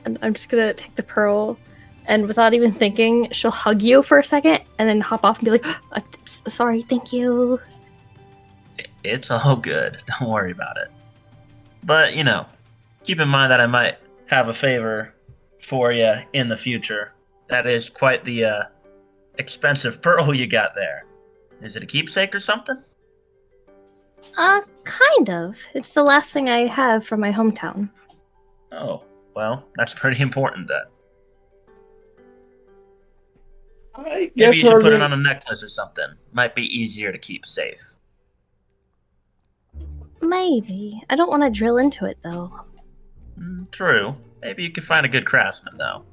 And I'm just gonna take the pearl, and without even thinking, she'll hug you for a second, and then hop off and be like, sorry, thank you. It's all good. Don't worry about it. But, you know, keep in mind that I might have a favor for you in the future. That is quite the expensive pearl you got there. Is it a keepsake or something? Kind of. It's the last thing I have from my hometown. Oh, well, that's pretty important then. I Maybe guess you should put it Arlen- on a necklace or something. Might be easier to keep safe. Maybe. I don't want to drill into it, though. True. Maybe you could find a good craftsman, though.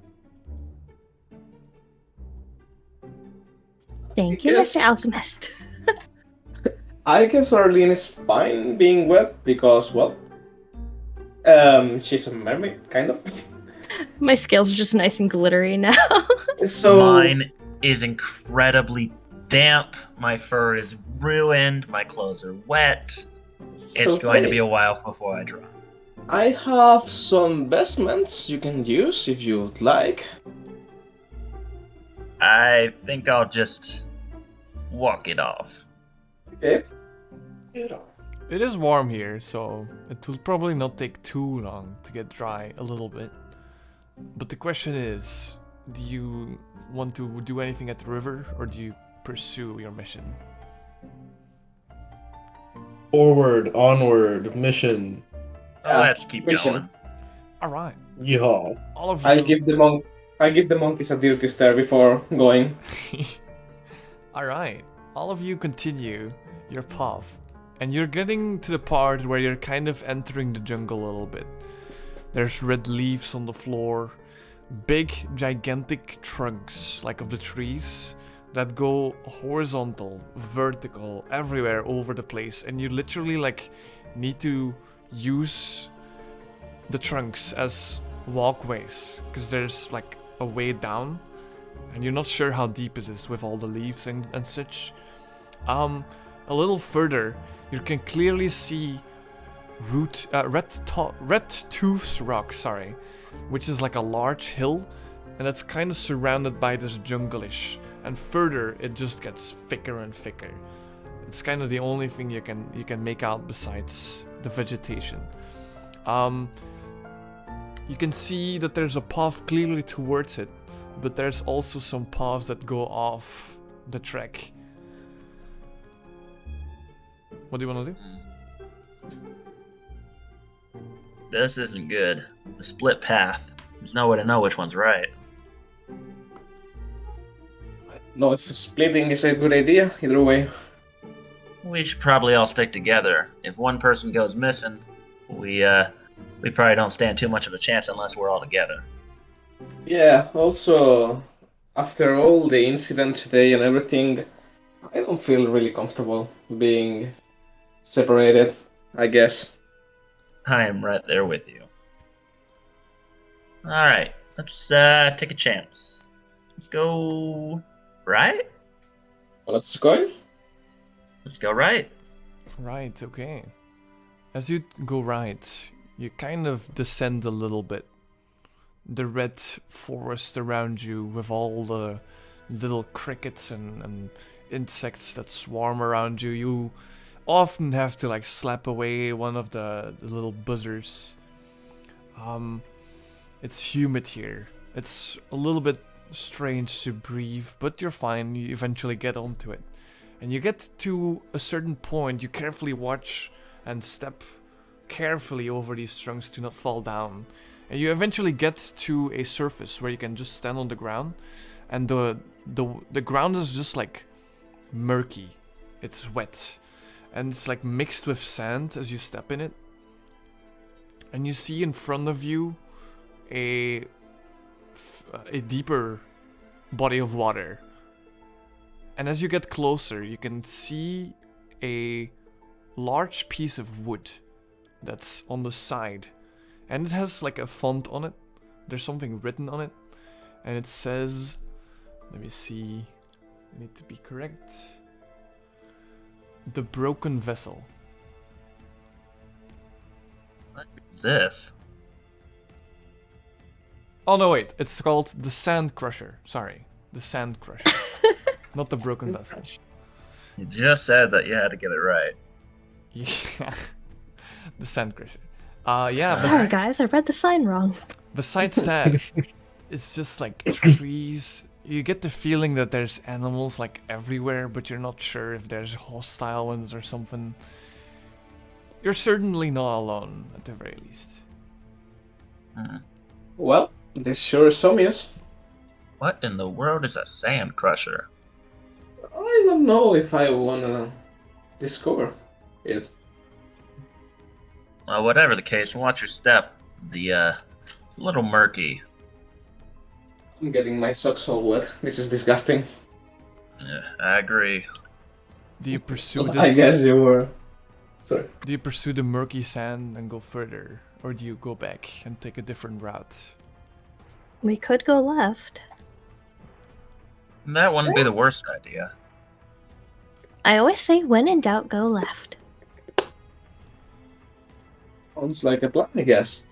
Thank you, Yes. Mr. Alchemist. I guess Arlene is fine being wet because, well, she's a mermaid, kind of. My scales are just nice and glittery now. So Mine is incredibly damp. My fur is ruined. My clothes are wet. It's going to be a while before I dry. I have some vestments you can use if you'd like. I think I'll just walk it off. Okay. It is warm here, so it will probably not take too long to get dry a little bit. But the question is, do you want to do anything at the river, or do you pursue your mission? Forward, onward, mission. Let's keep mission. going. All right, Yeehaw. all of you. I give the monkeys a dirty stare before going. All right, all of you continue your path, and you're getting to the part where you're kind of entering the jungle a little bit. There's red leaves on the floor, big, gigantic trunks, like of the trees, that go horizontal, vertical, everywhere over the place, and you literally like need to use the trunks as walkways, because there's like a way down, and you're not sure how deep it is with all the leaves and such. A little further, you can clearly see Red Tooth's Rock, sorry, which is like a large hill, and it's kind of surrounded by this jungle-ish. And further, it just gets thicker and thicker. It's kind of the only thing you can make out besides the vegetation. You can see that there's a path clearly towards it, but there's also some paths that go off the track. What do you want to do? This isn't good. The split path. There's no way to know which one's right. No, if splitting is a good idea, either way. We should probably all stick together. If one person goes missing, we probably don't stand too much of a chance unless we're all together. Yeah, also, after all the incident today and everything, I don't feel really comfortable being separated, I guess. I am right there with you. Alright, let's take a chance. Let's go right? Let's go. Let's go right. Right, okay. As you go right, you kind of descend a little bit. The red forest around you with all the little crickets and insects that swarm around you. You often have to like slap away one of the little buzzers. It's humid here. It's a little bit strange to breathe, but you're fine. You eventually get onto it. And you get to a certain point, you carefully watch and step carefully over these trunks to not fall down. And you eventually get to a surface where you can just stand on the ground, and the ground is just like murky. It's wet, and it's like mixed with sand as you step in it. And you see in front of you a deeper body of water. And as you get closer, you can see a large piece of wood that's on the side. And it has like a font on it. There's something written on it. And it says, let me see, I need to be correct. The Broken Vessel. What is this? Oh no, wait, it's called the Sand Crusher. Sorry, the Sand Crusher. Not the Broken Vessel. You just said that you had to get it right. Yeah. The Sand Crusher. Yeah. Sorry, guys, I read the sign wrong. Besides that, it's just like trees. You get the feeling that there's animals like everywhere, but you're not sure if there's hostile ones or something. You're certainly not alone, at the very least. Well, this sure is obvious. What in the world is a sand crusher? I don't know if I wanna discover it. Well, whatever the case, watch your step. It's a little murky. I'm getting my socks all wet. This is disgusting. Yeah, I agree. Do you pursue this? I guess you were. Sorry. Do you pursue the murky sand and go further, or do you go back and take a different route? We could go left. That wouldn't be the worst idea. I always say, when in doubt, go left. Sounds like a plan, I guess.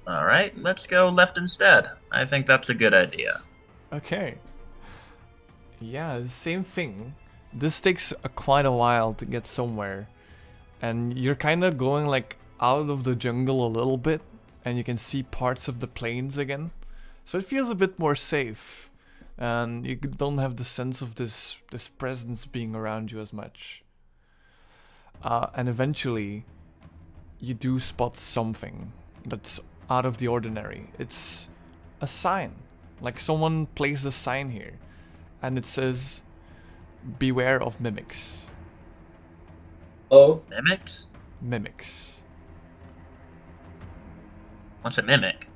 Alright, let's go left instead. I think that's a good idea. Okay. Yeah, same thing. This takes quite a while to get somewhere. And you're kind of going like out of the jungle a little bit, and you can see parts of the plains again. So it feels a bit more safe and you don't have the sense of this presence being around you as much. And eventually, you do spot something that's out of the ordinary. It's a sign, like someone placed a sign here, and it says, "Beware of mimics." Oh, Mimics? Mimics. What's a mimic?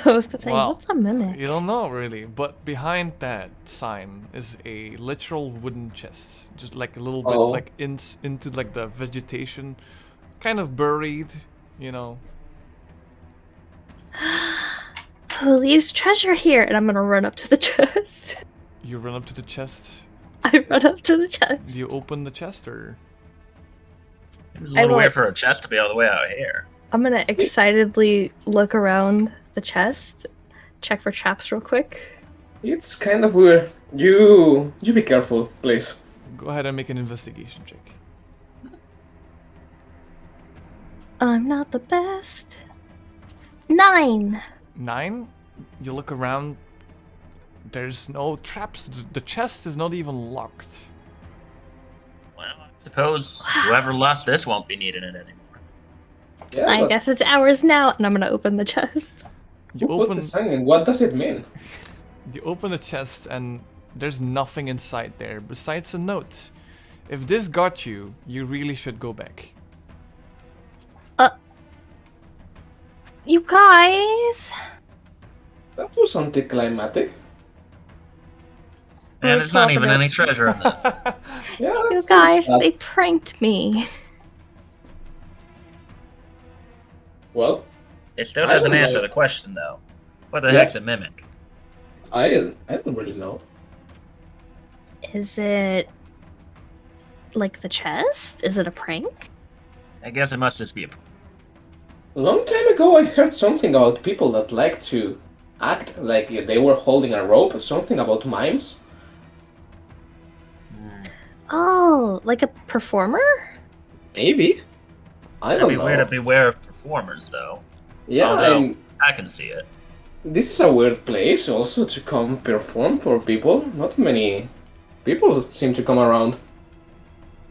I was gonna say, Well, what's a mimic? You don't know really, but behind that sign is a literal wooden chest, just like a little bit Oh. like into like the vegetation, kind of buried, you know. Who leaves treasure here? And I'm gonna run up to the chest. You run up to the chest. I run up to the chest. Do you open the chest or? It was a I little will- weird for a chest to be all the way out here. I'm gonna excitedly look around the chest, check for traps real quick. it's kind of weird. You be careful, please. Go ahead and make an investigation check. I'm not the best. 9. 9. You look around. There's no traps. The chest is not even locked. Well, I suppose whoever lost this won't be needing it anymore. Yeah, I but guess it's ours now, and I'm gonna open the chest. You who put open. the sign in? What does it mean? You open the chest and there's nothing inside there besides a note. If this got you, you really should go back. You guys. That was anticlimactic. And there's not even confident. any treasure in this. Yeah, You that's guys, sad. they pranked me. Well, It still I doesn't don't know. answer the question, though. What the Yeah. heck's a mimic? I don't really know. Is it like the chest? Is it a prank? I guess it must just be a... A long time ago, I heard something about people that like to act like they were holding a rope. Something about mimes. Oh, like a performer? Maybe. I It'd don't be know. weird to beware of performers, though. Yeah, Although- and I can see it. this is a weird place also to come perform for people. Not many people seem to come around.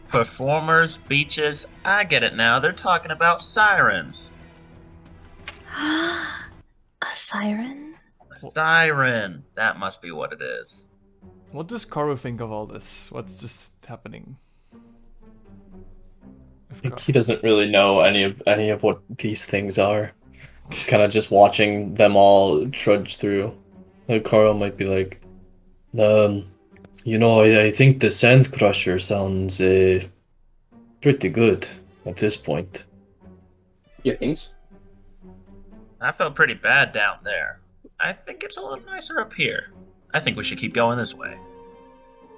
Performers, beaches, I get it now. They're talking about sirens. A siren? A siren. That must be what it is. What does Karu think of all this? What's just happening? If I think Ka- he doesn't really know any of what these things are. He's kind of just watching them all trudge through. Like Carl might be like, I think the Sand Crusher sounds pretty good at this point. You think? I felt pretty bad down there. I think it's a little nicer up here. I think we should keep going this way.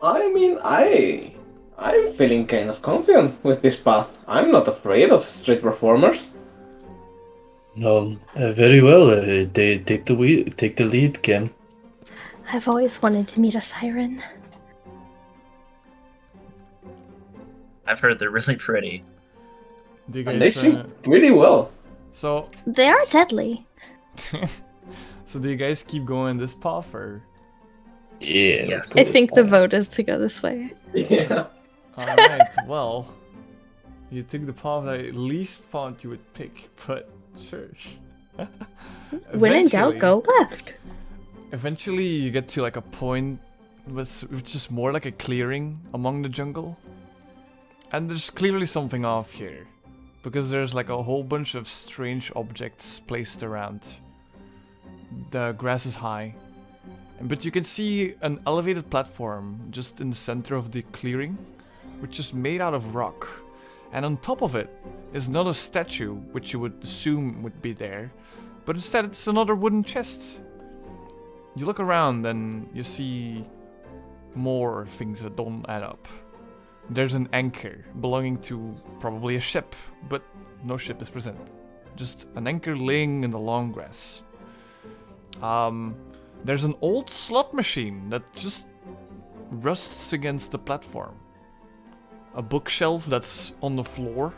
I mean, I'm feeling kind of confident with this path. I'm not afraid of street performers. Very well. They take the lead, Kim. I've always wanted to meet a siren. I've heard they're really pretty. Do you And they guys, sing pretty well. so They are deadly. so do you guys keep going this path or? Yeah, Yes. let's go I this think the way. vote is to go this way. Yeah. Alright, well, you took the path I at least thought you would pick, but sure. When in doubt, Eventually- go left. Eventually, you get to like a point which is more like a clearing among the jungle. And there's clearly something off here. Because there's like a whole bunch of strange objects placed around. The grass is high. But you can see an elevated platform just in the center of the clearing, which is made out of rock. And on top of it is not a statue, which you would assume would be there, but instead it's another wooden chest. You look around and you see more things that don't add up. There's an anchor belonging to probably a ship, but no ship is present. Just an anchor laying in the long grass. There's an old slot machine that just rusts against the platform. A bookshelf that's on the floor,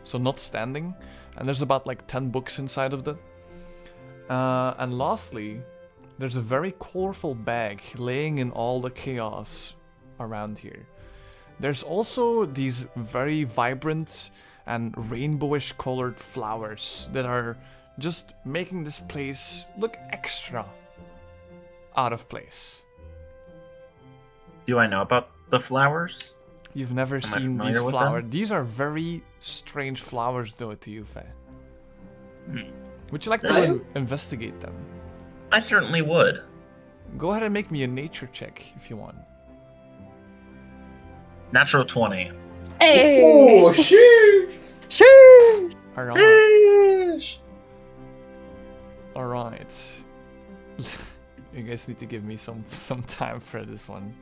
so not standing, and there's about like 10 books inside of that. And lastly, there's a very colorful bag laying in all the chaos around here. There's also these very vibrant and rainbowish colored flowers that are just making this place look extra out of place. Do I know about the flowers? You've never Am I seen these familiar with flowers. them? These are very strange flowers, though, to you, Faye. Hmm. Would you like to I- investigate them? I certainly would. Go ahead and make me a nature check if you want. Natural 20. Hey! Oh, shit! Sure! Alright. Alright. You guys need to give me some time for this one.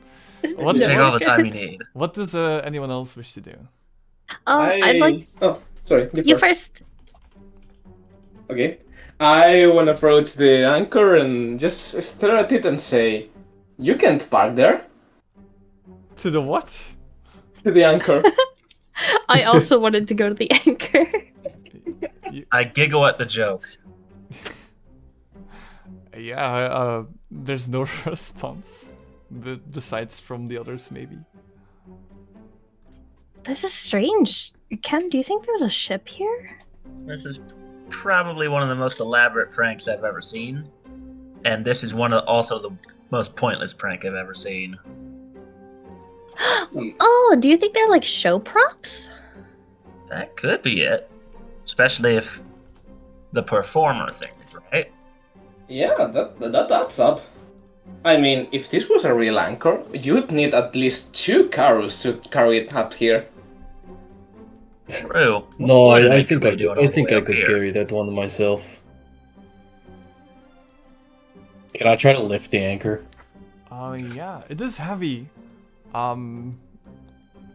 What, Take No, all we're the time you good. need. what does anyone else wish to do? I'd like Oh, sorry. you first. Okay. I want to approach the anchor and just stare at it and say, "You can't park there." To the what? To the anchor. I also wanted to go to the anchor. I giggle at the joke. Yeah, there's no response. Besides from the others, maybe. This is strange. Kem, do you think there's a ship here? This is probably one of the most elaborate pranks I've ever seen. And this is also the most pointless prank I've ever seen. Oh, do you think they're like show props? That could be it. Especially if the performer thinks, right? Yeah, that's up. I mean, if this was a real anchor, you'd need at least 2 cars to carry it up here. True. No, What an I anchor think be I doing could. all I the think way I up could here? carry that one myself. Can I try to lift the anchor? Yeah, it is heavy.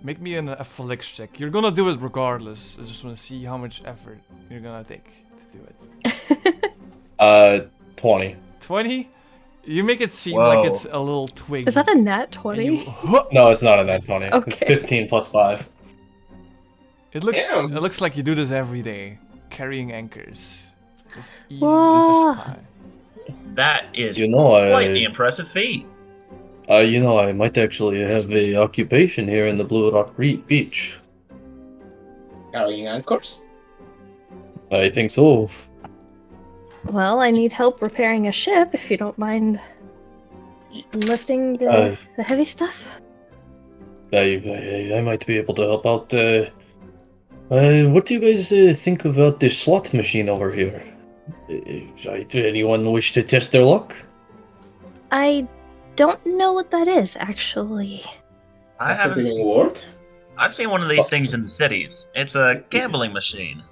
Make me an athletics check. You're gonna do it regardless. I just want to see how much effort you're gonna take to do it. 20. 20? You make it seem Whoa. like it's a little twig. Is that a nat and 20? No, it's not a net 20. It's Okay. 15 plus 5. It looks. Damn. It looks like you do this every day, carrying anchors. As easy Whoa. as pie. That is You know, quite the impressive feat. I might actually have a occupation here in the Bluerock Beach. Carrying anchors? I think so. Well, I need help repairing a ship if you don't mind lifting the heavy stuff. I might be able to help out. What do you guys think about the slot machine over here? Do anyone wish to test their luck? I don't know what that is, actually. I Does it haven't. even work? I've seen one of these things in the cities. It's a gambling machine.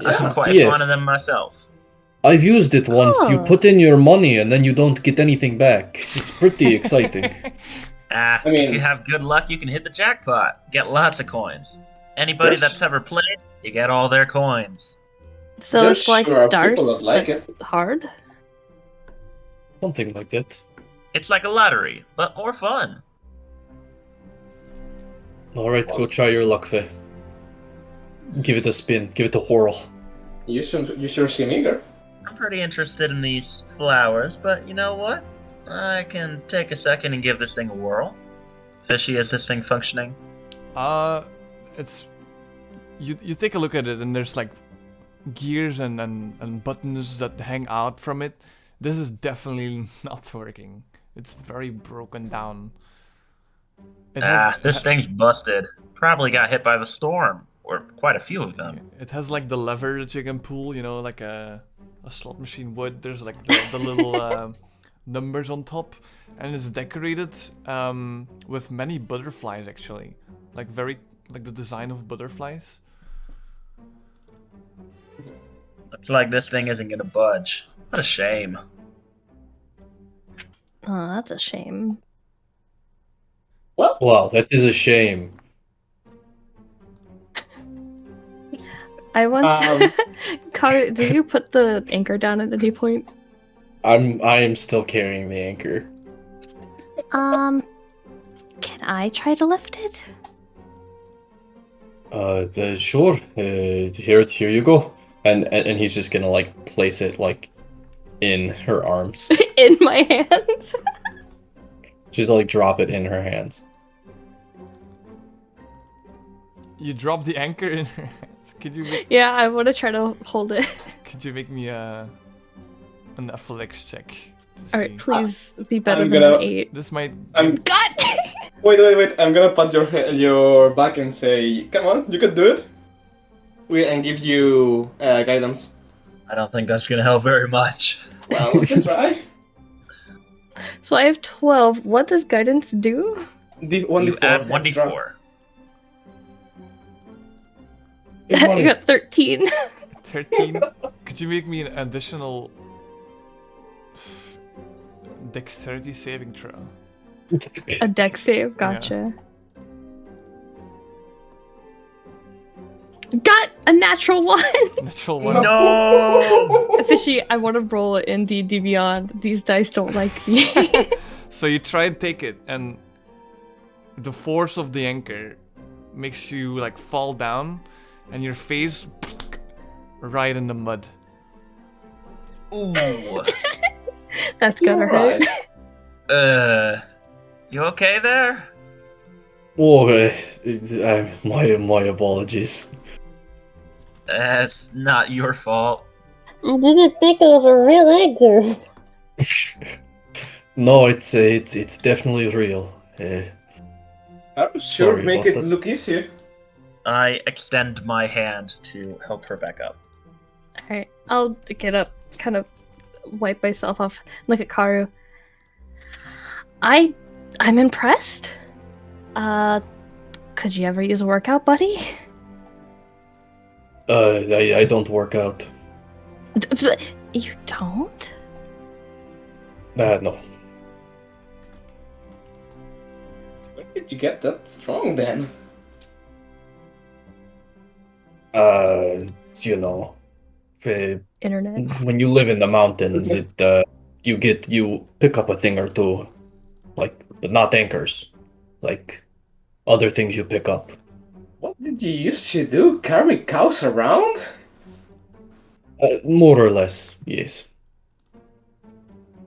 I'm quite Yes. fond of them myself. I've used it once. You Oh. put in your money and then you don't get anything back. It's pretty exciting. Ah, I mean- if you have good luck, you can hit the jackpot. Get lots of coins. Anybody There's- that's ever played, you get all their coins. So There it's like sure are darts, people that like but it. hard? Something like that. It's like a lottery, but more fun. Alright, go try your luck, Faye. Give it a spin. Give it a whirl. You sure seem eager. I'm pretty interested in these flowers, but you know what? I can take a second and give this thing a whirl. Fishy, is this thing functioning? It's you take a look at it and there's like gears and buttons that hang out from it. This is definitely not working. It's very broken down. It This thing's busted. Probably got hit by the storm, or quite a few of them. It has like the lever that you can pull, you know, like a slot machine would. There's like the little numbers on top, and it's decorated with many butterflies actually, like the design of butterflies. Looks like this thing isn't gonna budge. What a shame. Oh, that's a shame. Wow, that is a shame. I want Um, Car, did you put the anchor down at any point? I am still carrying the anchor. Can I try to lift it? Sure. Here you go. And he's just gonna like place it like in her arms. In my hands. She's like drop it in her hands. You drop the anchor in her hands. Yeah, I want to try to hold it. Could you make me an athletics check? All right, please be better I'm than gonna- an 8. This might. I'm God! wait. I'm gonna pat your back and say, "Come on, you can do it." And give you guidance. I don't think that's gonna help very much. Well, we can try. So I have 12. What does guidance do? You 1d4 add extra. 1d4. I got 13. 13. Could you make me an additional dexterity saving throw? A deck save, gotcha. Got a natural 1! Natural one. No! Fishy, I want to roll in D&D Beyond. These dice don't like me. So you try and take it, and the force of the anchor makes you like fall down, and your face right in the mud. Ooh. That's gotta hurt. You okay there? Oh, my apologies. That's not your fault. I didn't think it was a real anchor. No, it's definitely real. Sure, Sorry make about it that. look easier. I extend my hand to help her back up. Alright, I'll get up, kind of wipe myself off, look at Karu. I'm impressed. Could you ever use a workout, buddy? I don't work out. You don't? No. Where did you get that strong then? You know, Internet. when you live in the mountains, you pick up a thing or two, like, but not anchors, like other things you pick up. What did you used to do? Carry cows around? More or less, yes.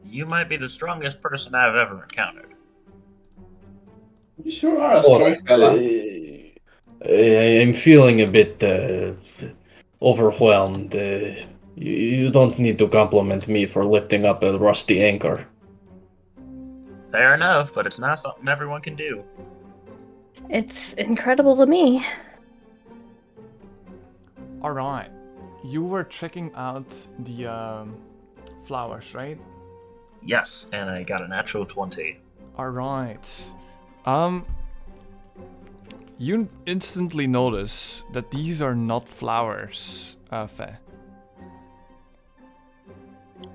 You might be the strongest person I've ever encountered. You sure are a strong fella. I'm feeling a bit overwhelmed. You don't need to compliment me for lifting up a rusty anchor. Fair enough, but it's not something everyone can do. It's incredible to me. Alright. You were checking out the flowers, right? Yes, and I got a natural 20. Alright. You instantly notice that these are not flowers, Fe.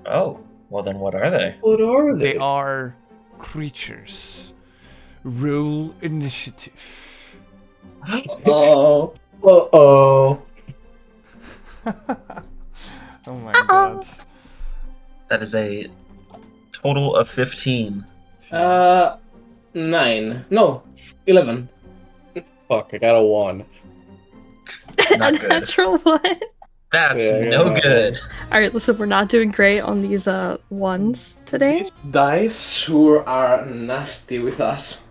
Oh, well then what are they? What are They are creatures. Roll initiative. Oh, Uh-oh. Oh my god. That is a total of 15. 9. No, 11. Fuck, I got a 1. Not A good. natural 1. That's Yeah, no yeah. good. Alright, listen, we're not doing great on these ones today. These dice sure are nasty with us.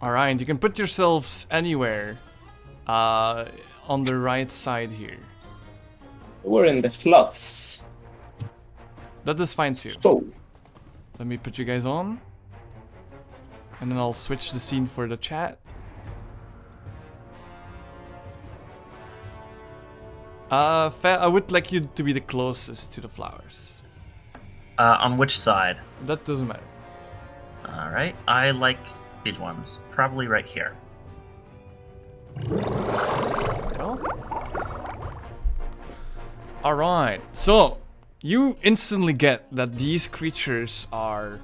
Alright, you can put yourselves anywhere on the right side here. We're in the slots. That is fine too. So, Let me put you guys on. And then I'll switch the scene for the chat. I would like you to be the closest to the flowers. On which side? That doesn't matter. Alright, I like these ones. Probably right here. Well. Alright, so you instantly get that these creatures are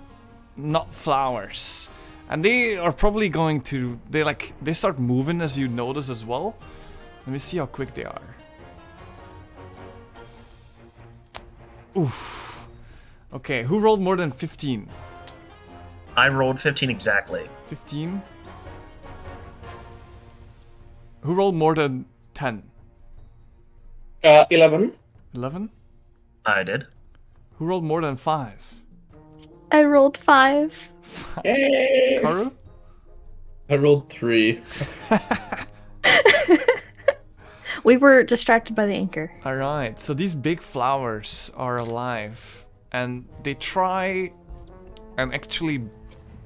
not flowers. And they are probably going to they start moving as you notice as well. Let me see how quick they are. Oof. Okay, who rolled more than 15? I rolled 15 exactly. 15? Who rolled more than 10? 11. 11? I did. Who rolled more than 5? I rolled 5. Hey! Karu? I rolled 3. We were distracted by the anchor. Alright, so these big flowers are alive and they try and actually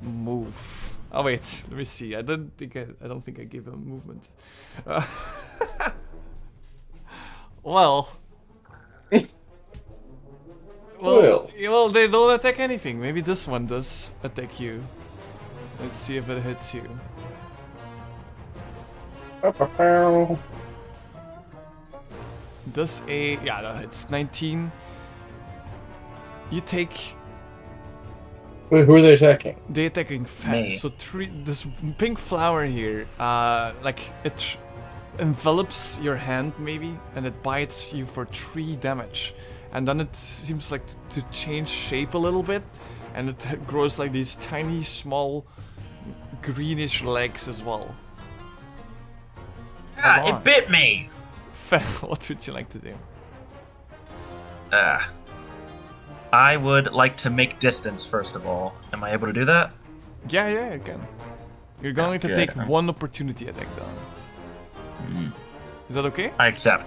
move. Oh wait, let me see. I don't think I gave them movement. Uh, well, well, they don't attack anything. Maybe this one does attack you. Let's see if it hits you. Does a yeah, that hits 19. You take. Wait, who are they attacking? They attacking fast. Me. So this pink flower here, like it envelops your hand maybe, and it bites you for 3 damage, and then it seems like to change shape a little bit, and it grows like these tiny, small, greenish legs as well. Ah, Hold on. it bit me! What would you like to do? I would like to make distance, first of all. Am I able to do that? Yeah, you can. You're going to good. take 1 opportunity attack down. Is that okay? I accept.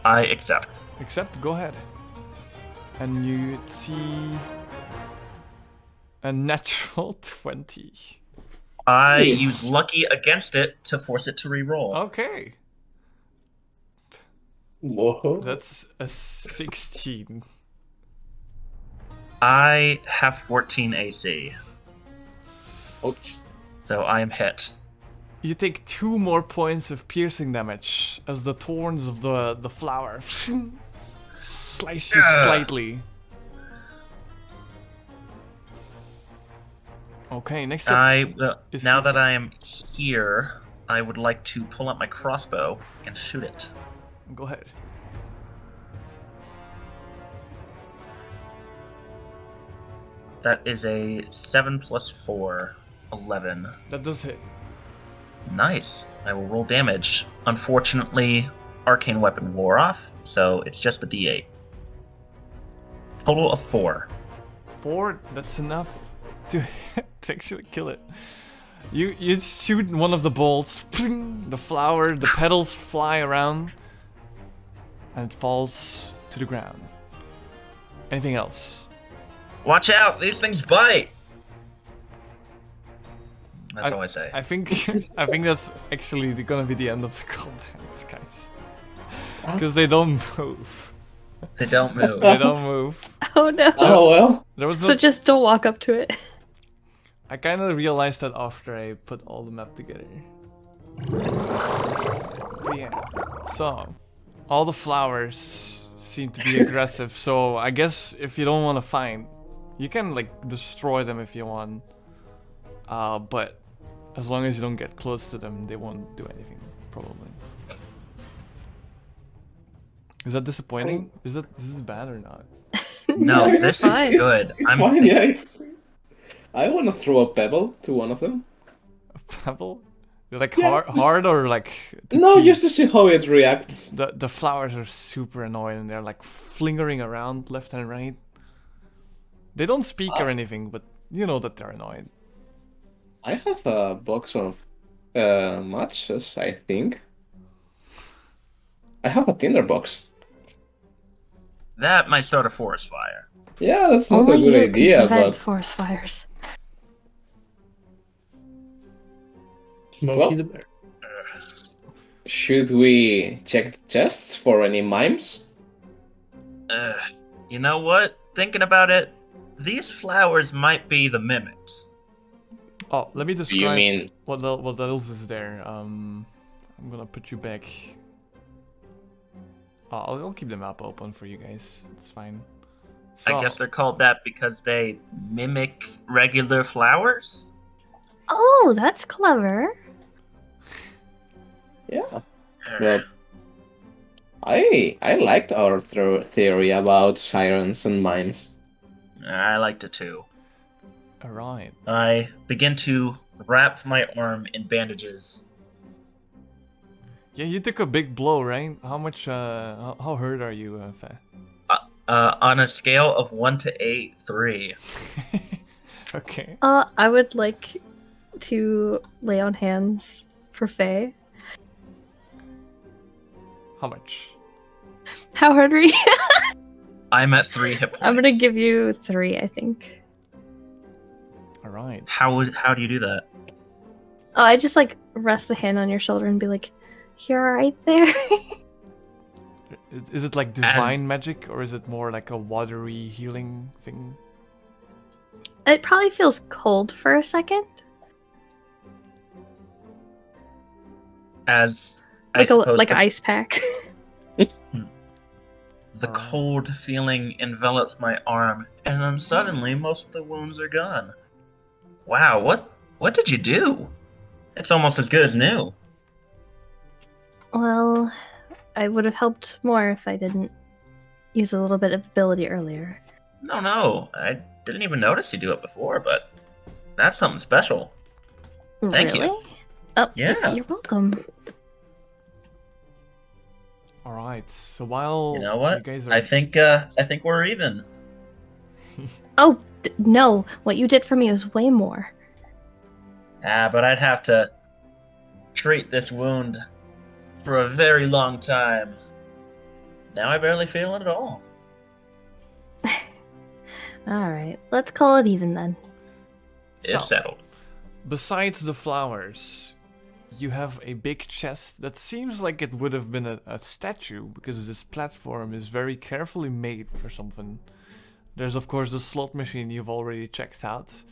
I accept. Except, go ahead. And you see a natural 20. I use lucky against it to force it to re-roll. Okay, Whoa. that's a 16. I have 14 AC, Ouch. so I am hit. You take 2 more points of piercing damage as the thorns of the flower slice you slightly. Okay, next up. is Now you. that I am here, I would like to pull out my crossbow and shoot it. Go ahead. That is a 7 plus 4, 11. That does hit. Nice. I will roll damage. Unfortunately, arcane weapon wore off, so it's just the d8. Total of 4. 4, that's enough to actually kill it. You shoot one of the bolts, the flower, the petals fly around, and it falls to the ground. Anything else? Watch out! These things bite! That's all I say. I think that's actually gonna be the end of the contents, guys. Because they don't move. They don't move. They don't move. Oh no. Oh well. There was no. So just don't walk up to it. I kind of realized that after I put all the map together. But yeah. So, all the flowers seem to be aggressive. So I guess if you don't want to fight, you can like destroy them if you want. But as long as you don't get close to them, they won't do anything, probably. Is that disappointing? This is bad or not? No, Yeah, this fine. is good. It's fine, yeah, it's. I want to throw a pebble to one of them. A pebble? They're like Yeah, hard or like? No, tease? just to see how it reacts. The flowers are super annoying and they're like flingering around left and right. They don't speak or anything, but you know that they're annoyed. I have a box of matches, I think. I have a tinder box. That might start a forest fire. Yeah, that's not Only a good you idea, can prevent but forest fires. Smokey Well- the Bear. should we check the chests for any mimes? You know what? Thinking about it, these flowers might be the mimics. Oh, let me Do describe you mean what else is there. I'm gonna put you back. Oh, I'll keep the map open for you guys. It's fine. So, I guess they're called that because they mimic regular flowers? Oh, that's clever. yeah? But I liked our theory about sirens and mimes. I liked it too. alright. I begin to wrap my arm in bandages. Yeah, you took a big blow, right? How much? How hurt are you, Fe? On a scale of 1 to 8, 3. Okay. I would like to lay on hands for Faye. How much? How hard are you? I'm at 3 hit points. I'm gonna give you 3, I think. All right. How do you do that? Oh, I just like rest a hand on your shoulder and be like, "You're right there." Is it like divine magic, or is it more like a watery healing thing? It probably feels cold for a second, As like I a suppose like the, ice pack. the cold feeling envelops my arm, and then suddenly most of the wounds are gone. Wow, what did you do? It's almost as good as new. Well, I would have helped more if I didn't use a little bit of ability earlier. No, I didn't even notice you do it before, but that's something special. Thank you. Really? Oh, Yeah. You're welcome. All right. So while You know what? you guys are, I think we're even. Oh, no. What you did for me was way more. But I'd have to treat this wound for a very long time. Now I barely feel it at all. Alright, let's call it even then. So, It's settled. besides the flowers, you have a big chest that seems like it would have been a statue, because this platform is very carefully made or something. There's of course the slot machine you've already checked out.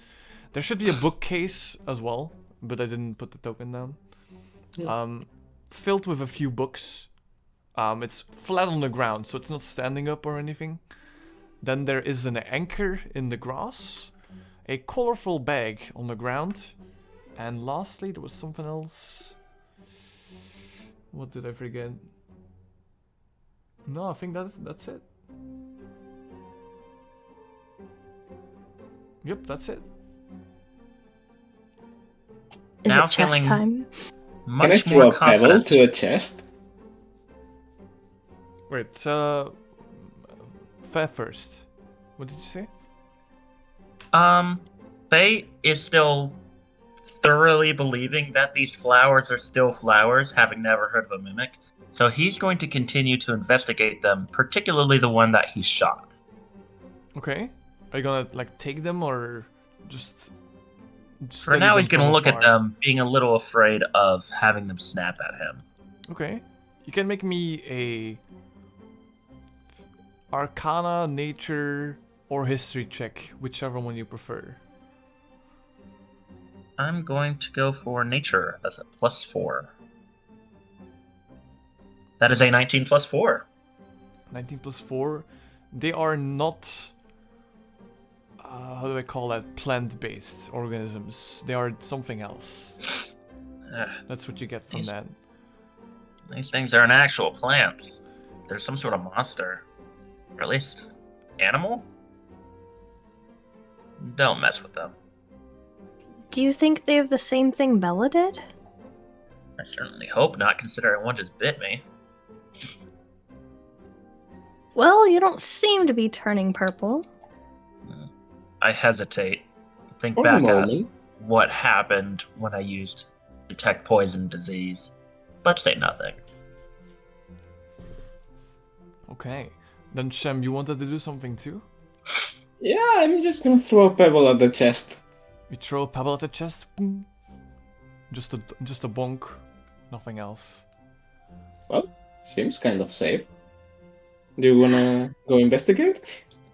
There should be a bookcase as well, but I didn't put the token down. Filled with a few books. It's flat on the ground, so it's not standing up or anything. Then there is an anchor in the grass, a colorful bag on the ground, and lastly there was something else. What did I forget? No, I think that's it. Yep, that's it. Is Now it chest feeling time? Can I Much throw more a pebble confident. to a chest? Wait, Fair first. What did you say? Faye is still thoroughly believing that these flowers are still flowers, having never heard of a mimic. So he's going to continue to investigate them, particularly the one that he shot. Okay. Are you gonna like take them or just? For study now, them he's going to from look at afar? them, being a little afraid of having them snap at him. Okay. You can make me a Arcana, Nature, or History check, whichever one you prefer. I'm going to go for nature as a +4. That is a 19 + 4. 19 plus 4. They are not. How do I call that? Plant-based organisms. They are something else. That's what you get from These- that. These things aren't actual plants. They're some sort of monster. Or at least animal? Don't mess with them. Do you think they have the same thing Bella did? I certainly hope not, considering one just bit me. Well, you don't seem to be turning purple. I hesitate. Think For a back at moment. what happened when I used detect poison disease, but say nothing. Okay. Then Shem, you wanted to do something too? Yeah, I'm just gonna throw a pebble at the chest. You throw a pebble at the chest. Boom. Just a bonk. Nothing else. Seems kind of safe. Do you wanna go investigate?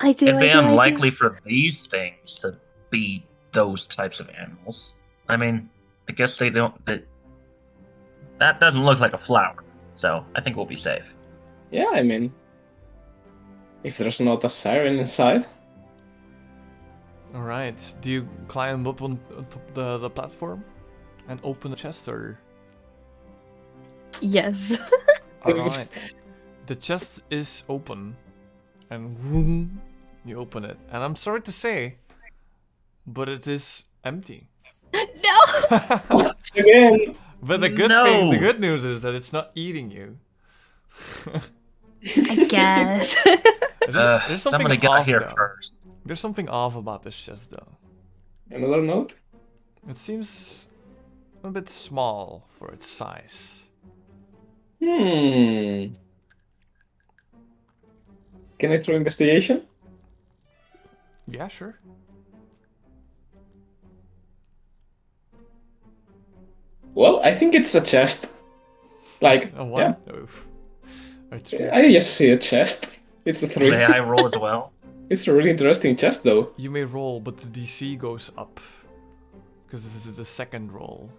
I do. It'd be I do. unlikely for these things to be those types of animals. I mean, I guess they don't. That doesn't look like a flower, so I think we'll be safe. Yeah, I mean, if there's not a siren inside. All right. Do you climb up on top of the platform and open the chest, or? Yes. All right. The chest is open, and vroom, you open it. And I'm sorry to say, but it is empty. No. Once again, But the the good news is that it's not eating you. I guess. There's something somebody got off here though. first. There's something off about this chest though. Another note? It seems a bit small for its size. Can I throw investigation? Yeah, sure. Well, I think it's a chest. Like, A one? yeah, Oof. Or three. I just see a chest. It's a 3. May I roll as well? It's a really interesting chest, though. You may roll, but the DC goes up. Because this is the second roll.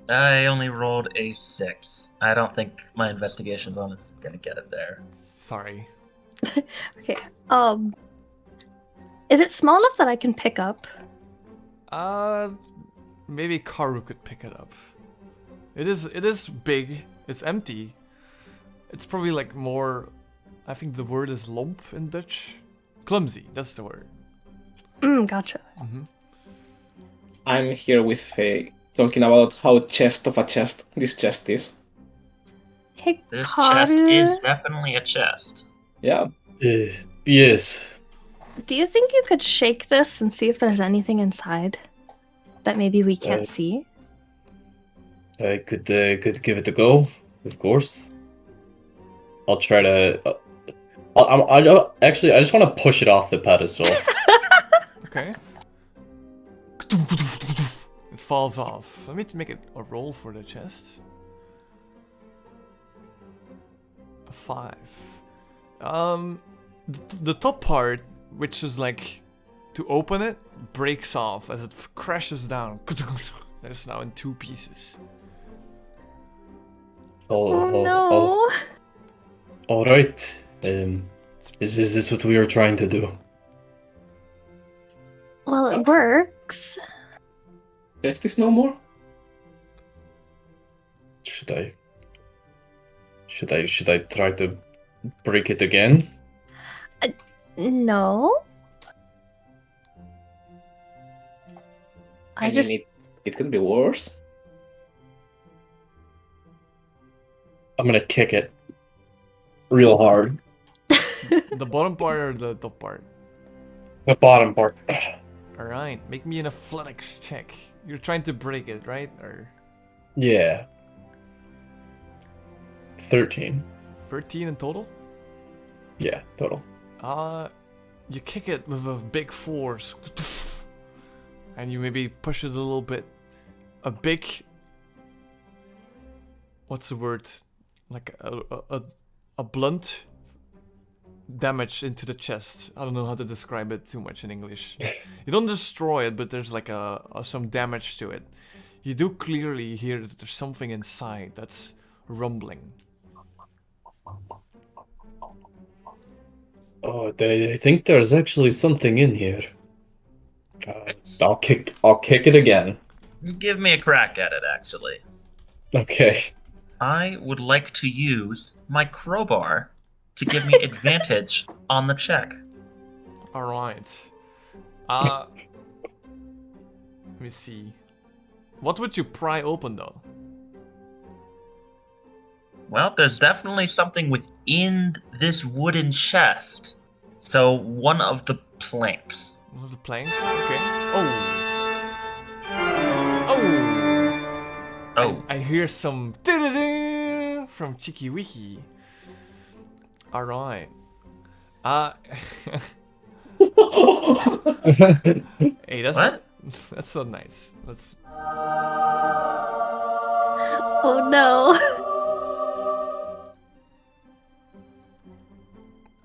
I only rolled a 6. I don't think my investigation bonus is gonna get it there. Sorry. Okay. Is it small enough that I can pick up? Maybe Karu could pick it up. It is big. It's empty. It's probably like more. I think the word is lomp in Dutch. Clumsy. That's the word. Gotcha. I'm here with Faye, talking about how chest of a chest this chest is. Hey, This Karu, chest is definitely a chest. Yeah. Yes. do you think you could shake this and see if there's anything inside that maybe we can't see? I could give it a go, of course. I'll try to. Actually, I just want to push it off the pedestal. Okay. It falls off. Let me make it a roll for the chest. A 5. The top part, which is like to open it, breaks off as it crashes down. It's now in 2 pieces. Oh no! All right. Is this what we were trying to do? Well, it works. Chest is no more? Should I try to break it again? No. I mean, it could be worse. I'm gonna kick it real hard. The bottom part or the top part? The bottom part. Alright, make me an athletics check. You're trying to break it, right? Or Yeah. 13. 13 in total? Yeah, total. You kick it with a big force. And you maybe push it a little bit. A big... What's the word? Like a blunt damage into the chest. I don't know how to describe it too much in English. You don't destroy it, but there's like some damage to it. You do clearly hear that there's something inside that's rumbling. Oh, I think there's actually something in here. I'll kick it again. Give me a crack at it, actually. Okay. I would like to use my crowbar to give me advantage on the check. Alright. Let me see. What would you pry open though? Well, there's definitely something within this wooden chest. So, one of the planks. One of the planks? Okay. Oh! Oh! Oh, I hear some doo-doo-doo from Cheeky Wiki. Alright. Hey, that's what? that's not nice. That's Oh no.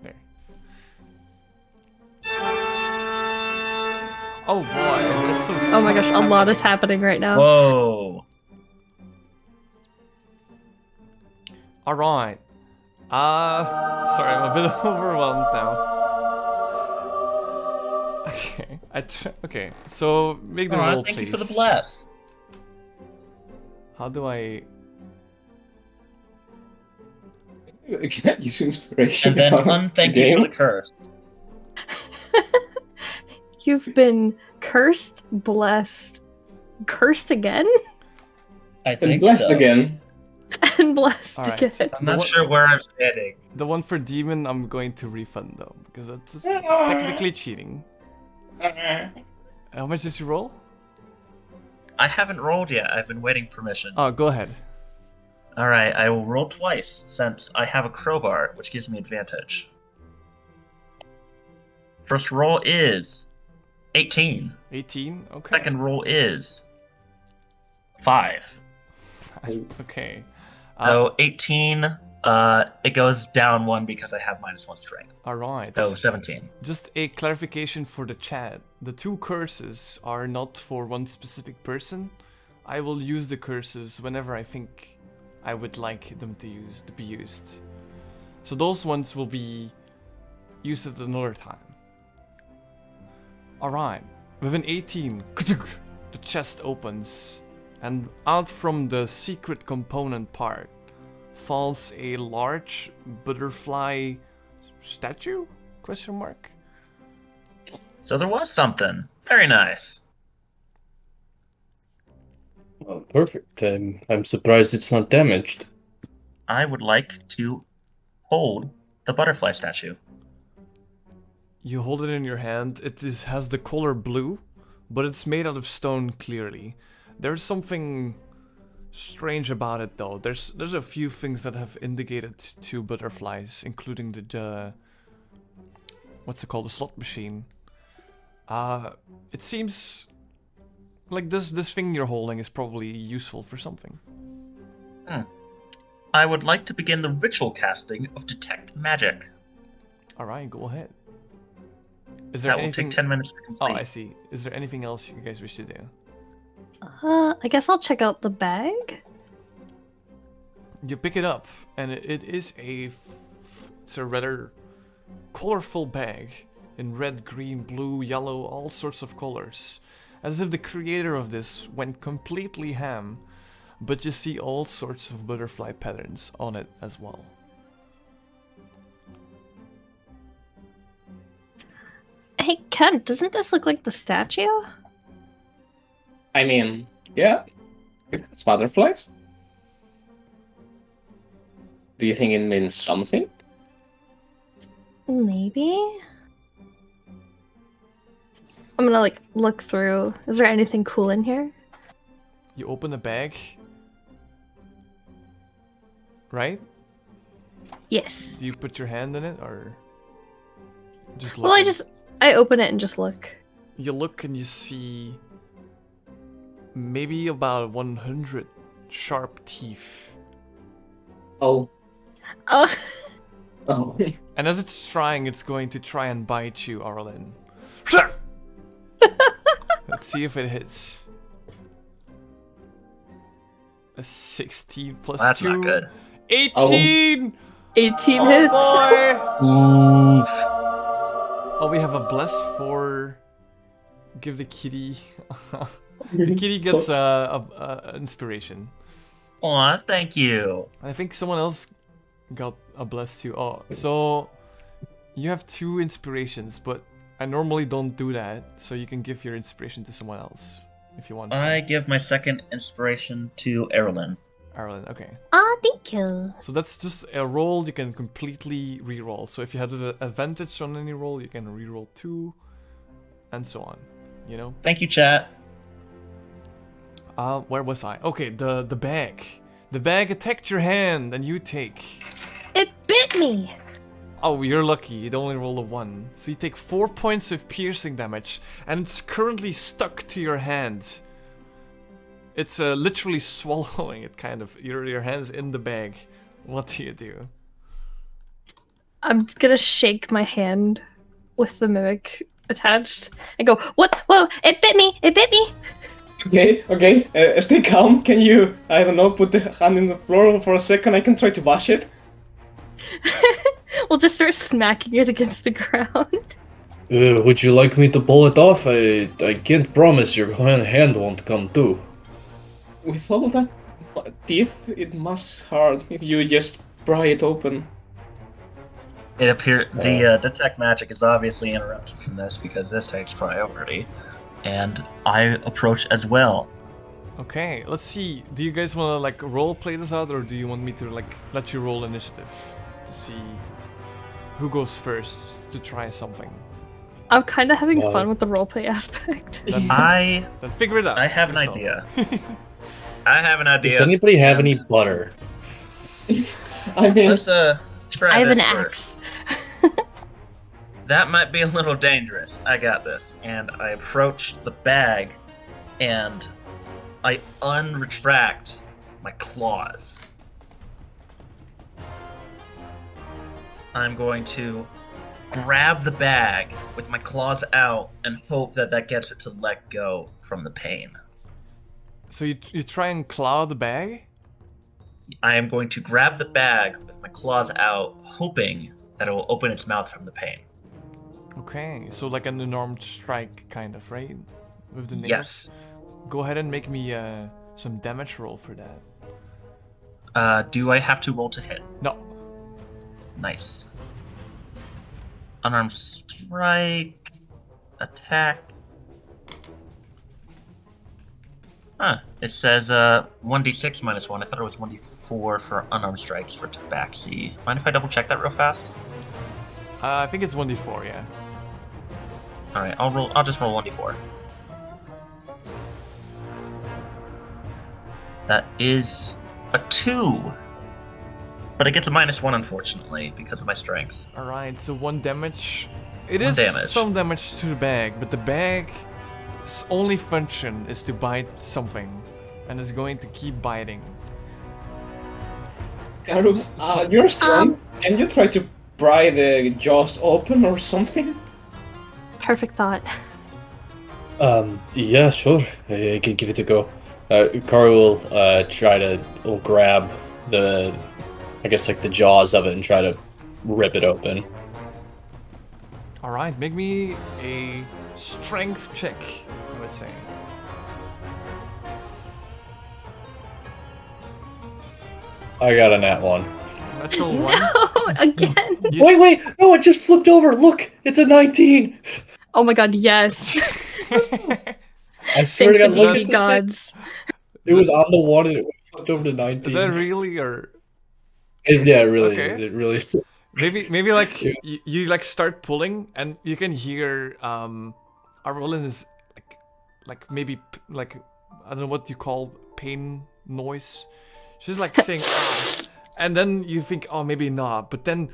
there. Oh boy, there's some Oh my stuff gosh, a lot is happening right now. Whoa. Alright. Sorry, I'm a bit overwhelmed now. Okay, okay, so make the roll, Thank please. you for the bless. How do I... You can't use inspiration. And then if I'm unthank you game. for the curse. You've been cursed, blessed, cursed again? I And think blessed so. again. And blessed All right. again. I'm not sure where I'm standing. The one for demon, I'm going to refund though, because that's just technically cheating. How much did you roll? I haven't rolled yet. I've been waiting permission. Oh, go ahead. All right, I will roll twice since I have a crowbar, which gives me advantage. First roll is 18. 18. Okay. Second roll is 5. Okay. So 18. It goes down 1 because I have -1 strength. All right. So 17. Just a clarification for the chat. The 2 curses are not for one specific person. I will use the curses whenever I think I would like them to be used. So those ones will be used at another time. Alright. With an 18, the chest opens, and out from the secret component part falls a large butterfly statue? Question mark. So there was something. Very nice. Oh, perfect. I'm surprised it's not damaged. I would like to hold the butterfly statue. You hold it in your hand. Has the color blue, but it's made out of stone clearly. There's something strange about it though. There's a few things that have indicated to butterflies, including the what's it called? The slot machine. It seems like this thing you're holding is probably useful for something. I would like to begin the ritual casting of Detect Magic. Alright, go ahead. Is there That will anything... take 10 minutes to Oh, complete. I see. Is there anything else you guys wish to do? I guess I'll check out the bag. You pick it up, and it's a rather colorful bag in red, green, blue, yellow, all sorts of colors. As if the creator of this went completely ham, but you see all sorts of butterfly patterns on it as well. Hey, Kent, doesn't this look like the statue? I mean, yeah, it's butterflies. Do you think it means something? Maybe. I'm gonna like look through. Is there anything cool in here? You open the bag, right? Yes. Do you put your hand in it, or just look? Well, I open it and just look. You look and you see maybe about 100 sharp teeth. Oh. Oh. Oh. And as it's going to try and bite you, Arlen. Let's see if it hits. A 16 plus That's 2. not good. 18! 18 Oh hits. boy! Oof. Oh, we have a bless for... Give the kitty... The kitty So- gets a inspiration. Aw, thank you. I think someone else got a bless too. Oh, so you have 2 inspirations, but I normally don't do that, so you can give your inspiration to someone else if you want. I give my second inspiration to Erlen. Arlen, okay. Thank you. So that's just a roll you can completely re-roll. So if you had an advantage on any roll, you can re-roll 2, and so on. You know? Thank you, chat. Where was I? Okay, the bag. The bag attacked your hand, and you take... It bit me. Oh, you're lucky. It only rolled a 1. So you take 4 points of piercing damage, and it's currently stuck to your hand. It's literally swallowing it, kind of. Your hand's in the bag. What do you do? I'm just gonna shake my hand with the mimic attached and go, "What? Whoa! It bit me! It bit me!" Okay. Stay calm. Can you, I don't know, put the hand in the floor for a second? I can try to bash it. We'll just start smacking it against the ground. Would you like me to pull it off? I can't promise your hand won't come too. With all of that teeth, it must hurt if you just pry it open. It appears the detect magic is obviously interrupted from this because this takes priority, and I approach as well. Okay, let's see. Do you guys want to like role play this out, or do you want me to like let you roll initiative to see who goes first to try something? I'm kind of having Wow. fun with the roleplay aspect. Then, I then figure it out. I have an yourself. idea. I have an idea. Does anybody have and any butter? I mean, Let's try I have this an first. axe. That might be a little dangerous. I got this. And I approach the bag and I unretract my claws. I'm going to grab the bag with my claws out and hope that that gets it to let go from the pain. So you try and claw the bag? I am going to grab the bag with my claws out, hoping that it will open its mouth from the pain. Okay, so like an unarmed strike kind of, right? With the nails? Yes. Go ahead and make me some damage roll for that. Do I have to roll to hit? No. Nice. Unarmed strike. Attack. Huh. It says 1d6 minus 1. I thought it was 1d4 for unarmed strikes for tabaxi. Mind if I double check that real fast? I think it's 1d4, yeah. Alright, I'll just roll 1d4. That is a 2. But it gets a -1 unfortunately because of my strength. Alright, so 1 damage. It One is damage. some damage to the bag, but the bag's only function is to bite something. And it's going to keep biting. Karu, you're strong. Can you try to pry the jaws open or something? Perfect thought. Yeah, sure. I can give it a go. Karu will try to grab the, I guess like the jaws of it and try to rip it open. Alright, make me a strength check, I would say. I got a nat 1. Natural 1. No, again. You- Wait, no, it just flipped over. Look, it's a 19. Oh my god, yes. I swear to Thank God, the look D&D at the gods. It was on the 1 and it flipped over to 19. Is that really, or Yeah, it really Okay. is. It really is. maybe like Yes. you like start pulling and you can hear Arolin is like maybe like I don't know what you call pain noise. She's like saying ah, and then you think oh maybe not, but then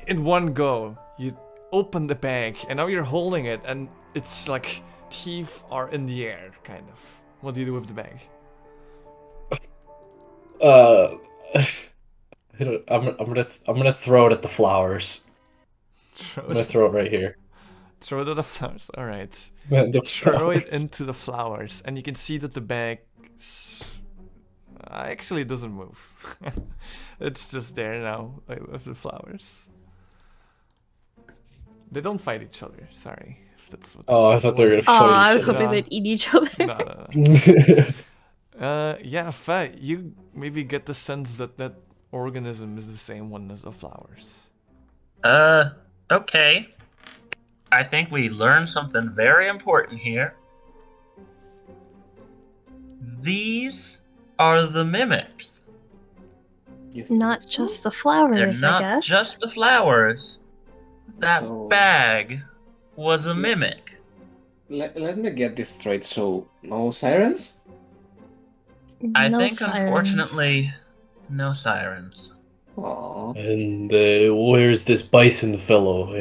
in one go you open the bag and now you're holding it and it's like teeth are in the air kind of. What do you do with the bag? I'm gonna throw it at the flowers. Throw I'm gonna it, throw it right here. throw it at the flowers. All right. The Throw it flowers. into the flowers, and you can see that the bag actually doesn't move. It's just there now with the flowers. They don't fight each other. Sorry, if that's what. Oh, I thought they were gonna Aw, fight I each was other. hoping No. they'd eat each other. No, no, Oh, yeah, Fa, you maybe get the sense that that organism is the same one as the flowers. Okay. I think we learned something very important here. These are the mimics. You think Not so? just the They're flowers, I not guess. just the flowers. That So- bag was a mimic. Let me get this straight. So, no sirens? I No think, sirens. unfortunately, no sirens. Aww. and where's this bison fellow?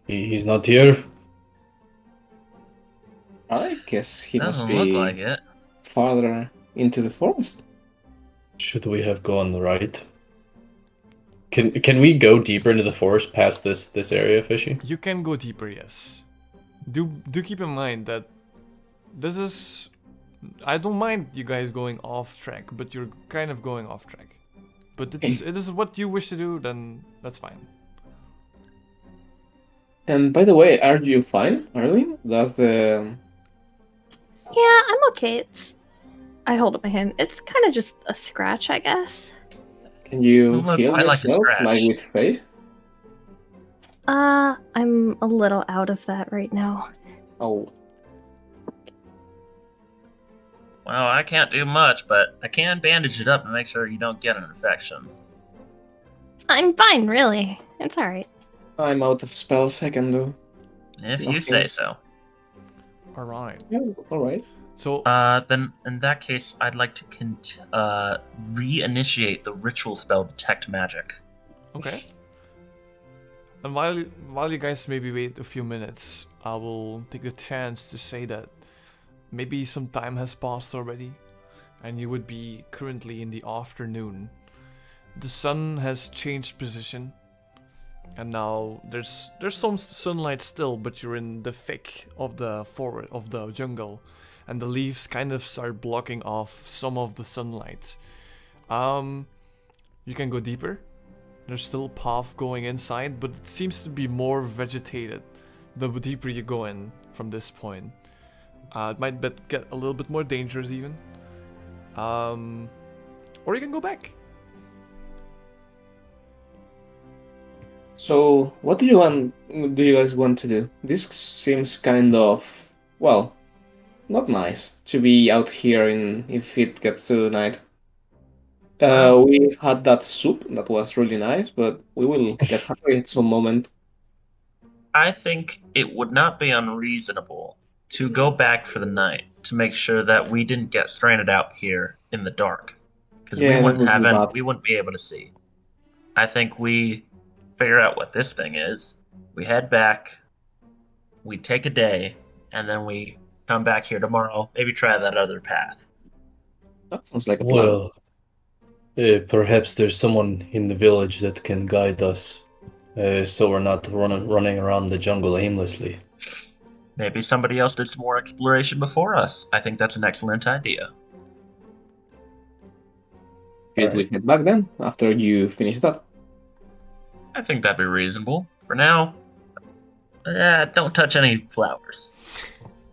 He's not here. I guess he must Doesn't be look like it. farther into the forest. Should we have gone right? Can we go deeper into the forest past this area, Fishy? You can go deeper, yes. Do keep in mind that this is. I don't mind you guys going off track, but you're kind of going off track. But it is what you wish to do, then that's fine. And by the way, are you fine, Arlene? That's the... Yeah, I'm okay. I hold up my hand. It's kind of just a scratch, I guess. Can you Look, heal I like to yourself, scratch. like with Faye? I'm a little out of that right now. Oh, Well, I can't do much, but I can bandage it up and make sure you don't get an infection. I'm fine, really. It's alright. I'm out of spells I can do. If you Okay. say so. All right. Yeah, alright. So Then in that case, I'd like to reinitiate the ritual spell Detect Magic. okay. And while you guys maybe wait a few minutes, I will take the chance to say that maybe some time has passed already, and you would be currently in the afternoon. The sun has changed position, and now there's some sunlight still, but you're in the thick of the jungle, and the leaves kind of start blocking off some of the sunlight. You can go deeper. There's still a path going inside, but it seems to be more vegetated the deeper you go in from this point. It might get a little bit more dangerous even. Or you can go back. So, what do you guys want to do? This seems kind of, well, not nice to be out here if it gets to night. We had that soup that was really nice, but we will get hungry at some moment. I think it would not be unreasonable to go back for the night to make sure that we didn't get stranded out here in the dark, because Yeah, that would be bad. we wouldn't be able to see. I think we figure out what this thing is. We head back. We take a day, and then we come back here tomorrow. Maybe try that other path. That sounds like a plan. Well, perhaps there's someone in the village that can guide us, so we're not running around the jungle aimlessly. Maybe somebody else did some more exploration before us. I think that's an excellent idea. Should we head back then, after you finish that? I think that'd be reasonable. For now, don't touch any flowers.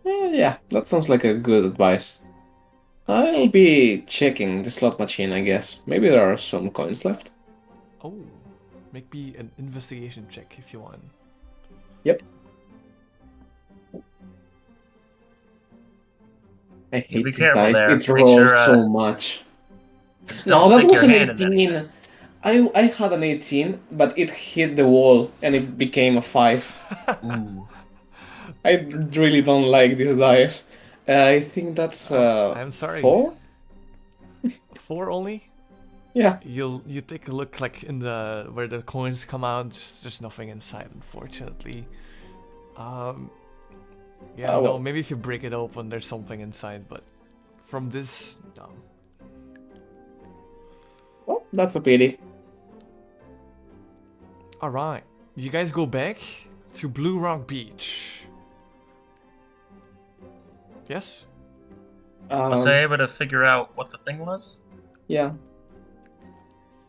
Yeah, that sounds like a good advice. I'll be checking the slot machine, I guess. Maybe there are some coins left. Oh, make me an investigation check if you want. Yep. I hate Be this careful dice. there. It Make rolls sure, so much. don't No, that stick was your an hand in 18. I had an 18, but it hit the wall and it became a 5. Ooh. I really don't like this dice. I think that's I'm sorry. 4? 4 only? Yeah. You take a look like in the where the coins come out. There's nothing inside, unfortunately. Yeah, Oh, no. well. Maybe if you break it open, there's something inside. But from this, no. Well, that's a pity. All right, you guys go back to Bluerock Beach. Yes. Was I able to figure out what the thing was? Yeah.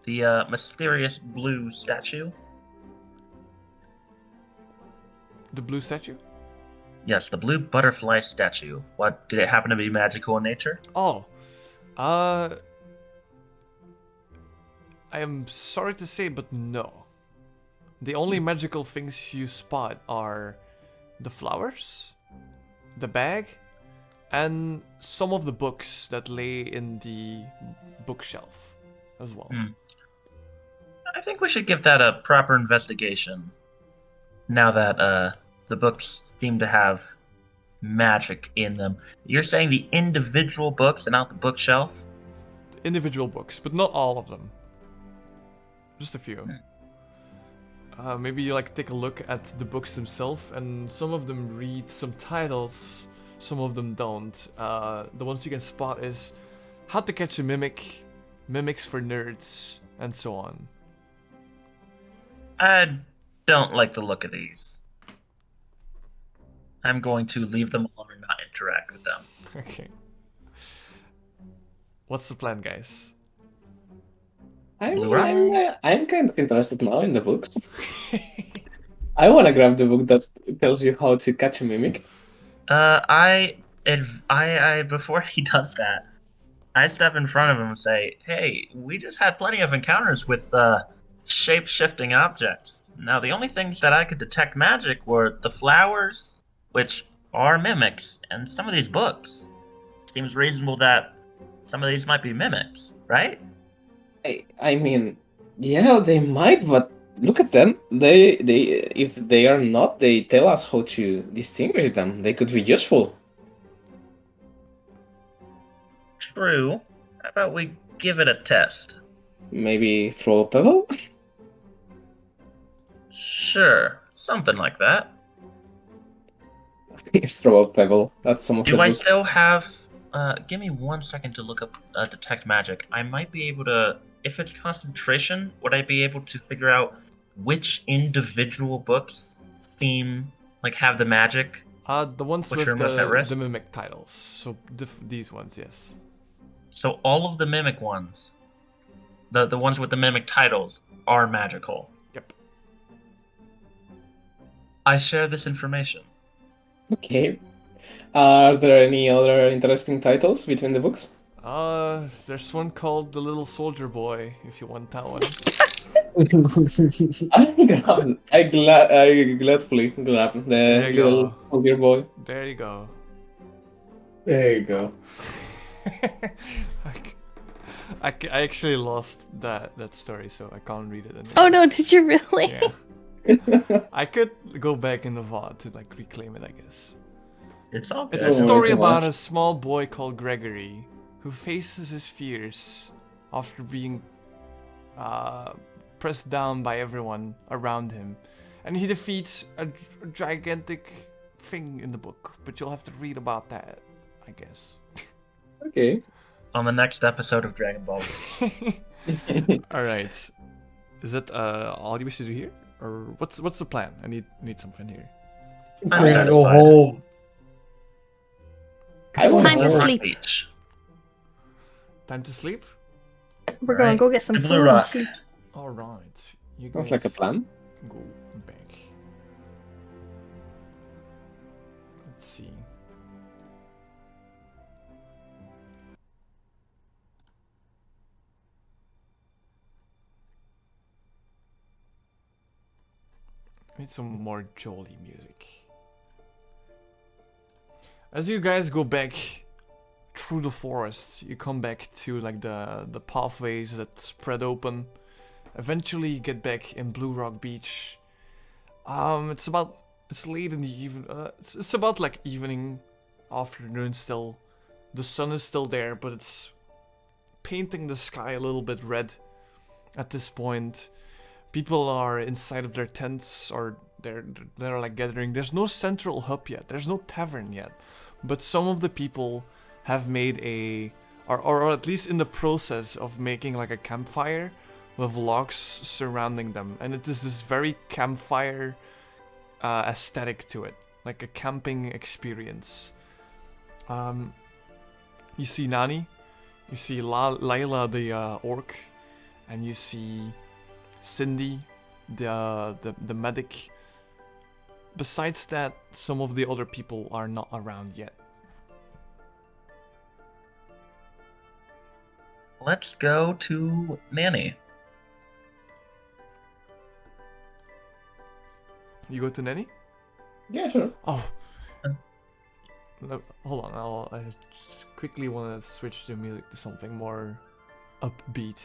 The mysterious blue statue? The blue statue? Yes, the blue butterfly statue. What, did it happen to be magical in nature? Oh, I am sorry to say, but no. The only magical things you spot are the flowers, the bag, and some of the books that lay in the bookshelf as well. I think we should give that a proper investigation. Now that the books seem to have magic in them. You're saying the individual books and not the bookshelf? Individual books, but not all of them. Just a few. Maybe you take a look at the books themselves, and some of them read some titles, some of them don't. The ones you can spot is How to Catch a Mimic, Mimics for Nerds, and so on. I don't like the look of these. I'm going to leave them alone and not interact with them. Okay. What's the plan, guys? I'm kind of interested now in the books. I want to grab the book that tells you how to catch a mimic. I before he does that, I step in front of him and say, "Hey, we just had plenty of encounters with shape-shifting objects. Now, the only things that I could detect magic were the flowers, which are mimics, and some of these books. seems reasonable that some of these might be mimics, right? I mean, yeah, they might, but look at them. They if they are not, they tell us how to distinguish them. They could be useful. True. How about we give it a test? Maybe throw a pebble. Sure, something like that. Throw a pebble. That's some of Do the I books. still have? Give me 1 second to look up detect magic. I might be able to. If it's concentration, would I be able to figure out which individual books seem like have the magic? The ones Which with are most at risk? the mimic titles. So these ones, yes. So all of the mimic ones, the ones with the mimic titles, are magical. Yep. I share this information. Okay. Are there any other interesting titles between the books? There's one called The Little Soldier Boy, if you want that one. I gladfully grab the There you little go. soldier boy. There you go. There you go. I actually lost that story, so I can't read it anymore. Oh no, did you really? Yeah. I could go back in the VOD to like reclaim it, I guess. It's all It's good. a story it's a about watch. a small boy called Gregory who faces his fears after being pressed down by everyone around him, and he defeats a gigantic thing in the book. But you'll have to read about that, I guess. Okay. On the next episode of Dragon Ball. All right. Is that all you wish to do here, or what's the plan? I need something here. I'm We're gonna go satisfied. home. It's wanna time to go. sleep. Beach. Time to sleep. We're going to Right. go get some To food Bluerock. and sleep. All right. You Sounds guys like a plan. go back. Let's see. Need some more jolly music. As you guys go back through the forest, you come back to like the pathways that spread open. Eventually, you get back in Bluerock Beach. It's late in the evening. It's about like evening, afternoon still. The sun is still there, but it's painting the sky a little bit red at this point. People are inside of their tents, or they're like gathering. There's no central hub yet. There's no tavern yet, but some of the people have made or at least in the process of making like a campfire with logs surrounding them, and it is this very campfire aesthetic to it, like a camping experience. You see Nani, you see Layla the orc, and you see Cindy, the medic. Besides that, some of the other people are not around yet. Let's go to Nanny. You go to Nanny? Yeah, sure. Oh. No, hold on, I just quickly want to switch the music to something more upbeat.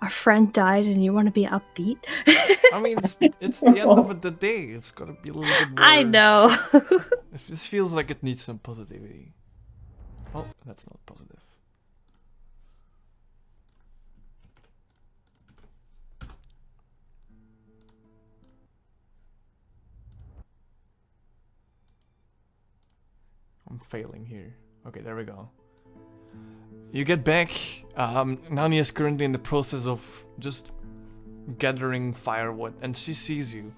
Our friend died and you want to be upbeat? I mean, it's the end of the day. It's gotta be a little bit more. I know. This feels like it needs some positivity. Oh, that's not positive. I'm failing here. Okay, there we go. You get back. Nani is currently in the process of just gathering firewood, and she sees you.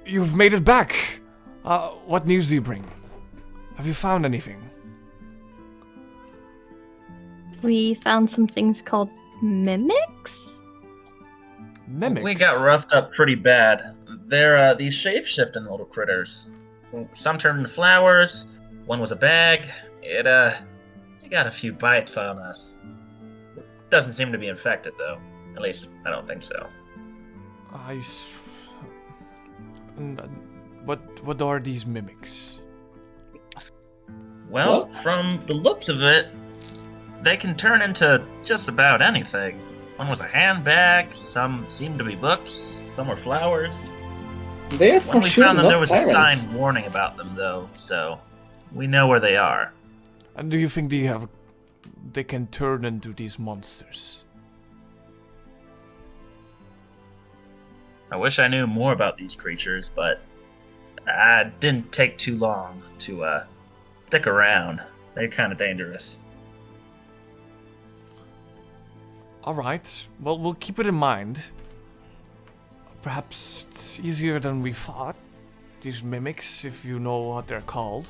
You've made it back! What news do you bring? Have you found anything? We found some things called mimics? Mimics? We got roughed up pretty bad. They're these shape-shifting little critters. Some turned into flowers. One was a bag. It got a few bites on us. Doesn't seem to be infected though. At least I don't think so. What are these mimics? Well, from the looks of it, they can turn into just about anything. One was a handbag, some seemed to be books, some were flowers. They're When for we sure found them, not there was a tyrants. sign warning about them, though, so we know where they are. And do you think they can turn into these monsters? I wish I knew more about these creatures, but I didn't take too long to stick around. They're kind of dangerous. Alright, well, we'll keep it in mind. Perhaps it's easier than we thought. These mimics, if you know what they're called.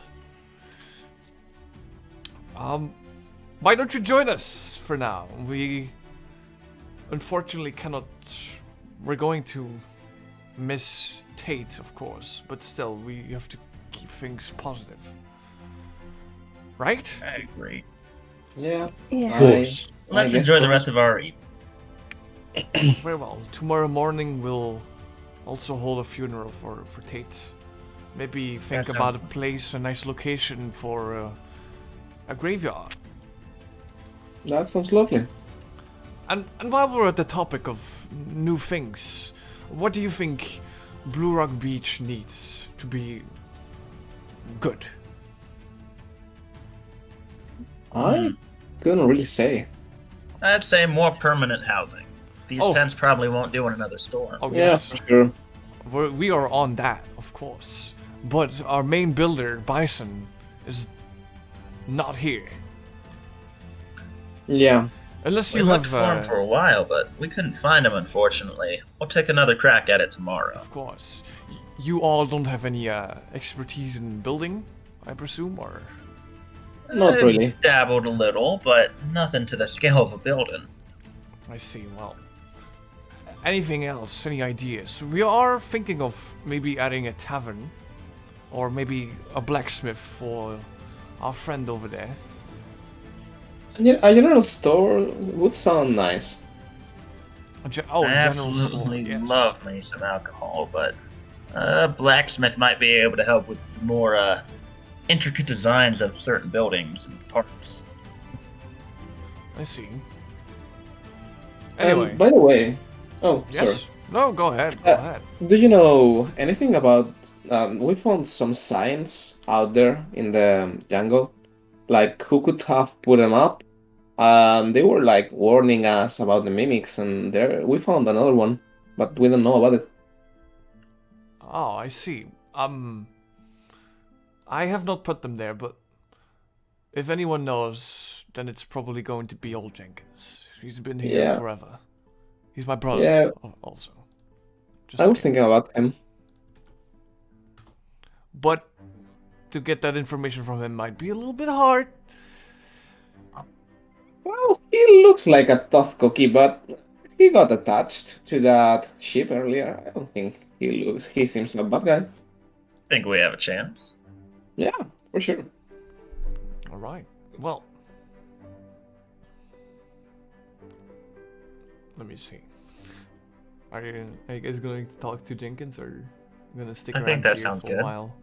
Why don't you join us for now? We unfortunately cannot. We're going to miss Tate, of course, but still, we have to keep things positive. Right? I agree. Yeah. Yeah. Of course. Let's guess enjoy the so. rest of our evening. Very well. Tomorrow morning, we'll also hold a funeral for Tate. Maybe think That about a sounds- place, a nice location for a graveyard. That sounds lovely. And while we're at the topic of new things, what do you think Bluerock Beach needs to be good? I couldn't really say. I'd say more permanent housing. These Oh. tents probably won't do in another storm. Oh Yeah, yes, for sure. we are on that, of course. But our main builder, Bison, is not here. Yeah. Unless We you looked have, for him for a while, but we couldn't find him, unfortunately. We'll take another crack at it tomorrow. of course, you all don't have any expertise in building, I presume, or Not I've really. Dabbled a little, but nothing to the scale of a building. I see. Well, anything else? Any ideas? We are thinking of maybe adding a tavern, or maybe a blacksmith for our friend over there. A general store would sound nice. A I general store. absolutely Yes. love me some alcohol, but a blacksmith might be able to help with more intricate designs of certain buildings and parts. I see. Anyway, By the way, oh, yes. sorry. No, go ahead. Go ahead. Do you know anything about? We found some signs out there in the jungle, like who could have put them up. They were like warning us about the mimics, and there we found another one, but we don't know about it. Oh, I see. I have not put them there, but if anyone knows, then it's probably going to be old Jenkins. He's been here Yeah. forever. He's my brother. Yeah. Also. Just I was saying. thinking about him. But to get that information from him might be a little bit hard. Well, he looks like a tough cookie, but he got attached to that ship earlier. I don't think he seems a bad guy. Think we have a chance. Yeah, for sure. All right. Well, let me see. Are you guys going to talk to Jenkins, or gonna stick I around think that here sounds for good. a while?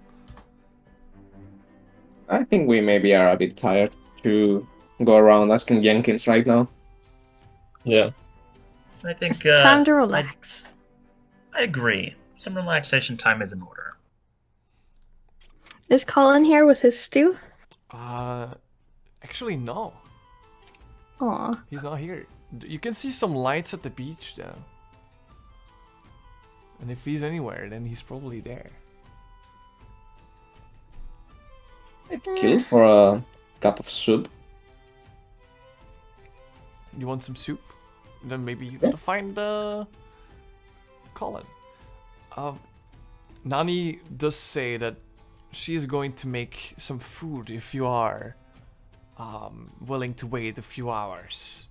I think we maybe are a bit tired to go around asking Jenkins right now. Yeah. I think It's time to relax. I agree. Some relaxation time is in order. Is Colin here with his stew? Actually, no. Aw. He's not here. You can see some lights at the beach, though. And if he's anywhere, then he's probably there. I'd kill for a cup of soup. You want some soup? Then maybe you gotta find Colin. Nani does say that she is going to make some food if you are willing to wait a few hours.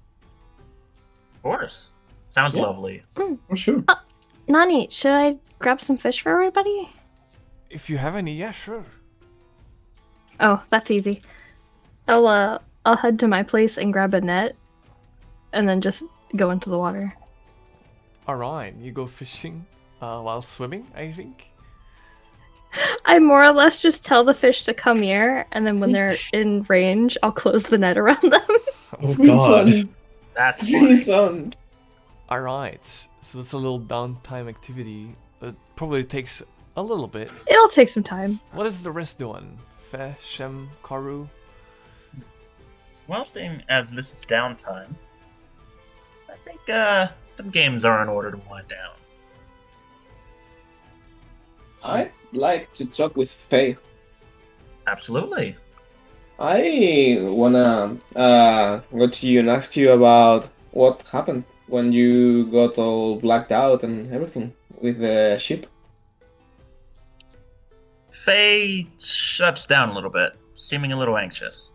Of course. Sounds Yeah. lovely. For sure. Nani, should I grab some fish for everybody? If you have any, yeah, sure. Oh, that's easy. I'll head to my place and grab a net, and then just go into the water. Alright, you go fishing while swimming, I think. I more or less just tell the fish to come here, and then when they're in range, I'll close the net around them. Oh God. That's fine. Treason. Alright, so that's a little downtime activity. It probably takes a little bit. It'll take some time. What is the rest doing? Fe, Shem, Karu? Well, seeing as this is downtime, I think some games are in order to wind down. I'd like to talk with Faye. Absolutely. I wanna go to you and ask you about what happened when you got all blacked out and everything with the ship. Faye shuts down a little bit, seeming a little anxious.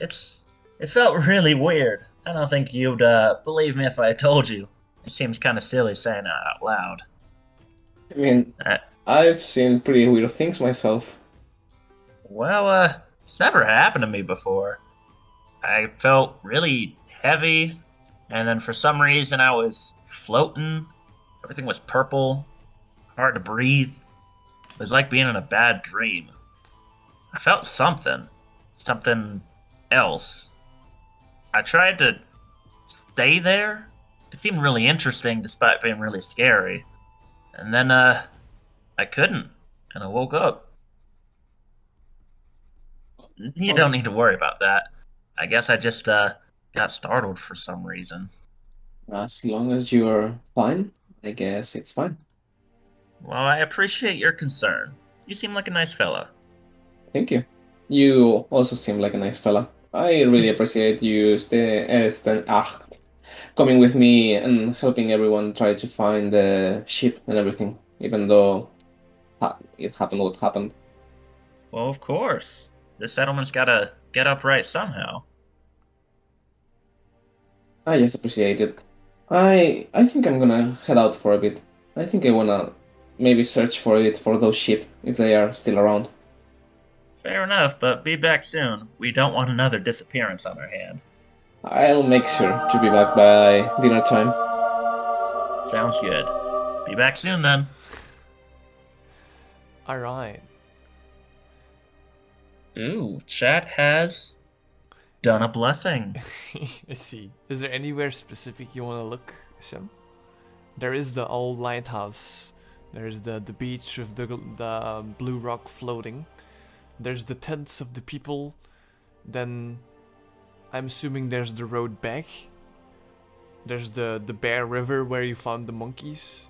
It felt really weird. I don't think you'd believe me if I told you. It seems kind of silly saying that out loud. I mean, Uh, I've seen pretty weird things myself. Well, it's never happened to me before. I felt really heavy, and then for some reason I was floating. Everything was purple, hard to breathe. It was like being in a bad dream. I felt something else. I tried to stay there. It seemed really interesting despite being really scary. And then, I couldn't, and I woke up. You don't need to worry about that. I guess I just, got startled for some reason. As long as you're fine, I guess it's fine. Well, I appreciate your concern. You seem like a nice fella. Thank you. You also seem like a nice fella. I really appreciate you coming with me and helping everyone try to find the ship and everything, even though it happened what happened. Well, of course. This settlement's gotta get upright somehow. I just appreciate it. I think I'm gonna head out for a bit. I think I wanna maybe search for those ship if they are still around. Fair enough, but be back soon. We don't want another disappearance on our hand. I'll make sure to be back by dinner time. Sounds good. Be back soon then. Alright. Ooh, chat has done a blessing. I see. Is there anywhere specific you want to look, Shem? There is the old lighthouse. There's the beach with the Bluerock floating. There's the tents of the people. Then I'm assuming there's the road back. There's the Bear River where you found the monkeys.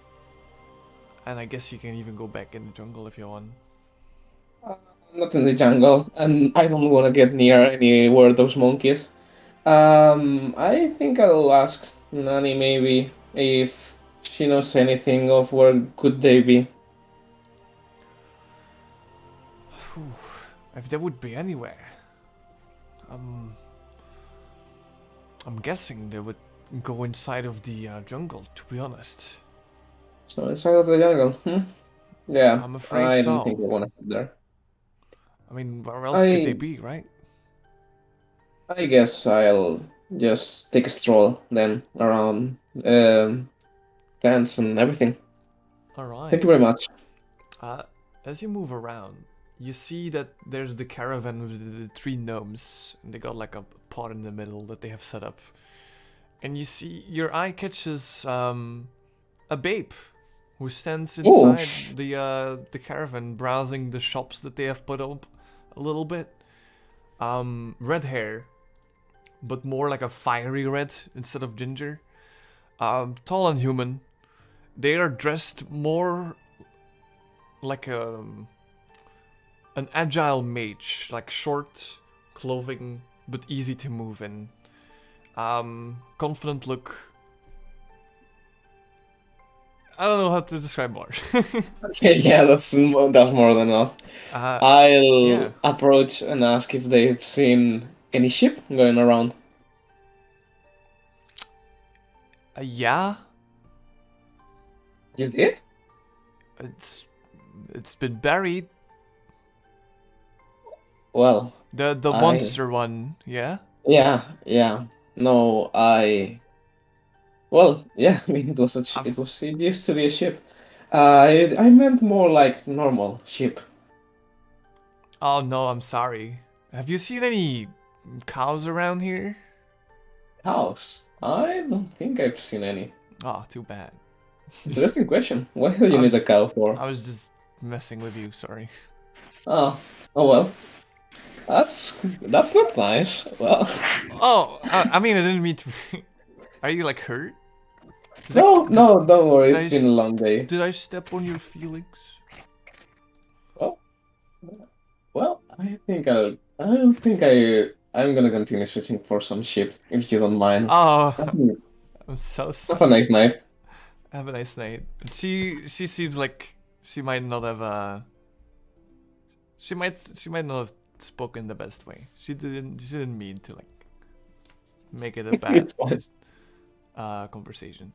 And I guess you can even go back in the jungle if you want. Not in the jungle, and I don't want to get near anywhere those monkeys. I think I'll ask Nani maybe if she knows anything of where could they be. If there would be anywhere. I'm guessing they would go inside of the jungle, to be honest. So inside of the jungle, Yeah, I'm afraid I so. don't think I want to head there. I mean, where else could they be, right? I guess I'll just take a stroll then around tents and everything. Alright. Thank you very much. As you move around, you see that there's the caravan with the three gnomes. And they got like a pot in the middle that they have set up. And you see, your eye catches a babe who stands inside the caravan, browsing the shops that they have put up a little bit. Red hair, but more like a fiery red instead of ginger. Tall and human. They are dressed more like an agile mage, like short clothing but easy to move in. Confident look. I don't know how to describe more. Yeah, that's more than enough. I'll approach and ask if they've seen any ship going around. Yeah. You did? It's been buried. Well, The monster one, yeah? Yeah. No, Well, yeah, I mean, it used to be a ship. I meant more like normal sheep. Oh no, I'm sorry. Have you seen any cows around here? Cows? I don't think I've seen any. Oh, too bad. Interesting question. What do you I need a was- cow for? I was just messing with you, sorry. Oh, oh well. That's not nice. Well, Oh, I mean, I didn't mean to. Are you like hurt? no, don't worry. did It's I been a long day. Did I step on your feelings? Well, well, I don't think I'm gonna continue searching for some sheep if you don't mind. Oh, Have a I'm so have sorry. a nice night. Have a nice night. She seems like she might not have she might not have spoken the best way. She didn't mean to like make it a bad It's fine. conversation.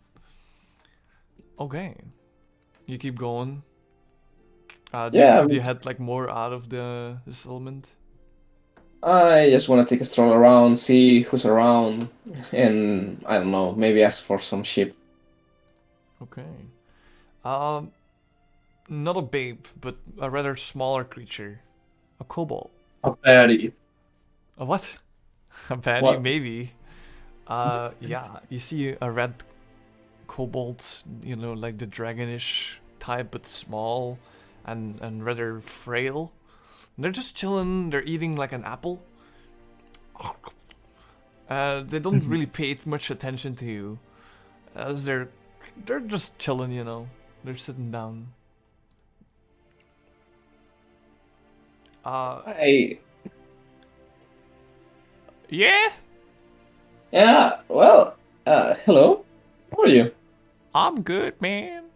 Okay. You keep going. Yeah, Do you head like more out of the settlement? I just want to take a stroll around, see who's around, and I don't know, maybe ask for some sheep. Okay. Not a babe, but a rather smaller creature. A kobold. A baddie. A what? A baddie, What? maybe. Yeah. You see a red kobold, you know, like the dragonish type, but small and rather frail. And they're just chilling. They're eating like an apple. They don't really pay too much attention to you, as they're just chilling, you know. They're sitting down. I Yeah, Yeah, well, hello. How are you? I'm good, man.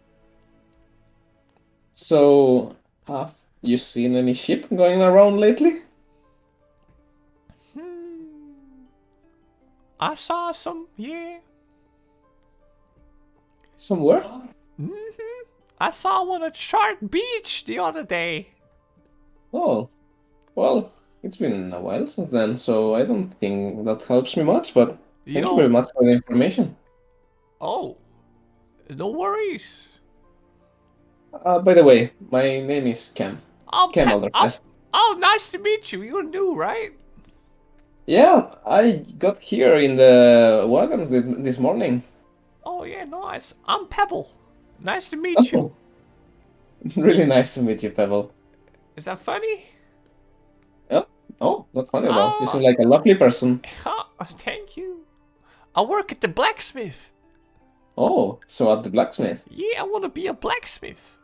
So, have you seen any sheep going around lately? I saw some, yeah. Somewhere? I saw one at Shark Beach the other day. Oh, well, it's been a while since then, so I don't think that helps me much, but You thank you know, very much for the information. oh, no worries. By the way, my name is Cam. Cam Alderfest. Oh, nice to meet you. You're new, right? Yeah, I got here in the wagons this morning. Oh, yeah, nice. I'm Pebble. Nice to meet you. Really nice to meet you, Pebble. Is that funny? Oh, not funny at all. You Oh. seem like a lovely person. Oh, thank you. I work at the blacksmith. Oh, so at the blacksmith. Yeah, I want to be a blacksmith.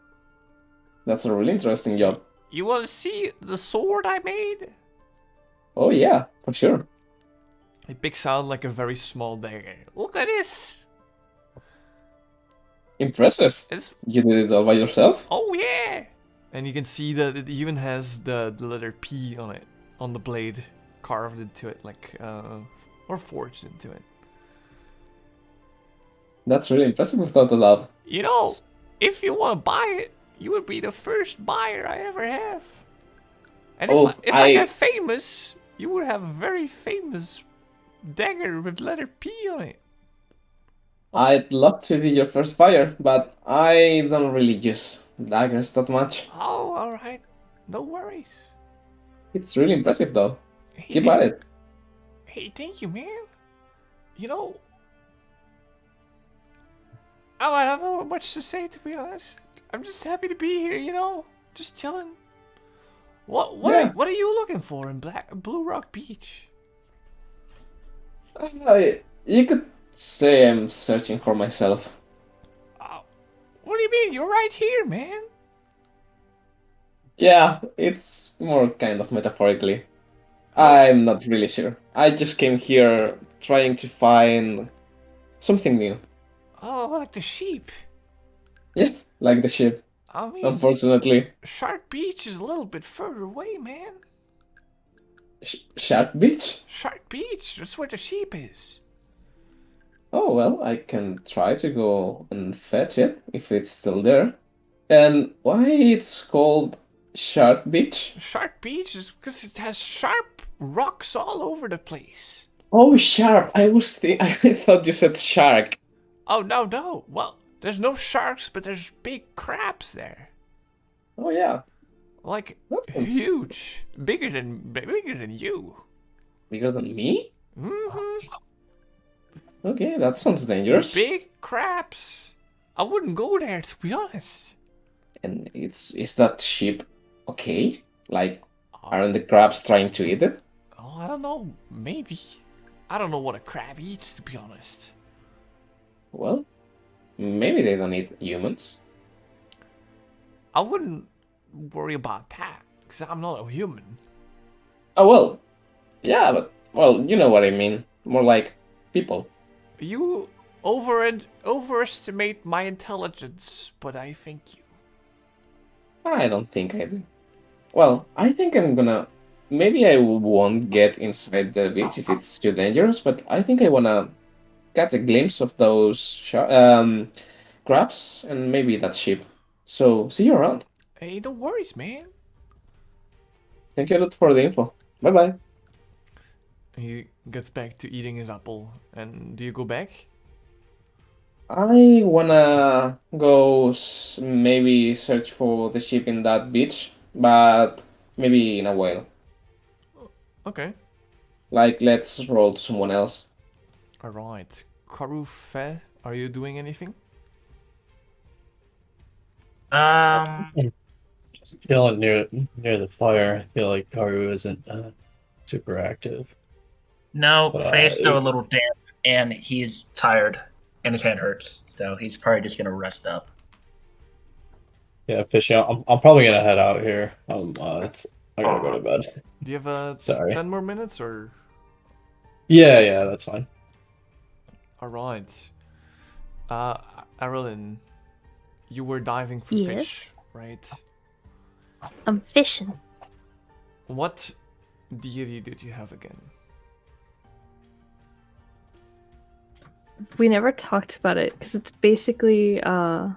That's a really interesting job. You want to see the sword I made? Oh yeah, for sure. He picks out like a very small dagger. Look at this. Impressive. It's You did it all by yourself? oh yeah. And you can see that it even has the letter P on it, on the blade, carved into it, like or forged into it. That's really impressive without a doubt. You know, if you want to buy it, you would be the first buyer I ever have. And if I get famous, you would have a very famous dagger with letter P on it. I'd love to be your first buyer, but I don't really use daggers that much. Oh, all right. No worries. It's really impressive though. Hey, Keep at it. Hey, thank you, man. You know, I don't know much to say, to be honest. I'm just happy to be here, you know, just chilling. What are you looking for in Bluerock Beach? You could say I'm searching for myself. What do you mean? You're right here, man. Yeah, it's more kind of metaphorically. I'm not really sure. I just came here trying to find something new. Oh, like the sheep. Yeah, like the ship. I mean, Unfortunately. Shark Beach is a little bit further away, man. Shark Beach? Shark Beach, that's where the sheep is. Oh, well, I can try to go and fetch it if it's still there. And why it's called Shark Beach? Shark Beach is because it has sharp rocks all over the place. Oh, sharp. I thought you said shark. Oh, no. Well, There's no sharks, but there's big crabs there. Oh yeah, Like that sounds huge, bigger than you. bigger than me. hmm Okay, that sounds dangerous. Big crabs. I wouldn't go there, to be honest. And is that sheep okay? Like, Oh, aren't the crabs trying to eat it? I don't know. Maybe. I don't know what a crab eats, to be honest. Well, maybe they don't eat humans. I wouldn't worry about that, because I'm not a human. Oh well, yeah, but well, you know what I mean. More like people. You overestimate my intelligence, but I thank you. I don't think I do. Well, I think I'm gonna. Maybe I won't get inside the beach if it's too dangerous, but I think I wanna catch a glimpse of those crabs and maybe that sheep. So see you around. Hey, no worries, man. Thank you a lot for the info. Bye bye. He gets back to eating his apple. And do you go back? I wanna go maybe search for the sheep in that beach, but maybe in a while. Okay. Like, let's roll to someone else. Alright. Karufe, are you doing anything? Just chilling near the fire. I feel like Karu isn't super active. No, But, Faye's still a little damp, and he's tired, and his hand hurts, so he's probably just gonna rest up. Yeah, Fishy, I'm probably gonna head out here. I gotta go to bed. Do you have sorry. 10 more minutes or? Yeah, that's fine. Alright. Arlen, you were diving for Yes. fish, right? I'm fishing. What deity did you have again? We never talked about it because it's basically The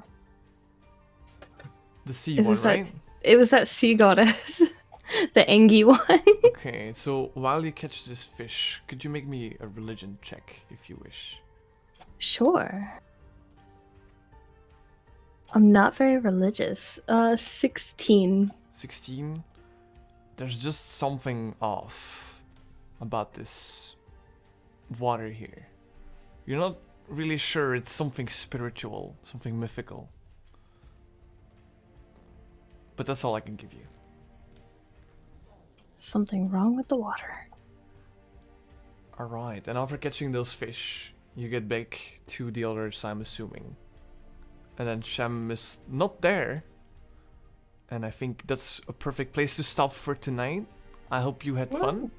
sea It one, was that- right? it was that sea goddess, the Engi one. Okay, so while you catch this fish, could you make me a religion check if you wish? Sure. I'm not very religious. 16. 16? There's just something off about this water here. You're not really sure it's something spiritual, something mythical. But that's all I can give you. Something wrong with the water. Alright, and after catching those fish, you get back to the others, I'm assuming. And then Shem is not there. And I think that's a perfect place to stop for tonight. I hope you had fun.